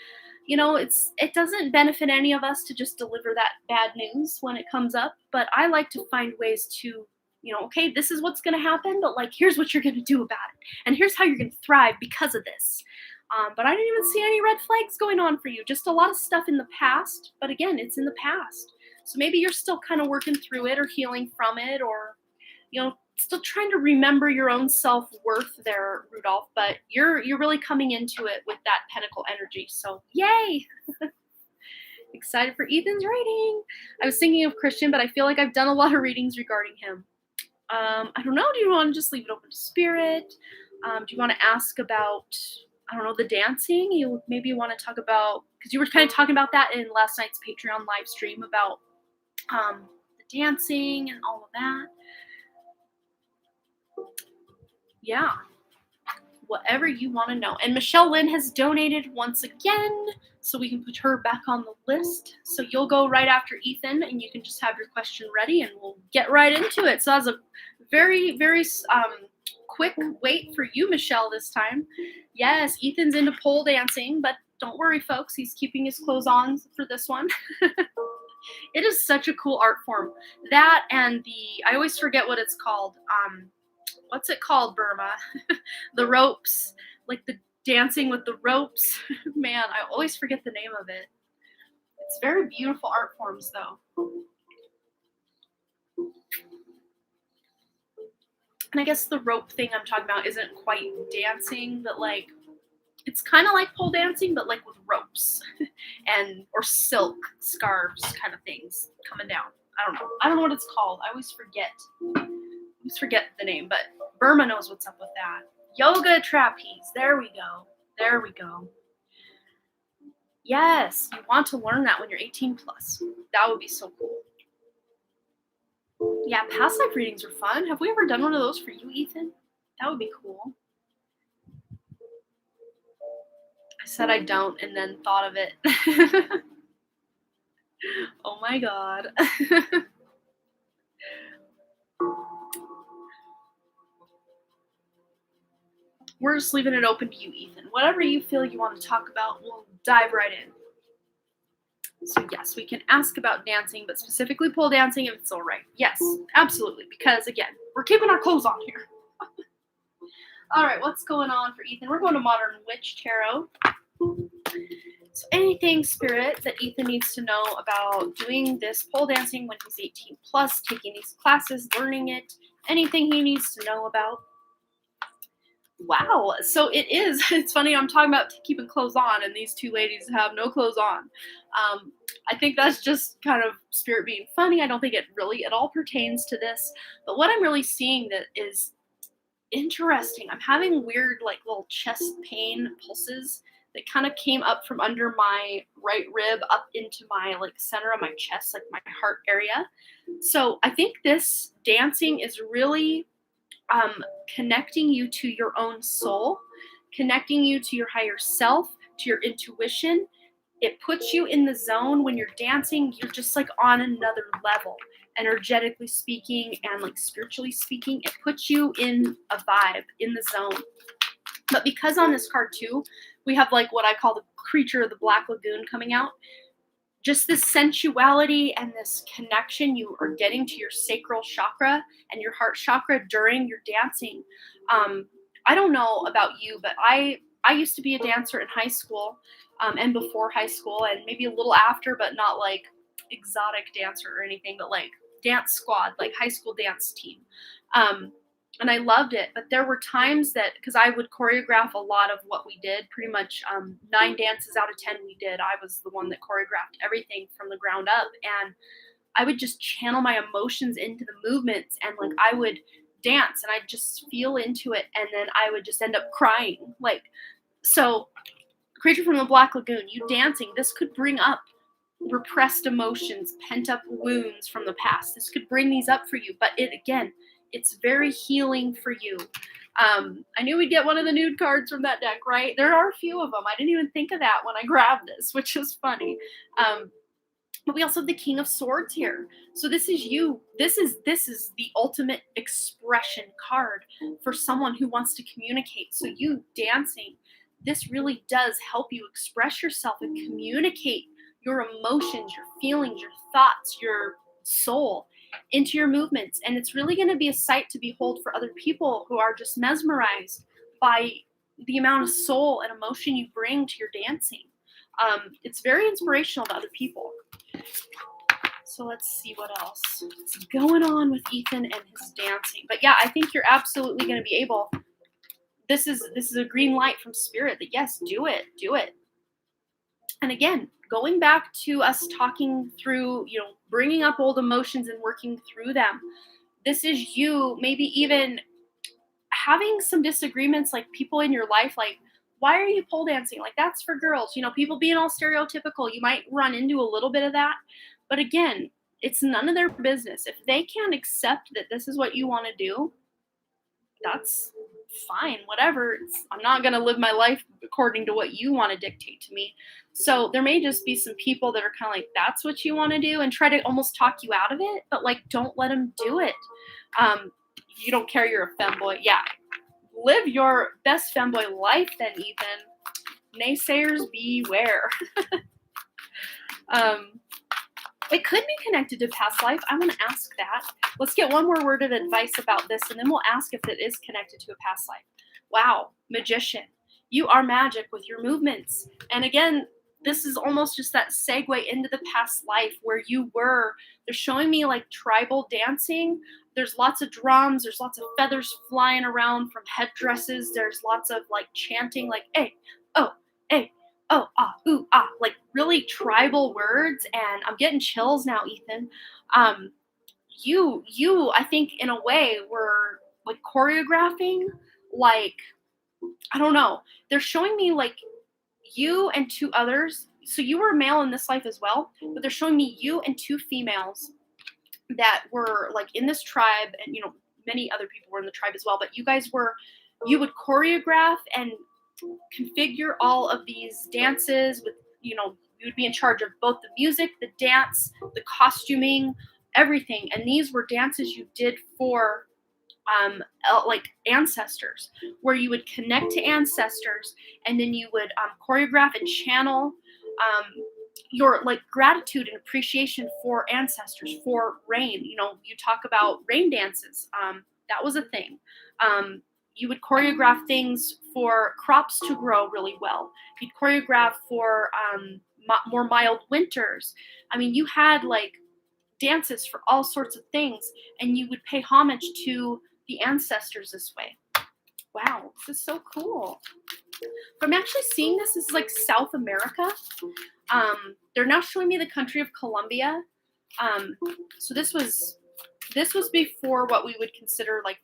it doesn't benefit any of us to just deliver that bad news when it comes up. But I like to find ways to, okay, this is what's going to happen, but like, here's what you're going to do about it. And here's how you're going to thrive because of this. But I didn't even see any red flags going on for you. Just a lot of stuff in the past. But again, it's in the past. So maybe you're still kind of working through it or healing from it, or, still trying to remember your own self-worth there, Rudolph. But you're really coming into it with that Pentacle energy. So yay! Excited for Ethan's reading. I was thinking of Christian, but I feel like I've done a lot of readings regarding him. I don't know. Do you want to just leave it open to spirit? Do you want to ask about, I don't know, the dancing? You maybe want to talk about, because you were kind of talking about that in last night's Patreon live stream about the dancing and all of that. Yeah. Whatever you want to know. And Michelle Lynn has donated once again, so we can put her back on the list. So you'll go right after Ethan, and you can just have your question ready, and we'll get right into it. So that's a very, very quick wait for you, Michelle, this time. Yes, Ethan's into pole dancing, but don't worry, folks. He's keeping his clothes on for this one. It is such a cool art form. That and I always forget what it's called. What's it called, Burma? The ropes, like the dancing with the ropes. Man, I always forget the name of it. It's very beautiful art forms, though. And I guess the rope thing I'm talking about isn't quite dancing, but like, it's kind of like pole dancing, but like with ropes or silk scarves kind of things coming down. I don't know what it's called. I always forget the name, but Burma knows what's up with that. Yoga trapeze. There we go. Yes, you want to learn that when you're 18 plus. That would be so cool. Yeah, past life readings are fun. Have we ever done one of those for you, Ethan? That would be cool. I said I don't and then thought of it. Oh my God. We're just leaving it open to you, Ethan. Whatever you feel you want to talk about, we'll dive right in. So yes, we can ask about dancing, but specifically pole dancing if it's all right. Yes, absolutely. Because again, we're keeping our clothes on here. All right, what's going on for Ethan? We're going to Modern Witch Tarot. So anything, Spirit, that Ethan needs to know about doing this pole dancing when he's 18 plus, taking these classes, learning it, anything he needs to know about. Wow. So it's funny, I'm talking about keeping clothes on and these two ladies have no clothes on. I think that's just kind of Spirit being funny. I don't think it really at all pertains to this. But what I'm really seeing that is interesting, I'm having weird like little chest pain pulses that kind of came up from under my right rib up into my like center of my chest, like my heart area. So I think this dancing is really connecting you to your own soul, connecting you to your higher self, to your intuition. It puts you in the zone when you're dancing. You're just like on another level, energetically speaking and like spiritually speaking. It puts you in a vibe, in the zone. But because on this card too, we have like what I call the creature of the Black Lagoon coming out. Just this sensuality and this connection you are getting to your sacral chakra and your heart chakra during your dancing. I don't know about you, but I used to be a dancer in high school and before high school and maybe a little after, but not like exotic dancer or anything, but like dance squad, like high school dance team. And I loved it, but there were times that, because I would choreograph a lot of what we did, pretty much 9 dances out of 10 we did. I was the one that choreographed everything from the ground up, and I would just channel my emotions into the movements, and like I would dance, and I'd just feel into it, and then I would just end up crying. Like, so, Creature from the Black Lagoon, you dancing, this could bring up repressed emotions, pent up wounds from the past. This could bring these up for you, but it's very healing for you. I knew we'd get one of the nude cards from that deck, right? There are a few of them. I didn't even think of that when I grabbed this, which is funny. But we also have the King of Swords here. So this is you. This is the ultimate expression card for someone who wants to communicate. So you dancing, this really does help you express yourself and communicate your emotions, your feelings, your thoughts, your soul into your movements. And it's really going to be a sight to behold for other people who are just mesmerized by the amount of soul and emotion you bring to your dancing. It's very inspirational to other people. So let's see what else is going on with Ethan and his dancing. But yeah, I think you're absolutely going to be able. This is a green light from Spirit that yes, do it. And again, going back to us talking through, bringing up old emotions and working through them. This is you maybe even having some disagreements, like people in your life, like, why are you pole dancing? Like, that's for girls. People being all stereotypical. You might run into a little bit of that. But again, it's none of their business. If they can't accept that this is what you want to do, that's fine, whatever. I'm not going to live my life according to what you want to dictate to me. So there may just be some people that are kind of like, that's what you want to do, and try to almost talk you out of it, but like, don't let them do it. You don't care you're a femboy. Yeah, Live your best femboy life then, Ethan. Naysayers beware. It could be connected to past life. I want to ask that. Let's get one more word of advice about this, and then we'll ask if it is connected to a past life. Wow, magician. You are magic with your movements. And again, this is almost just that segue into the past life where you were. They're showing me like tribal dancing. There's lots of drums. There's lots of feathers flying around from headdresses. There's lots of like chanting like, hey, oh, hey, oh, ah, ooh, ah, like really tribal words. And I'm getting chills now, Ethan. You, I think in a way were like choreographing, like, I don't know. They're showing me like you and two others. So you were a male in this life as well, but they're showing me you and two females that were like in this tribe, and many other people were in the tribe as well, but you would choreograph and configure all of these dances with, you would be in charge of both the music, the dance, the costuming, everything. And these were dances you did for like ancestors, where you would connect to ancestors, and then you would choreograph and channel your like gratitude and appreciation for ancestors, for rain. You talk about rain dances. That was a thing. You would choreograph things for crops to grow really well. You'd choreograph for more mild winters. I mean, you had like dances for all sorts of things, and you would pay homage to the ancestors this way. Wow, this is so cool. But I'm actually seeing this as like South America. They're now showing me the country of Colombia. So this was before what we would consider like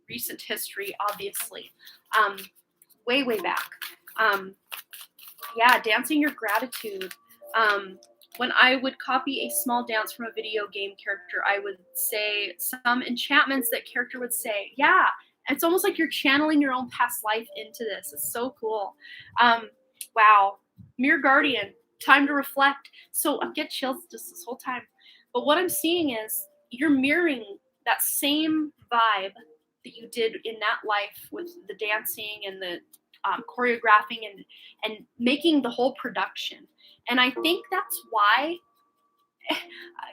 recent history, obviously. Way back. Yeah, dancing your gratitude. When I would copy a small dance from a video game character, I would say some enchantments that character would say. Yeah, it's almost like you're channeling your own past life into this. It's so cool. Wow. Mirror Guardian, time to reflect. So I get chills just this whole time. But what I'm seeing is you're mirroring that same vibe that you did in that life with the dancing and the choreographing and making the whole production. And I think that's why,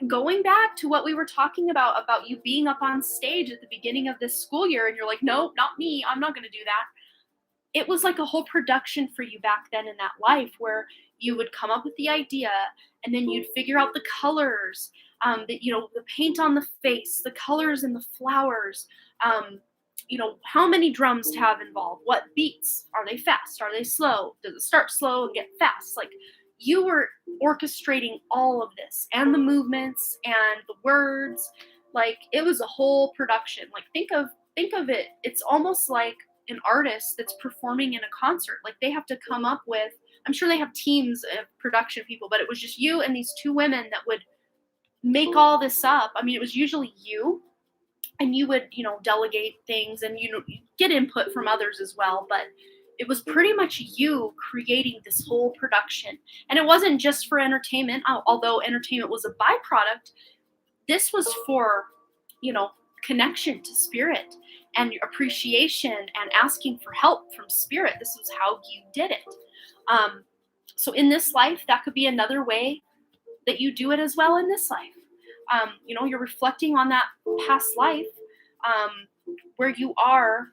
going back to what we were talking about you being up on stage at the beginning of this school year, and you're like, no, not me, I'm not going to do that. It was like a whole production for you back then in that life, where you would come up with the idea, and then you'd figure out the colors, the paint on the face, the colors and the flowers, how many drums to have involved, what beats, are they fast, are they slow, does it start slow and get fast? Like, you were orchestrating all of this, and the movements and the words. Like, it was a whole production. Like, think of it. It's almost like an artist that's performing in a concert. Like, they have to come up with, I'm sure they have teams of production people, but it was just you and these two women that would make all this up. I mean, it was usually you, and you would, delegate things, and, get input from others as well. But it was pretty much you creating this whole production. And it wasn't just for entertainment, although entertainment was a byproduct. This was for, connection to spirit and appreciation and asking for help from spirit. This was how you did it. So in this life, that could be another way that you do it as well in this life. You're reflecting on that past life, where you are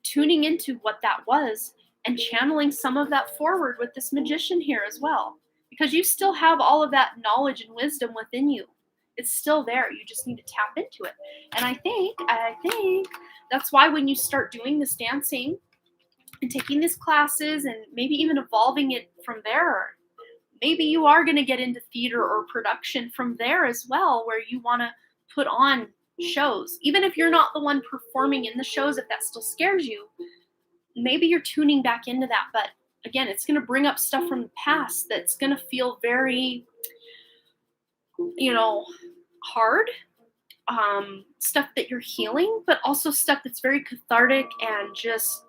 tuning into what that was and channeling some of that forward with this magician here as well, because you still have all of that knowledge and wisdom within you. It's still there. You just need to tap into it. And I think that's why when you start doing this dancing and taking these classes and maybe even evolving it from there, maybe you are going to get into theater or production from there as well, where you want to put on shows. Even if you're not the one performing in the shows, if that still scares you, maybe you're tuning back into that. But again, it's going to bring up stuff from the past that's going to feel very, hard, stuff that you're healing, but also stuff that's very cathartic and just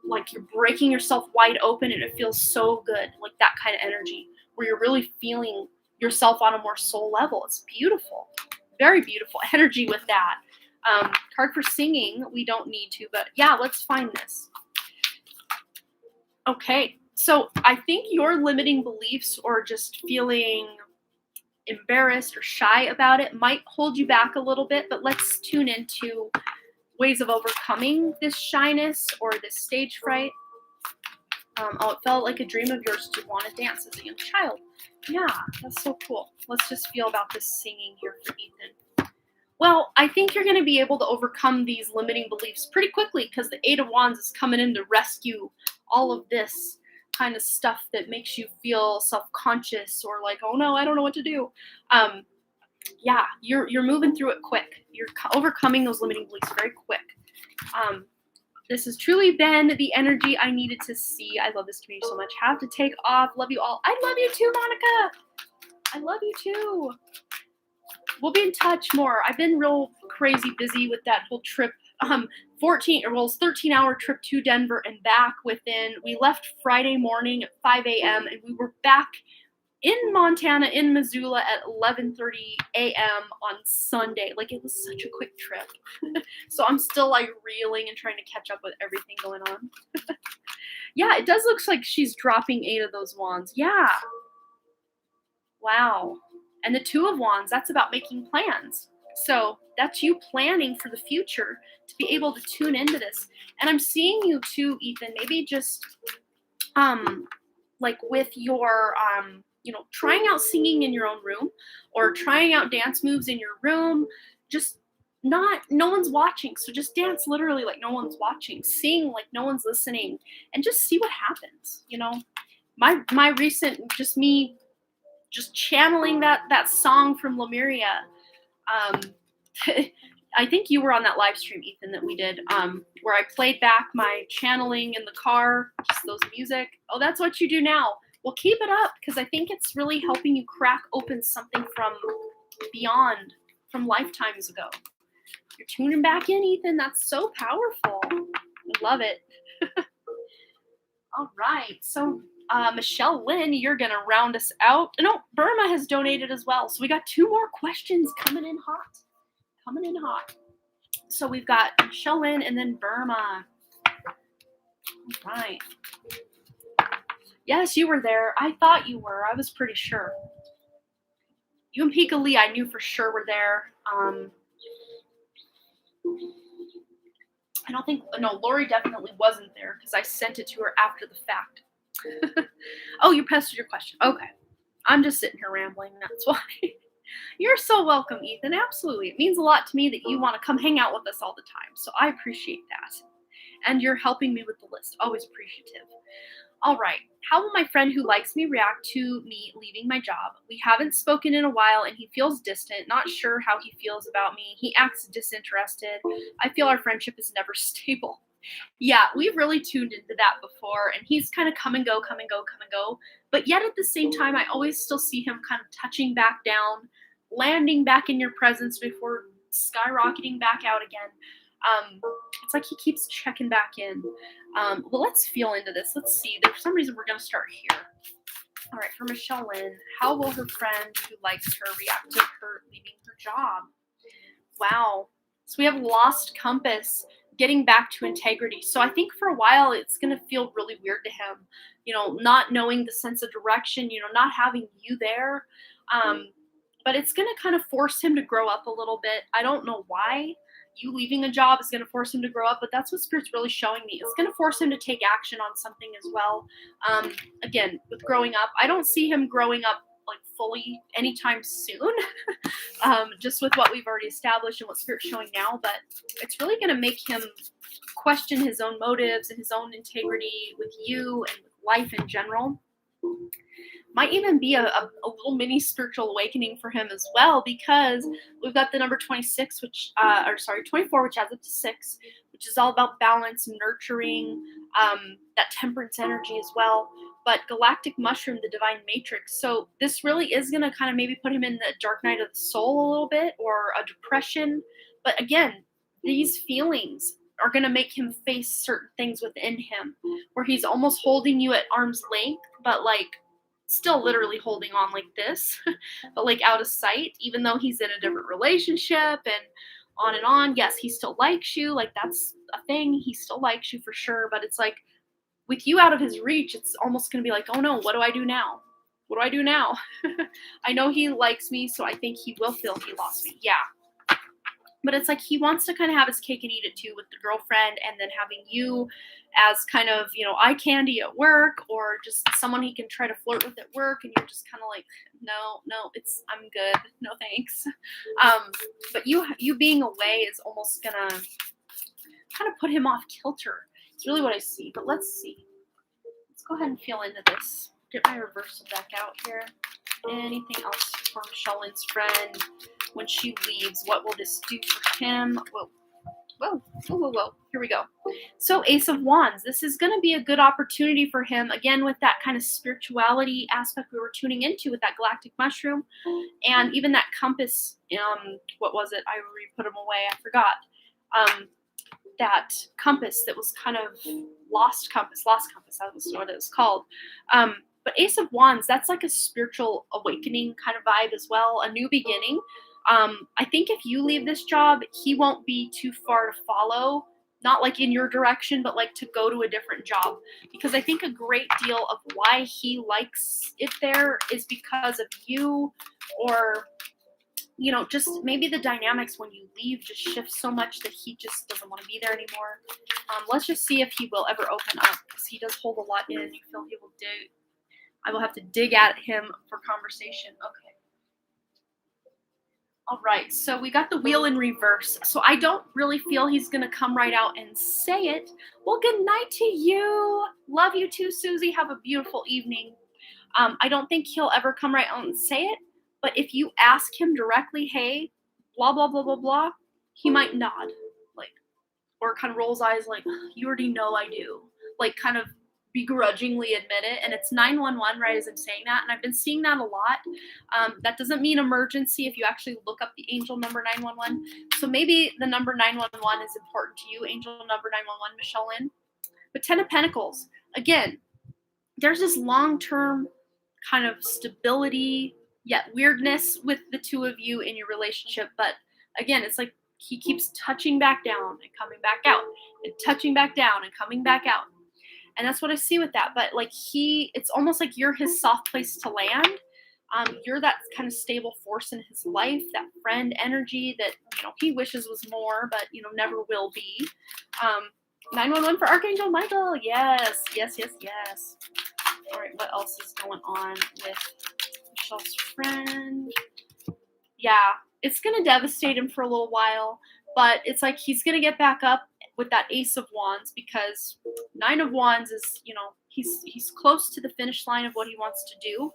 like you're breaking yourself wide open, and it feels so good. Like that kind of energy where you're really feeling yourself on a more soul level. It's beautiful. Very beautiful energy with that. Card for singing, we don't need to, but yeah, let's find this. Okay, so I think your limiting beliefs or just feeling embarrassed or shy about it might hold you back a little bit, but let's tune into ways of overcoming this shyness or this stage fright. Oh, it felt like a dream of yours to want to dance as a young child. Yeah, that's so cool. Let's just feel about this singing here for Ethan. Well, I think you're going to be able to overcome these limiting beliefs pretty quickly because the Eight of Wands is coming in to rescue all of this kind of stuff that makes you feel self-conscious or like, oh no, I don't know what to do. Yeah, you're moving through it quick. You're overcoming those limiting beliefs very quick. This has truly been the energy I needed to see. I love this community so much. Have to take off. Love you all. I love you too, Monica. I love you too. We'll be in touch more. I've been real crazy busy with that whole trip. 13-hour trip to Denver and back we left Friday morning at 5 a.m. and we were back in Montana, in Missoula at 11:30 a.m. on Sunday. Like, it was such a quick trip. So I'm still like reeling and trying to catch up with everything going on. Yeah, it does look like she's dropping 8 of those wands. Yeah. Wow. And the 2 of wands, that's about making plans. So that's you planning for the future to be able to tune into this. And I'm seeing you too, Ethan, maybe just like with your trying out singing in your own room or trying out dance moves in your room. Just no one's watching. So just dance literally like no one's watching. Sing like no one's listening and just see what happens. My recent, just me just channeling that song from Lemuria. I think you were on that live stream, Ethan, that we did, where I played back my channeling in the car, just those music. Oh, that's what you do now. Well, keep it up, because I think it's really helping you crack open something from beyond, from lifetimes ago. You're tuning back in, Ethan. That's so powerful. I love it. All right. So, Michelle Lynn, you're going to round us out. No, Burma has donated as well. So we got 2 more questions coming in hot. So we've got Michelle Lynn and then Burma. All right. Yes, you were there. I thought you were. I was pretty sure. You and Pika Lee, I knew for sure were there. I don't think, no, Lori definitely wasn't there because I sent it to her after the fact. Oh, you posted your question. Okay. I'm just sitting here rambling. That's why. You're so welcome, Ethan. Absolutely. It means a lot to me that you want to come hang out with us all the time. So I appreciate that. And you're helping me with the list. Always appreciative. All right. How will my friend who likes me react to me leaving my job? We haven't spoken in a while and he feels distant, not sure how he feels about me. He acts disinterested. I feel our friendship is never stable. Yeah, we've really tuned into that before, and he's kind of come and go. But yet at the same time, I always still see him kind of touching back down, landing back in your presence before skyrocketing back out again. It's like he keeps checking back in. Well, let's feel into this. Let's see. For some reason, we're going to start here. All right, for Michelle Lynn, how will her friend who likes her react to her leaving her job? Wow. So we have lost compass, getting back to integrity. So I think for a while, it's going to feel really weird to him, not knowing the sense of direction, not having you there. But it's going to kind of force him to grow up a little bit. I don't know why. You leaving a job is going to force him to grow up, but that's what Spirit's really showing me. It's going to force him to take action on something as well. Again, with growing up, I don't see him growing up like fully anytime soon, just with what we've already established and what Spirit's showing now, but it's really going to make him question his own motives and his own integrity with you and with life in general. Might even be a little mini spiritual awakening for him as well, because we've got the number 26, 24, which adds up to 6, which is all about balance, nurturing, that temperance energy as well. But galactic mushroom, the divine matrix. So this really is going to kind of maybe put him in the dark night of the soul a little bit, or a depression. But again, these feelings are going to make him face certain things within him, where he's almost holding you at arm's length, but like still literally holding on like this, but like out of sight, even though he's in a different relationship and on and on. Yes, he still likes you. Like, that's a thing. He still likes you for sure. But it's like, with you out of his reach, it's almost going to be like, oh no, what do I do now? What do I do now? I know he likes me, so I think he will feel he lost me. Yeah. But it's like he wants to kind of have his cake and eat it too, with the girlfriend, and then having you as kind of, eye candy at work, or just someone he can try to flirt with at work, and you're just kind of like, no, I'm good. No, thanks. But you being away is almost gonna kind of put him off kilter. It's really what I see. But let's see. Let's go ahead and feel into this. Get my reversal deck out here. Anything else for Michelle's friend when she leaves? What will this do for him? Whoa. Here we go. So Ace of Wands. This is going to be a good opportunity for him, again, with that kind of spirituality aspect we were tuning into with that galactic mushroom, and even that compass. What was it? I put him away. I forgot. That compass that was kind of lost compass. That was what it was called. But Ace of Wands, that's like a spiritual awakening kind of vibe as well, a new beginning. I think if you leave this job, he won't be too far to follow, not like in your direction, but like to go to a different job. Because I think a great deal of why he likes it there is because of you, or, just maybe the dynamics when you leave just shift so much that he just doesn't want to be there anymore. Let's just see if he will ever open up, because he does hold a lot in. You feel he will do. I will have to dig at him for conversation. Okay. All right. So we got the wheel in reverse. So I don't really feel he's going to come right out and say it. Well, good night to you. Love you too, Susie. Have a beautiful evening. I don't think he'll ever come right out and say it. But if you ask him directly, hey, blah, blah, blah, blah, blah, he might nod. Or kind of rolls eyes like, you already know I do. Like, kind of begrudgingly admit it. And it's 911 right as I'm saying that, and I've been seeing that a lot. That doesn't mean emergency if you actually look up the angel number 911. So maybe the number 911 is important to you, angel number 911, Michelle Lynn. But 10 of Pentacles, again, there's this long-term kind of stability yet weirdness with the two of you in your relationship. But again, it's like he keeps touching back down and coming back out, and touching back down and coming back out. And that's what I see with that. But like it's almost like you're his soft place to land. You're that kind of stable force in his life, that friend energy that, he wishes was more, but, never will be. 911 for Archangel Michael. Yes. All right, what else is going on with Michelle's friend? Yeah, it's going to devastate him for a little while, but it's like he's going to get back up with that Ace of Wands, because 9 of Wands is, he's close to the finish line of what he wants to do.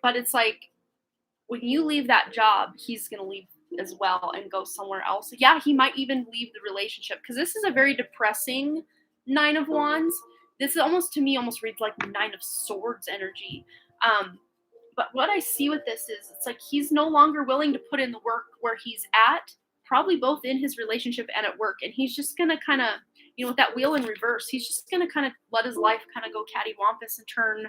But it's like when you leave that job, he's going to leave as well and go somewhere else. Yeah, he might even leave the relationship, because this is a very depressing 9 of Wands. This is almost, to me, almost reads like 9 of Swords energy. But what I see with this is it's like he's no longer willing to put in the work where he's at, probably both in his relationship and at work. And he's just going to kind of, with that wheel in reverse, he's just going to kind of let his life kind of go cattywampus and turn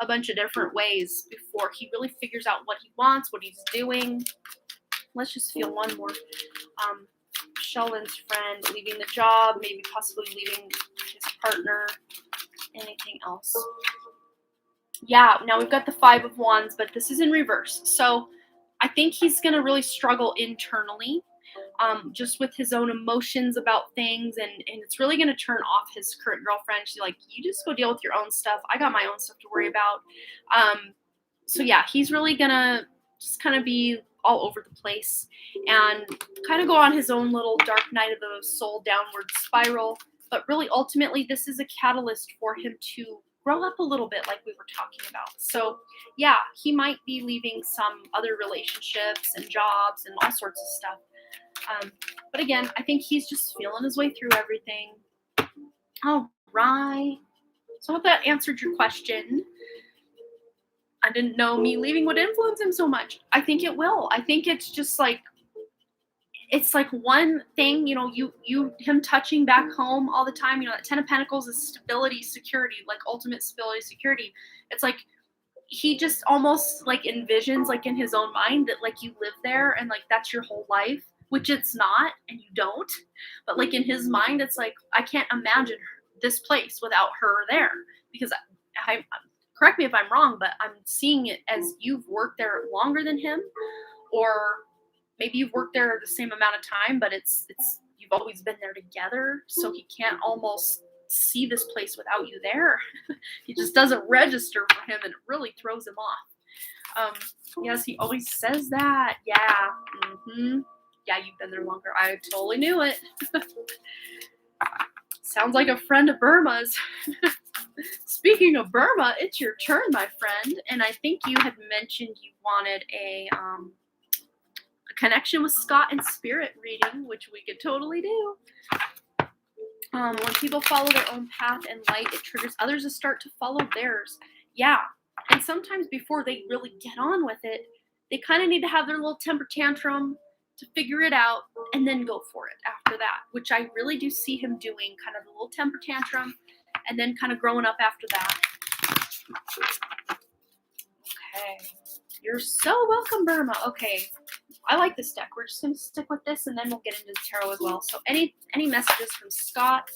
a bunch of different ways before he really figures out what he wants, what he's doing. Let's just feel one more. Sheldon's friend leaving the job, maybe possibly leaving his partner. Anything else? Yeah, now we've got the 5 of Wands, but this is in reverse. So I think he's going to really struggle internally, just with his own emotions about things. And it's really going to turn off his current girlfriend. She's like, you just go deal with your own stuff. I got my own stuff to worry about. So yeah, he's really going to just kind of be all over the place and kind of go on his own little dark night of the soul downward spiral. But really, ultimately, this is a catalyst for him to grow up a little bit, like we were talking about. So yeah, he might be leaving some other relationships and jobs and all sorts of stuff. But again, I think he's just feeling his way through everything. All right. So I hope that answered your question. I didn't know me leaving would influence him so much. I think it will. I think it's just like, it's like one thing, him touching back home all the time, that 10 of Pentacles is stability, security, like ultimate stability, security. It's like he just almost like envisions, like in his own mind, that like you live there and like that's your whole life. which it's not, and you don't. But like in his mind, it's like, I can't imagine this place without her there, because I correct me if I'm wrong, but I'm seeing it as you've worked there longer than him, or maybe you've worked there the same amount of time, but it's you've always been there together, so he can't almost see this place without you there. It just doesn't register for him, and it really throws him off. Yes, he always says that. Yeah. Yeah, you've been there longer. I totally knew it. Sounds like a friend of Burma's. Speaking of Burma, it's your turn, my friend. And I think you had mentioned you wanted a connection with Scott and Spirit reading, which we could totally do. When people follow their own path and light, it triggers others to start to follow theirs. Yeah. And sometimes before they really get on with it, they kind of need to have their little temper tantrum to figure it out and then go for it after that, which I really do see him doing, kind of a little temper tantrum and then kind of growing up after that. Okay. You're so welcome, Burma. Okay. I like this deck. We're just going to stick with this, and then we'll get into the tarot as well. So any messages from Scott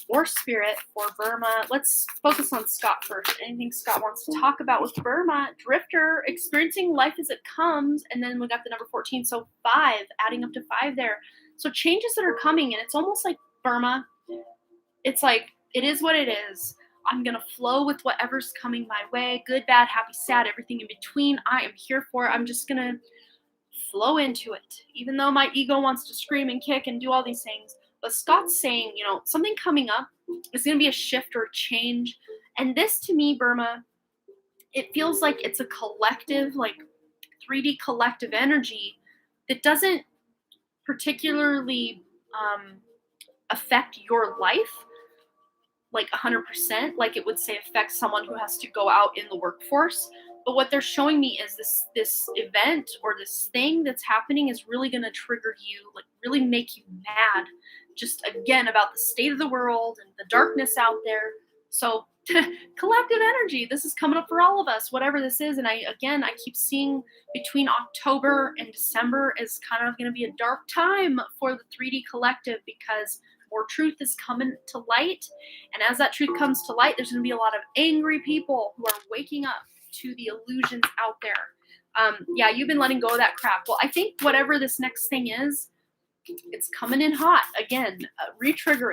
or Spirit for Burma? Let's focus on Scott first. Anything Scott wants to talk about with Burma? Drifter, experiencing life as it comes, and then we got the number 14, so 5, adding up to 5 there. So changes that are coming, and it's almost like Burma, it's like, it is what it is. I'm going to flow with whatever's coming my way. Good, bad, happy, sad, everything in between. I am here for it. I'm just going to flow into it. Even though my ego wants to scream and kick and do all these things. But Scott's saying, something coming up is going to be a shift or a change. And this, to me, Burma, it feels like it's a collective, like 3D collective energy that doesn't particularly affect your life like 100%, like it would say affect someone who has to go out in the workforce. But what they're showing me is this event or this thing that's happening is really going to trigger you, like really make you mad, just again about the state of the world and the darkness out there. So collective energy, this is coming up for all of us, whatever this is. And I keep seeing between October and December is kind of going to be a dark time for the 3D collective, because more truth is coming to light. And as that truth comes to light, there's going to be a lot of angry people who are waking up to the illusions out there. Yeah, you've been letting go of that crap. Well, I think whatever this next thing is, it's coming in hot again. Retrigger.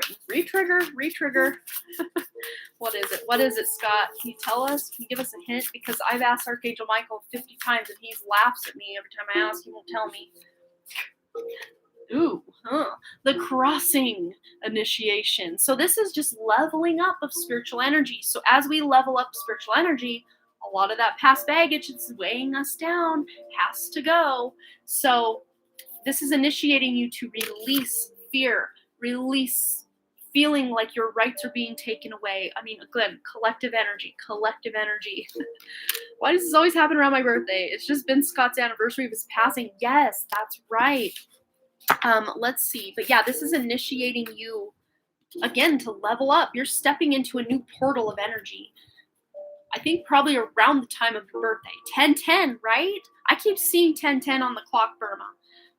What is it, Scott? Can you tell us? Can you give us a hint? Because I've asked Archangel Michael 50 times and he laughs at me every time I ask. He won't tell me. The crossing initiation. So this is just leveling up of spiritual energy. So as we level up spiritual energy, a lot of that past baggage that's weighing us down has to go. So this is initiating you to release fear, release feeling like your rights are being taken away. I mean, again, collective energy. Why does this always happen around my birthday? It's just been Scott's anniversary of his passing. Yes, that's right. Let's see. But yeah, this is initiating you again to level up. You're stepping into a new portal of energy. I think probably around the time of your birthday. 10-10, right? I keep seeing 10-10 on the clock, Burma.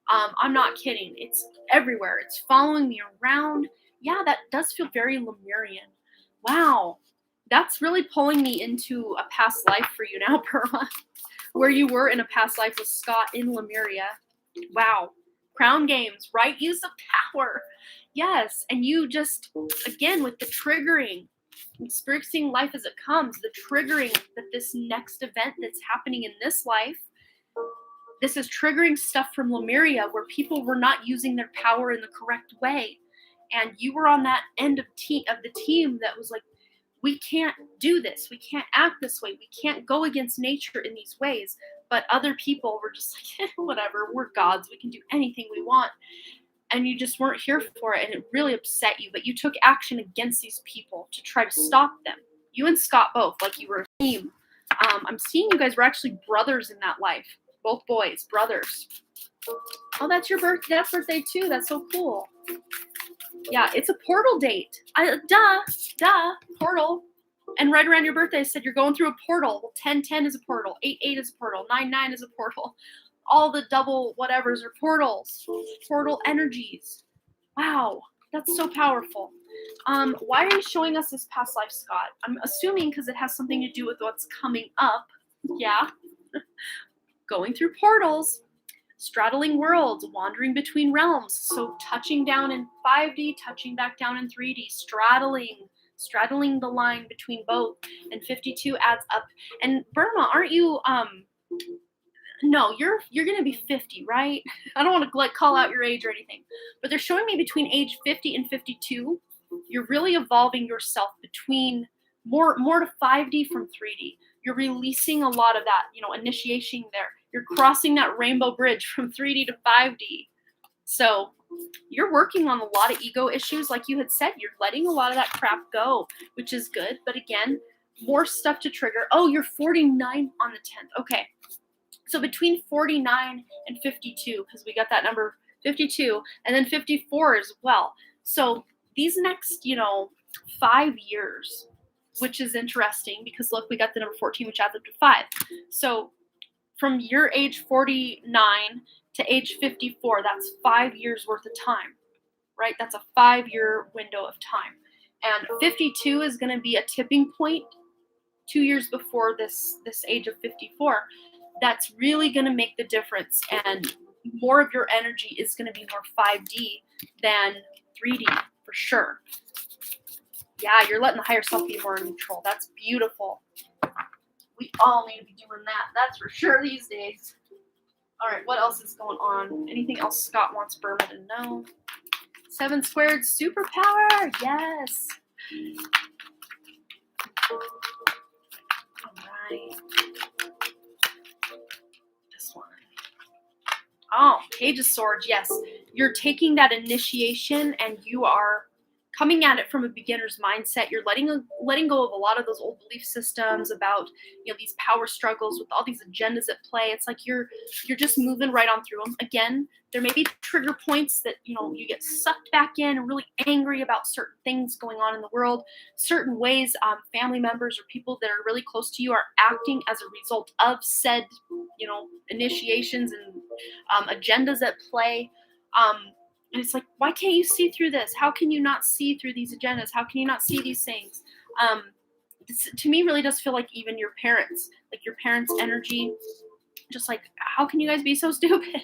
I'm not kidding. It's everywhere. It's following me around. Yeah, that does feel very Lemurian. Wow. That's really pulling me into a past life for you now, Burma. Where you were in a past life with Scott in Lemuria. Wow. Crown games, right? Use of power. Yes. And you just, again, with the triggering, experiencing life as it comes, the triggering that this next event that's happening in this life, this is triggering stuff from Lemuria where people were not using their power in the correct way. And you were on that end of the team that was like, we can't do this. We can't act this way. We can't go against nature in these ways. But other people were just like, whatever, we're gods. We can do anything we want. And you just weren't here for it. And it really upset you. But you took action against these people to try to stop them. You and Scott both, like you were a team. I'm seeing you guys were actually brothers in that life. Both boys, brothers. Oh, that's your birthday. That's birthday too. That's so cool. Yeah, it's a portal date. Portal. And right around your birthday, I said you're going through a portal. Well, 10-10 is a portal. 8-8 is a portal. 9-9 is a portal. all the double whatevers are portals, portal energies. Wow, that's so powerful. Why are you showing us this past life, Scott? I'm assuming because it has something to do with what's coming up. Yeah. Going through portals, straddling worlds, wandering between realms. So touching down in 5D, touching back down in 3D, straddling the line between both. And 52 adds up. And Burma, aren't you no, you're gonna be 50, right? I don't want to like call out your age or anything, but they're showing me between age 50 and 52, you're really evolving yourself between more to 5D from 3D. You're releasing a lot of that, initiation there. You're crossing that rainbow bridge from 3D to 5D. So you're working on a lot of ego issues, like you had said. You're letting a lot of that crap go, which is good. But again, more stuff to trigger. Oh, you're 49 on the 10th. Okay. So between 49 and 52, because we got that number 52, and then 54 as well. So these next, 5 years, which is interesting because look, we got the number 14, which adds up to 5. So from your age 49 to age 54, that's 5 years worth of time, right? That's a 5-year window of time. And 52 is going to be a tipping point 2 years before this age of 54. That's really going to make the difference, and more of your energy is going to be more 5D than 3D for sure. Yeah, you're letting the higher self be more neutral. That's beautiful. We all need to be doing that. That's for sure these days. All right, what else is going on? Anything else Scott wants Burma to know? 7 squared superpower. Yes. All right. One. Oh, Page of Swords, yes. You're taking that initiation and you are coming at it from a beginner's mindset. You're letting go of a lot of those old belief systems about, these power struggles with all these agendas at play. It's like you're just moving right on through them. Again, there may be trigger points that, you get sucked back in and really angry about certain things going on in the world, certain ways family members or people that are really close to you are acting as a result of said, initiations and agendas at play. And it's like, why can't you see through this? How can you not see through these agendas? How can you not see these things? This, to me, really does feel like even your parents, like your parents' energy, just like, how can you guys be so stupid?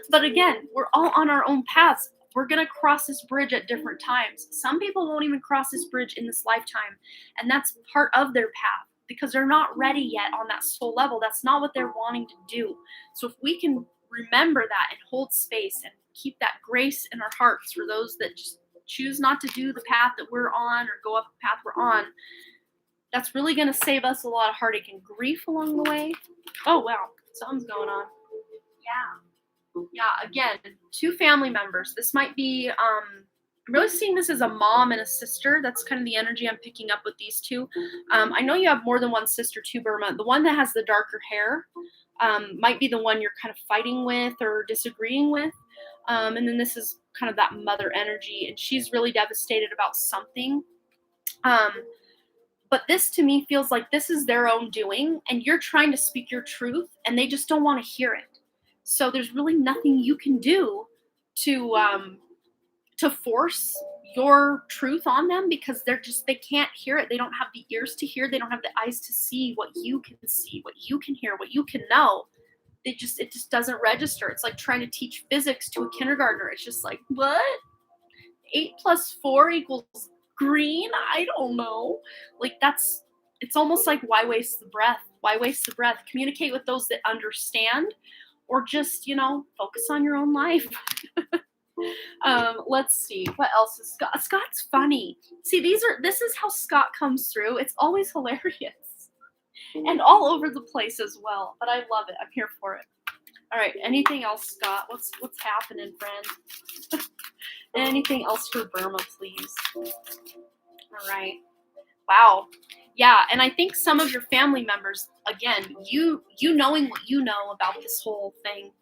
But again, we're all on our own paths. We're going to cross this bridge at different times. Some people won't even cross this bridge in this lifetime. And that's part of their path because they're not ready yet on that soul level. That's not what they're wanting to do. So if we can remember that and hold space and keep that grace in our hearts for those that just choose not to do the path that we're on or go up the path we're on, that's really going to save us a lot of heartache and grief along the way. Oh, wow. Something's going on. Yeah, again, 2 family members. This might be, I'm really seeing this as a mom and a sister. That's kind of the energy I'm picking up with these 2. I know you have more than one sister too, Burma. The one that has the darker hair might be the one you're kind of fighting with or disagreeing with. And then this is kind of that mother energy, and she's really devastated about something. But this to me feels like this is their own doing, and you're trying to speak your truth, and they just don't want to hear it. So there's really nothing you can do to force your truth on them because they can't hear it. They don't have the ears to hear. They don't have the eyes to see what you can see, what you can hear, what you can know. It just doesn't register. It's like trying to teach physics to a kindergartner. It's just like, what? 8 + 4 = green? I don't know. Like it's almost like, why waste the breath? Why waste the breath? Communicate with those that understand, or just, focus on your own life. Let's see. What else is Scott? Scott's funny. See, this is how Scott comes through. It's always hilarious. And all over the place as well. But I love it. I'm here for it. All right. Anything else, Scott? What's happening, friend? Anything else for Burma, please? All right. Wow. Yeah. And I think some of your family members, again, you knowing what you know about this whole thing,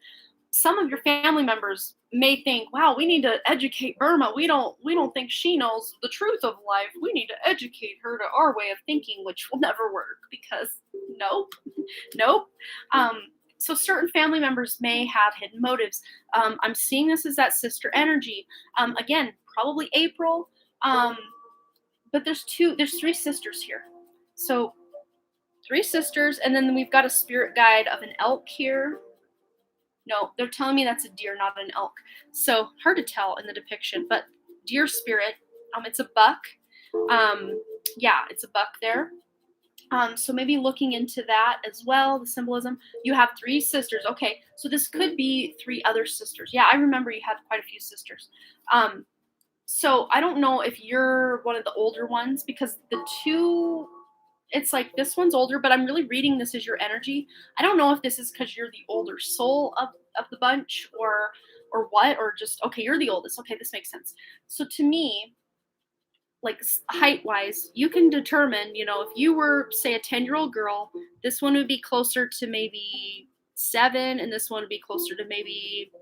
some of your family members may think, wow, we need to educate Burma. We don't think she knows the truth of life. We need to educate her to our way of thinking, which will never work because nope. So certain family members may have hidden motives. I'm seeing this as that sister energy. Again, probably April. But there's three sisters here. So three sisters, and then we've got a spirit guide of an elk here. No, they're telling me that's a deer, not an elk. So hard to tell in the depiction, but deer spirit. It's a buck. Yeah, it's a buck there. So maybe looking into that as well, the symbolism. You have three sisters. Okay, so this could be three other sisters. Yeah, I remember you had quite a few sisters. So I don't know if you're one of the older ones, because the two, it's like this one's older, but I'm really reading this as your energy. I don't know if this is because you're the older soul of the bunch, or what, or just, okay, you're the oldest. Okay, this makes sense. So to me, like height wise, you can determine, if you were, say, a 10-year-old girl, this one would be closer to maybe 7, and this one would be closer to maybe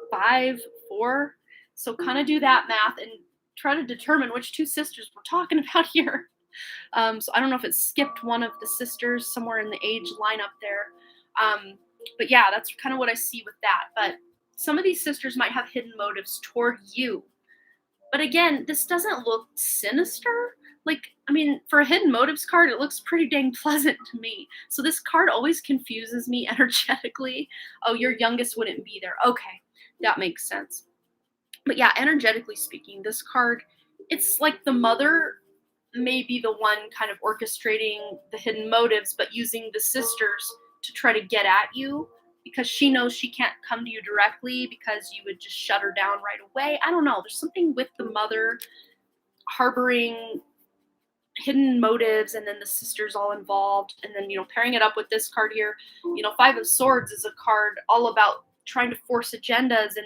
5, 4. So kind of do that math and try to determine which two sisters we're talking about here. So I don't know if it skipped one of the sisters somewhere in the age lineup there. But yeah, that's kind of what I see with that. But some of these sisters might have hidden motives toward you. But again, this doesn't look sinister. Like, for a hidden motives card, it looks pretty dang pleasant to me. So this card always confuses me energetically. Oh, your youngest wouldn't be there. Okay, that makes sense. But yeah, energetically speaking, this card, it's like the mother may be the one kind of orchestrating the hidden motives, but using the sisters to try to get at you, because she knows she can't come to you directly because you would just shut her down right away. I don't know. There's something with the mother harboring hidden motives, and then the sisters all involved. And then, pairing it up with this card here, Five of Swords is a card all about trying to force agendas, and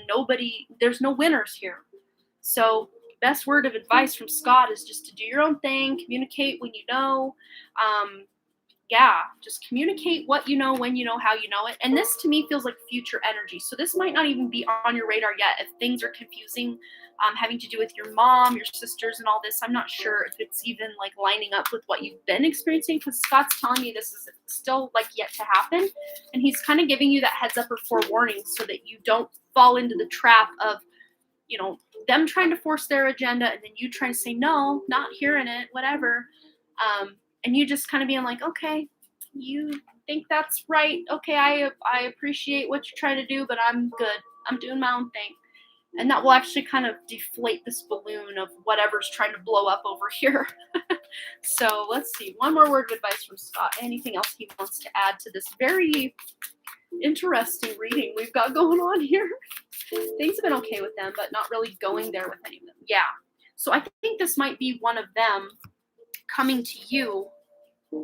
there's no winners here. So best word of advice from Scott is just to do your own thing, communicate when you know. Yeah, just communicate what you know, when you know, how you know it. And this to me feels like future energy. So this might not even be on your radar yet. If things are confusing, having to do with your mom, your sisters, and all this, I'm not sure if it's even like lining up with what you've been experiencing, because Scott's telling me this is still like yet to happen. And he's kind of giving you that heads up or forewarning so that you don't fall into the trap of, them trying to force their agenda, and then you trying to say, no, not hearing it, whatever. And you just kind of being like, okay, you think that's right. Okay, I appreciate what you're trying to do, but I'm good. I'm doing my own thing. And that will actually kind of deflate this balloon of whatever's trying to blow up over here. So let's see. One more word of advice from Scott. Anything else he wants to add to this very interesting reading we've got going on here? Things have been okay with them, but not really going there with any of them. Yeah. So I think this might be one of them coming to you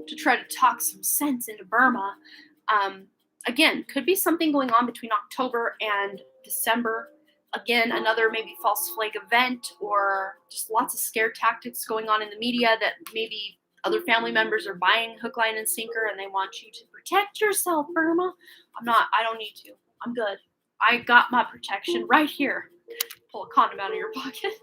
to try to talk some sense into Burma. Again, could be something going on between October and December. Again, another maybe false flag event, or just lots of scare tactics going on in the media that maybe other family members are buying hook, line, and sinker, and they want you to protect yourself, Burma. I don't need to. I'm good. I got my protection right here. Pull a condom out of your pocket.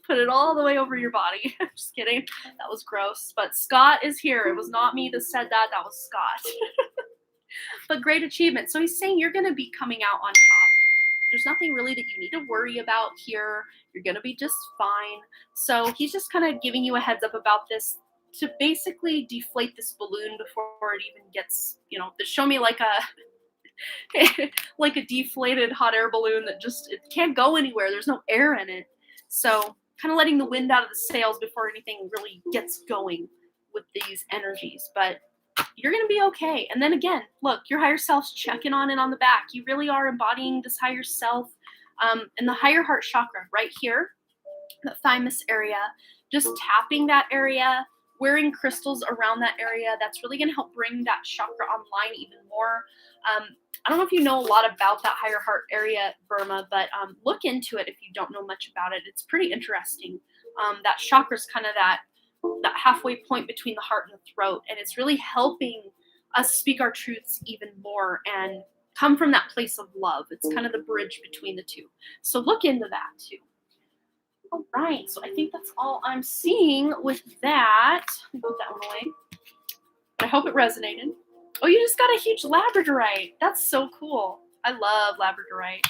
Put it all the way over your body. Just kidding. That was gross. But Scott is here. It was not me that said that. That was Scott. But great achievement. So he's saying you're going to be coming out on top. There's nothing really that you need to worry about here. You're going to be just fine. So he's just kind of giving you a heads up about this to basically deflate this balloon before it even gets, to show me like like a deflated hot air balloon that just, it can't go anywhere. There's no air in it. So kind of letting the wind out of the sails before anything really gets going with these energies. But you're going to be okay. And then again, look, your higher self's checking on it on the back. You really are embodying this higher self. And the higher heart chakra right here, the thymus area, just tapping that area, wearing crystals around that area, that's really going to help bring that chakra online even more. I don't know if you know a lot about that higher heart area, Burma, but look into it if you don't know much about it. It's pretty interesting. That chakra is kind of that halfway point between the heart and the throat, and it's really helping us speak our truths even more and come from that place of love. It's kind of the bridge between the two. So look into that too. All right, so I think that's all I'm seeing with that. Let me put that one away. But I hope it resonated. Oh, you just got a huge labradorite. That's so cool. I love labradorite.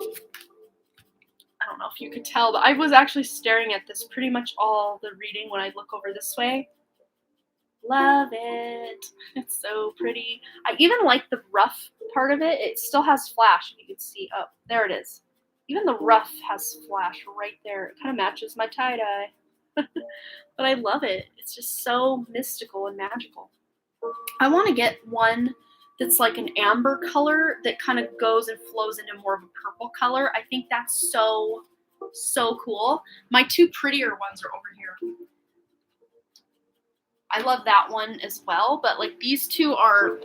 I don't know if you could tell, but I was actually staring at this pretty much all the reading when I look over this way. Love it. It's so pretty. I even like the rough part of it. It still has flash, if you can see. Oh, there it is. Even the rough has flash right there. It kind of matches my tie-dye. But I love it. It's just so mystical and magical. I want to get one that's like an amber color that kind of goes and flows into more of a purple color. I think that's so, so cool. My two prettier ones are over here. I love that one as well, but like these two are,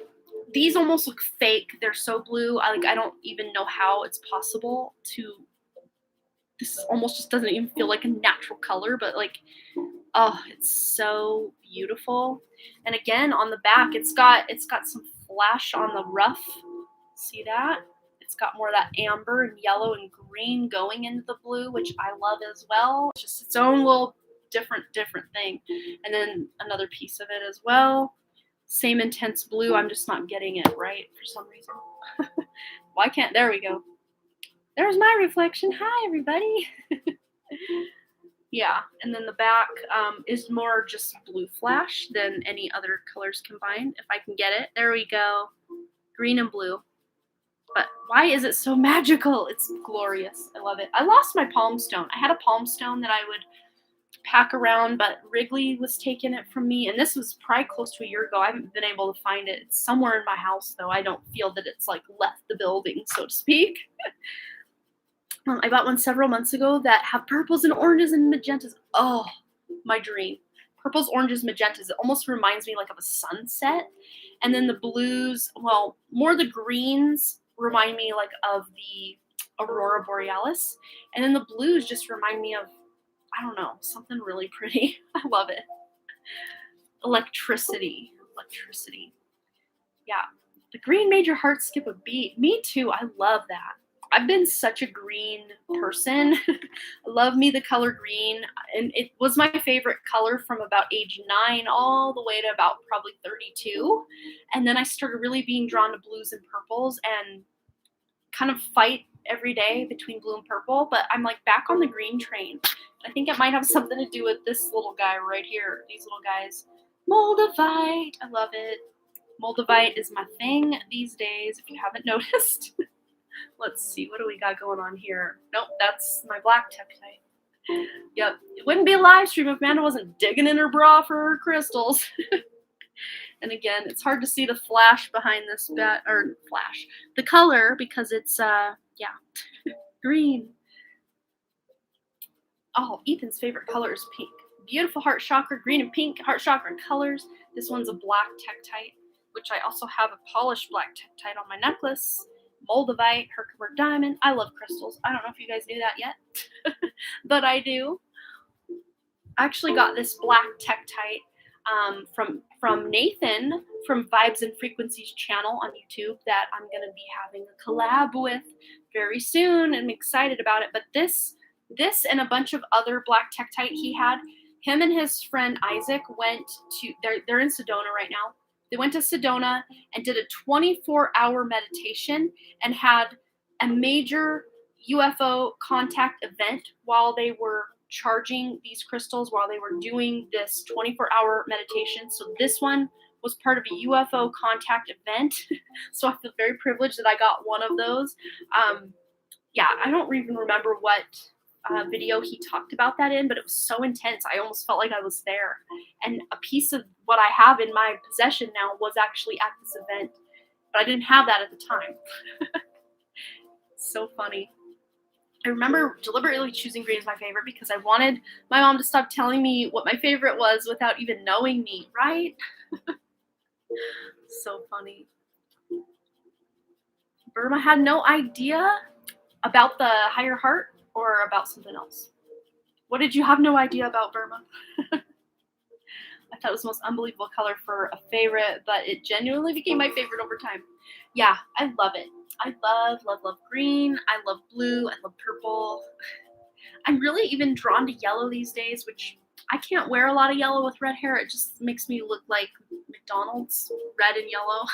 these almost look fake. They're so blue. I don't even know how it's possible to, this almost just doesn't even feel like a natural color, but like, oh, it's so beautiful. And again, on the back, it's got some flash on the rough. See that? It's got more of that amber and yellow and green going into the blue, which I love as well. It's just its own little different thing. And then another piece of it as well. Same intense blue. I'm just not getting it right for some reason. Why can't? There we go. There's my reflection. Hi, everybody. Yeah, and then the back is more just blue flash than any other colors combined. If I can get it. There we go. Green and blue. But why is it so magical? It's glorious. I love it. I lost my palm stone. I had a palm stone that I would pack around, but Wrigley was taking it from me. And this was probably close to a year ago. I haven't been able to find it. It's somewhere in my house, though. I don't feel that it's like left the building, so to speak. I bought one several months ago that have purples and oranges and magentas. Oh, my dream. Purples, oranges, magentas. It almost reminds me like of a sunset. And then the blues, well, more the greens remind me like of the Aurora Borealis. And then the blues just remind me of, I don't know, something really pretty. I love it. Electricity. Yeah. The green made your heart skip a beat. Me too. I love that. I've been such a green person. I love me the color green. And it was my favorite color from about age 9 all the way to about probably 32. And then I started really being drawn to blues and purples and kind of fight every day between blue and purple. But I'm like back on the green train. I think it might have something to do with this little guy right here. These little guys. Moldavite. I love it. Moldavite is my thing these days, if you haven't noticed. Let's see, what do we got going on here? Nope, that's my black tektite. Yep, it wouldn't be a live stream if Amanda wasn't digging in her bra for her crystals. And again, it's hard to see the flash behind this the color, because it's, green. Oh, Ethan's favorite color is pink. Beautiful heart chakra, green and pink heart chakra colors. This one's a black tektite, which I also have a polished black tektite on my necklace. Moldavite, Herkimer diamond. I love crystals. I don't know if you guys knew that yet, but I do. I actually got this black tektite from Nathan from Vibes and Frequencies channel on YouTube that I'm going to be having a collab with very soon. I'm excited about it. But this and a bunch of other black tektite he had, him and his friend Isaac went to, they're in Sedona right now. They went to Sedona and did a 24-hour meditation and had a major UFO contact event while they were charging these crystals, while they were doing this 24-hour meditation. So this one was part of a UFO contact event. So I feel very privileged that I got one of those. Yeah, I don't even remember what video he talked about that in, but it was so intense. I almost felt like I was there. And a piece of what I have in my possession now was actually at this event, but I didn't have that at the time. So funny. I remember deliberately choosing green as my favorite because I wanted my mom to stop telling me what my favorite was without even knowing me, right? So funny. Burma had no idea about the higher heart or about something else. What did you have no idea about, Burma? I thought it was the most unbelievable color for a favorite, but it genuinely became my favorite over time. Yeah, I love it. I love green. I love blue. I love purple. I'm really even drawn to yellow these days, which I can't wear a lot of yellow with red hair. It just makes me look like McDonald's, red and yellow.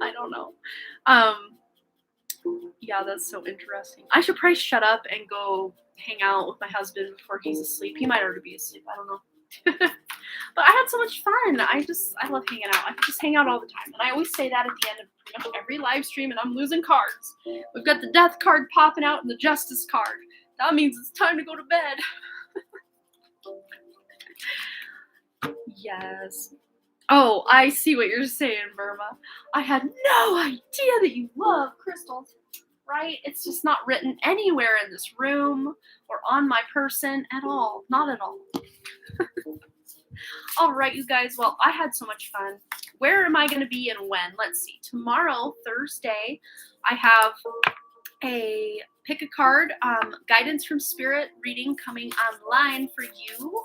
I don't know. Yeah, that's so interesting. I should probably shut up and go hang out with my husband before he's asleep. He might already be asleep. I don't know. But I had so much fun. I love hanging out. I could just hang out all the time. And I always say that at the end of pretty much every live stream, and I'm losing cards. We've got the death card popping out and the justice card. That means it's time to go to bed. Yes. Oh, I see what you're saying, Burma. I had no idea that you love crystals, right? It's just not written anywhere in this room or on my person at all. Not at all. All right, you guys. Well, I had so much fun. Where am I going to be and when? Let's see. Tomorrow, Thursday, I have a pick a card guidance from spirit reading coming online for you.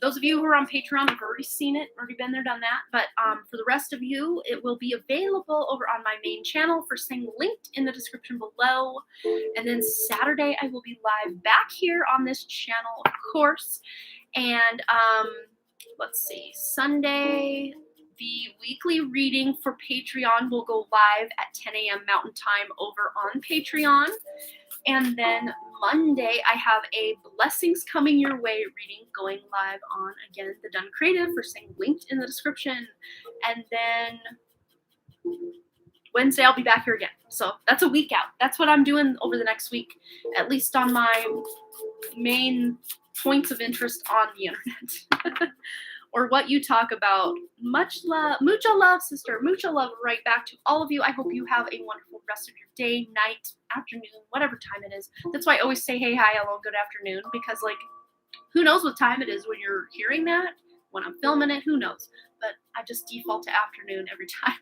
Those of you who are on Patreon have already seen it, already been there, done that. But for the rest of you, it will be available over on my main channel, first thing linked in the description below. And then Saturday, I will be live back here on this channel, of course. And let's see, Sunday, the weekly reading for Patreon will go live at 10 a.m. Mountain Time over on Patreon. And then Monday, I have a Blessings Coming Your Way reading going live on, again, the Done Creative, for saying linked in the description. And then Wednesday, I'll be back here again. So that's a week out. That's what I'm doing over the next week, at least on my main points of interest on the internet. Or what you talk about. Much love, mucha love, sister. Mucha love right back to all of you. I hope you have a wonderful rest of your day, night, afternoon, whatever time it is. That's why I always say, hey, hi, hello, good afternoon. Because, like, who knows what time it is when you're hearing that? When I'm filming it, who knows? But I just default to afternoon every time.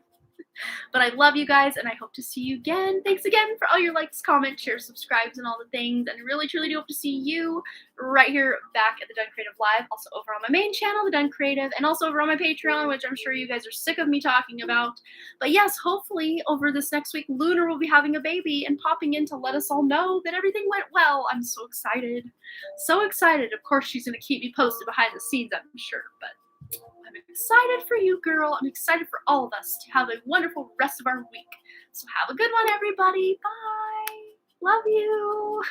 But I love you guys, and I hope to see you again. Thanks again for all your likes, comments, shares, subscribes, and all the things. And I really, truly do hope to see you right here back at the Done Creative Live, also over on my main channel, the Done Creative, and also over on my Patreon, which I'm sure you guys are sick of me talking about. But yes, hopefully over this next week, Lunar will be having a baby and popping in to let us all know that everything went well. I'm so excited. So excited. Of course, she's going to keep me posted behind the scenes, I'm sure, but I'm excited for you, girl. I'm excited for all of us to have a wonderful rest of our week. So have a good one, everybody. Bye. Love you.